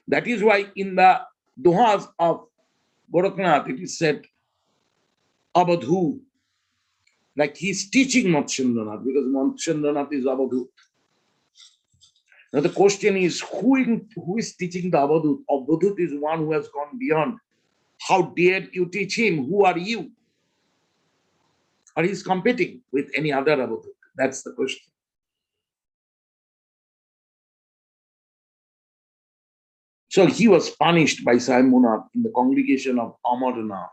That is why in the dohas of Gorakhnath it is said, Abadhu, like he's teaching Matsyendranath, because Matsyendranath is Abadhu. Now the question is, who is teaching the Abadut? Abadut is one who has gone beyond. How dare you teach him? Who are you? Or he's competing with any other Abadut? That's the question. So he was punished by Sambhunath in the congregation of Amarnath.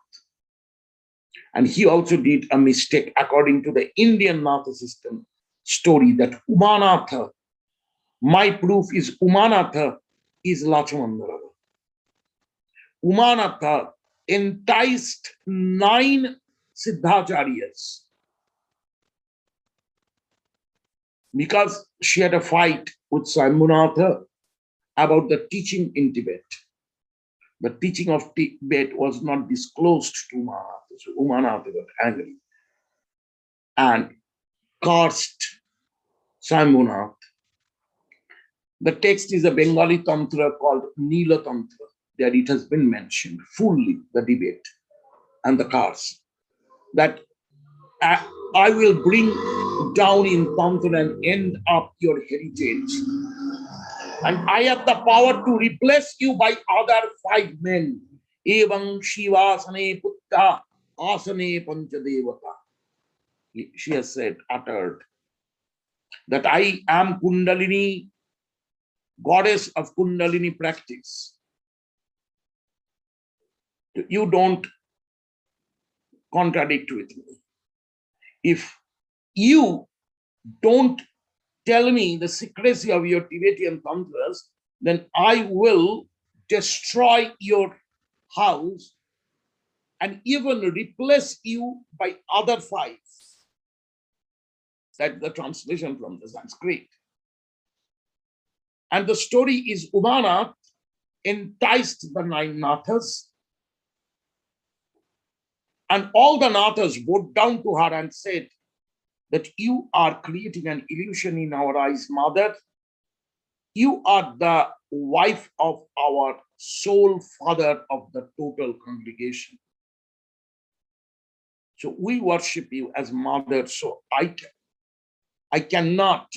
And he also did a mistake according to the Indian Natha system story that Umanatha, my proof is Umanatha is Lachmandara. Umanatha enticed 9 Siddhacharyas because she had a fight with Shambhunatha about the teaching in Tibet. The teaching of Tibet was not disclosed to Umanatha, so Umanatha got angry and cursed Shambhunath. The text is a Bengali Tantra called Nila Tantra. There it has been mentioned fully, the debate and the curse, that I will bring down in Tantra and end up your heritage. And I have the power to replace you by other 5 men. Evam Shivasane Putta Asane Panchadevata. She has said, uttered, that I am Kundalini, goddess of Kundalini practice. You don't contradict with me. If you don't tell me the secrecy of your Tibetan tantras, then I will destroy your house and even replace you by other 5. That's the translation from the Sanskrit. And the story is Umanath enticed the 9 Nathas, and all the Nathas bowed down to her and said that you are creating an illusion in our eyes, mother. You are the wife of our sole father of the total congregation. So we worship you as mother, so I cannot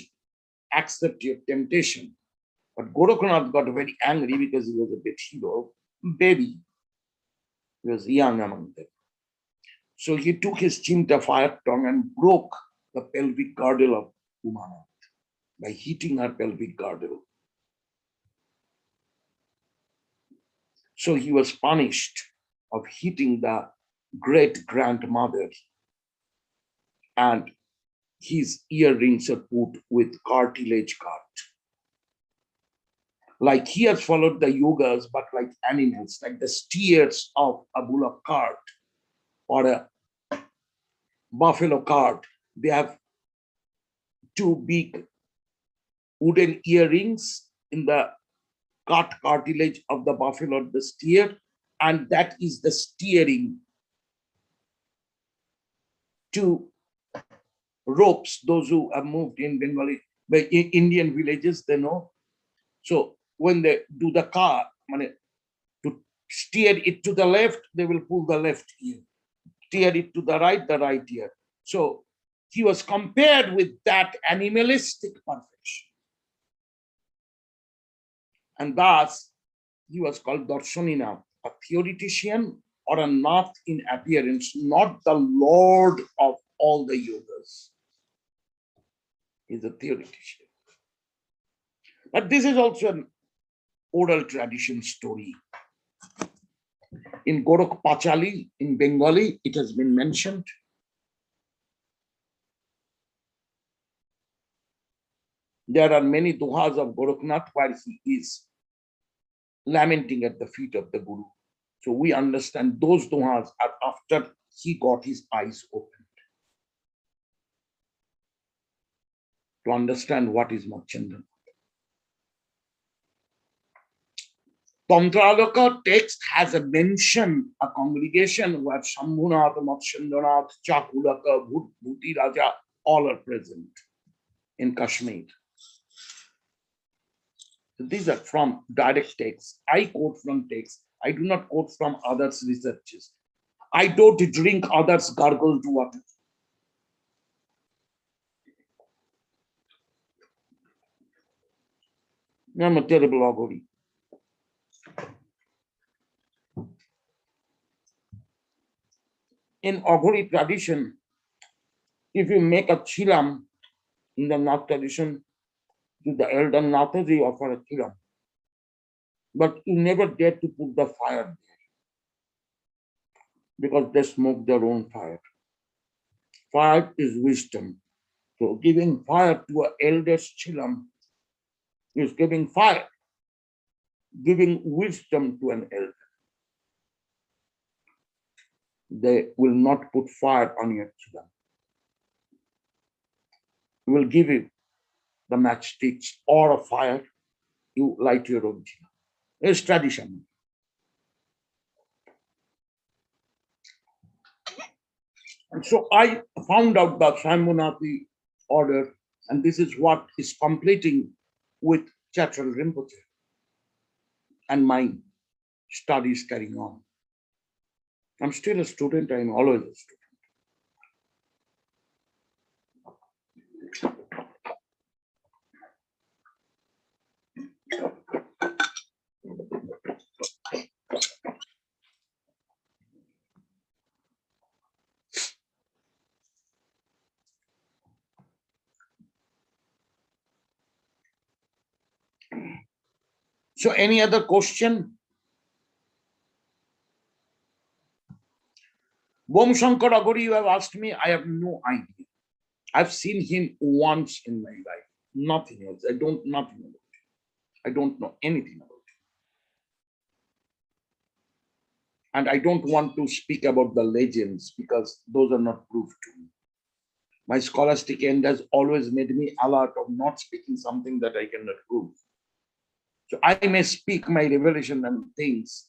accept your temptation. But Goraknath got very angry because he was a bit baby. He was young among them. So he took his Chinta fire tongue and broke the pelvic girdle of Umanath by hitting her pelvic girdle. So he was punished of hitting the great grandmother, and his earrings are put with cartilage cut. Like he has followed the yogas, but like animals, like the steers of a bullock cart or a buffalo cart. They have 2 big wooden earrings in the cut cartilage of the buffalo, the steer, and that is the steering to ropes. Those who have moved in Bengali, in Indian villages, they know. So when they do the car, to steer it to the left, they will pull the left ear. Steer it to the right ear. So he was compared with that animalistic perfection. And thus, he was called Darshaninath, a theoretician or a Nath in appearance, not the Lord of all the yogas. He's a theoretician. But this is also an oral tradition story. In Gorakpachali, in Bengali, it has been mentioned. There are many dohas of Goraknath where he is lamenting at the feet of the Guru. So we understand those dohas are after he got his eyes opened to understand what is Machchandana. Tantraloka text has a mention, a congregation where Shambhunath, Machchandanath, Chakulaka, Bhuti Raja, all are present in Kashmir. So these are from direct text. I quote from text. I do not quote from others' researches. I don't drink others' gargled water. I'm a terrible Aghori. In Aghori tradition, if you make a chilam in the Nath tradition, to the elder Nathas, they offer a chilam. But you never dare to put the fire there because they smoke their own fire. Fire is wisdom. So giving fire to an elder's chilam is giving fire, giving wisdom to an elder. They will not put fire on your chilam. Will give you the matchsticks or a fire, you light your own diya. It's tradition. And so I found out the Shambhunati order, and this is what is completing with Chatral Rinpoche. And my studies carrying on. I'm still a student, I'm always a student. So any other question? Bom Shankar Agori, you have asked me, I have no idea. I've seen him once in my life, nothing else. I don't know anything about him. And I don't want to speak about the legends because those are not proved to me. My scholastic end has always made me alert of not speaking something that I cannot prove. So I may speak my revelation and things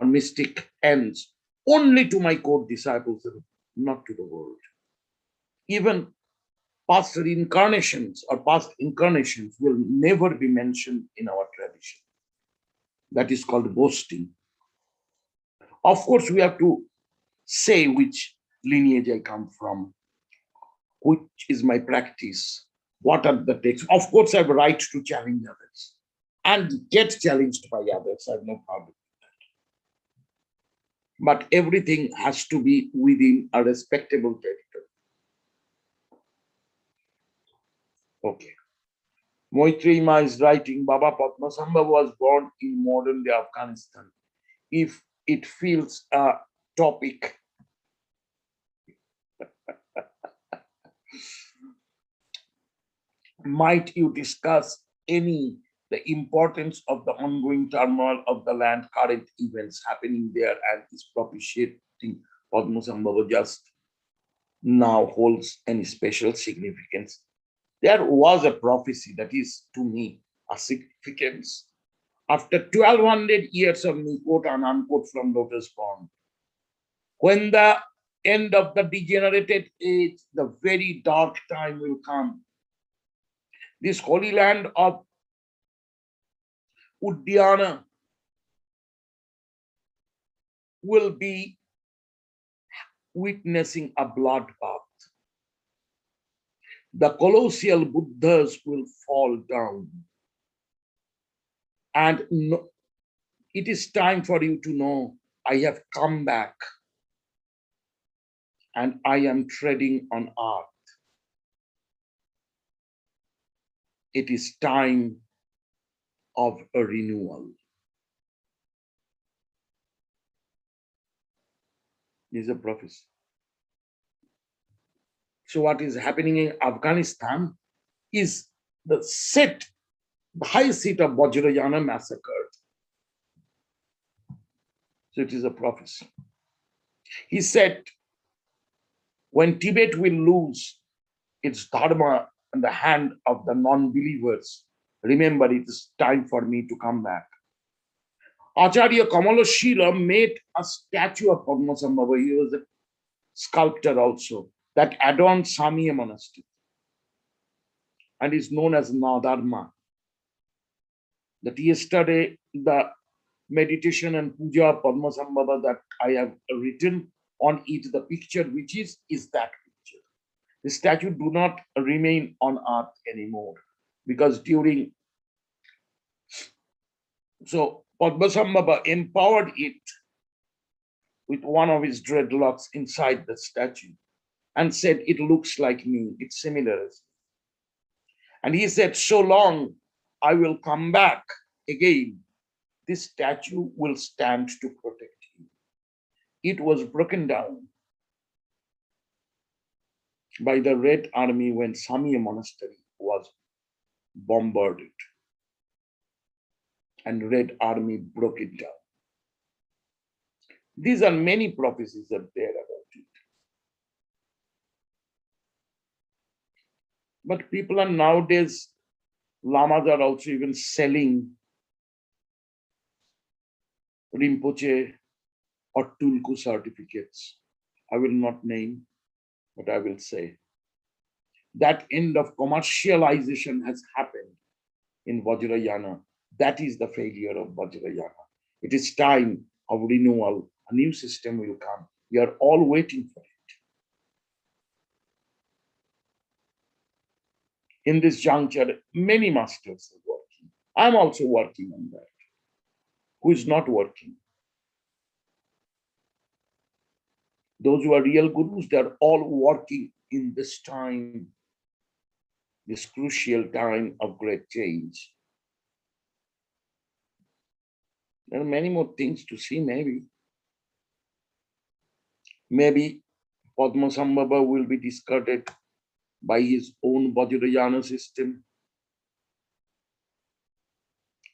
on mystic ends only to my core disciples, not to the world. Even past reincarnations or past incarnations will never be mentioned in our tradition. That is called boasting. Of course, we have to say which lineage I come from, which is my practice, what are the texts. Of course, I have a right to challenge others and get challenged by others. I have no problem with that. But everything has to be within a respectable territory. Okay. Maitreyasangha is writing, Baba Padmasambhava was born in modern day Afghanistan. If it feels a topic, might you discuss the importance of the ongoing turmoil of the land, current events happening there, and is propitiating Padmasambhava just now holds any special significance? There was a prophecy that is to me a significance. After 1200 years of me, quote and unquote, from Lotus Pond, when the end of the degenerated age, the very dark time will come, this holy land of Uddiyana will be witnessing a bloodbath. The colossal Buddhas will fall down. And it is time for you to know, I have come back and I am treading on earth. It is time of a renewal. This is a prophecy. So what is happening in Afghanistan is the high seat of Vajrayana massacred. So it is a prophecy. He said, when Tibet will lose its dharma in the hand of the non-believers, remember it is time for me to come back. Acharya Kamalashila made a statue of Padmasambhava. He was a sculptor also, that adorned Samya monastery and is known as Nairatma. That yesterday, the meditation and puja of Padmasambhava that I have written on it, the picture which is that picture. The statue do not remain on earth anymore because so Padmasambhava empowered it with one of his dreadlocks inside the statue and said, it looks like me, it's similar. And he said, so long I will come back again, this statue will stand to protect him. It was broken down by the Red Army when Samya Monastery was bombarded. And Red Army broke it down. These are many prophecies that are there about it. But people are nowadays Lamas are also even selling Rinpoche or Tulku certificates. I will not name, but I will say that end of commercialization has happened in Vajrayana. That is the failure of Vajrayana. It is time of renewal. A new system will come. We are all waiting for it. In this juncture, many masters are working. I'm also working on that. Who is not working? Those who are real gurus, they're all working in this time, this crucial time of great change. There are many more things to see, maybe. Maybe Padmasambhava will be discarded by his own Vajrayana system.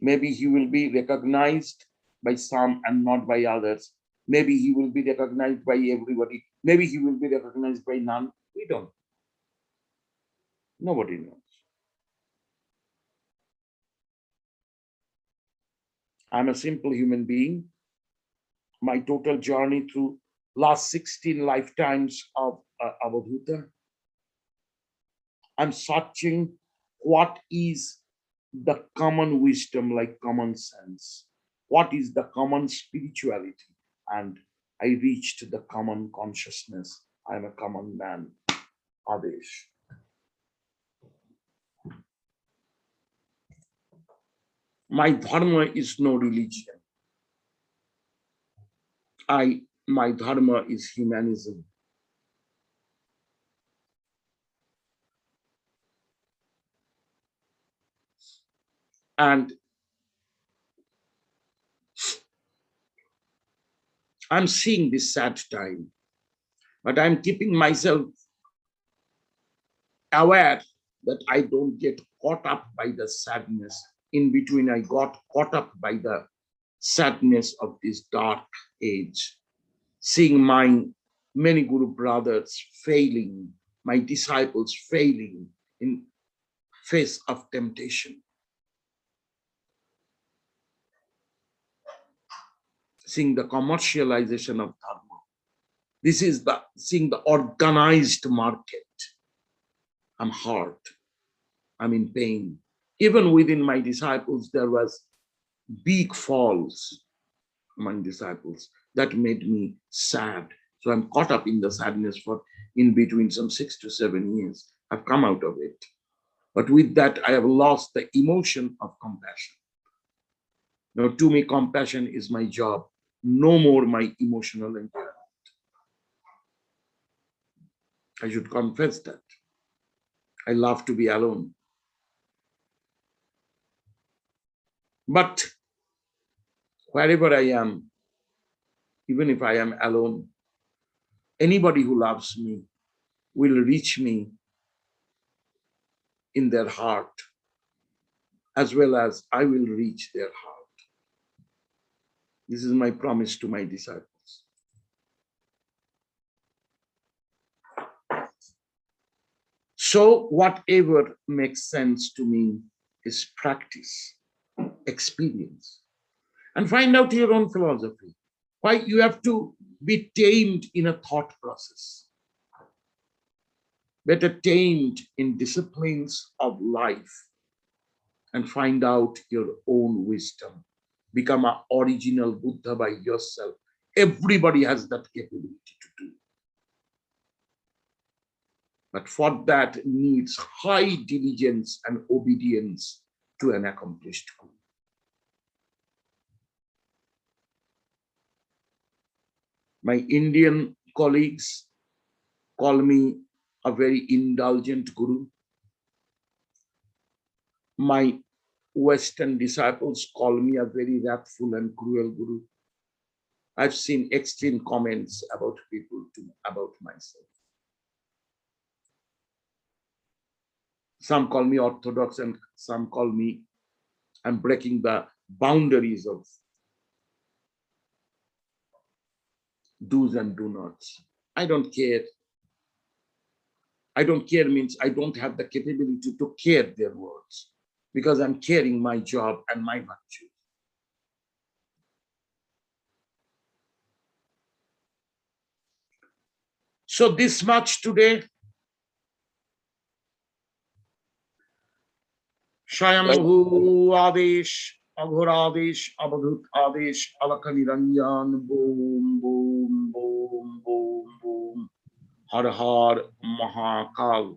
Maybe he will be recognized by some and not by others. Maybe he will be recognized by everybody. Maybe he will be recognized by none. We don't. Nobody knows. I'm a simple human being. My total journey through last 16 lifetimes of Avadhuta, I'm searching what is the common wisdom, like common sense. What is the common spirituality? And I reached the common consciousness. I'm a common man. Adesh. My dharma is no religion. My dharma is humanism. And I'm seeing this sad time, but I'm keeping myself aware that I don't get caught up by the sadness. In between, I got caught up by the sadness of this dark age, seeing my many Guru brothers failing, my disciples failing in face of temptation, seeing the commercialization of dharma. This is the seeing the organized market. I'm hurt. I'm in pain. Even within my disciples, there was big falls among disciples that made me sad. So I'm caught up in the sadness for in between some 6 to 7 years. I've come out of it. But with that, I have lost the emotion of compassion. Now, to me, compassion is my job, no more my emotional impairment. I should confess that. I love to be alone. But wherever I am, even if I am alone, anybody who loves me will reach me in their heart, as well as I will reach their heart. This is my promise to my disciples. So whatever makes sense to me is practice, experience, and find out your own philosophy. Why you have to be tamed in a thought process, better tamed in disciplines of life, and find out your own wisdom. Become an original Buddha by yourself. Everybody has that capability to do. But for that needs high diligence and obedience to an accomplished Guru. My Indian colleagues call me a very indulgent Guru. My Western disciples call me a very wrathful and cruel Guru. I've seen extreme comments about people about myself. Some call me orthodox and some call me I'm breaking the boundaries of do's and do nots. I don't care. I don't care means I don't have the capability to care their words. because I'm carrying my job and my virtue. So this much today. Shayamabhu Adesh, Aghoradesh, Abadhut Adesh, Alakaniranjan, Boom, Boom, Boom, Boom, Boom, Har Har Mahakal.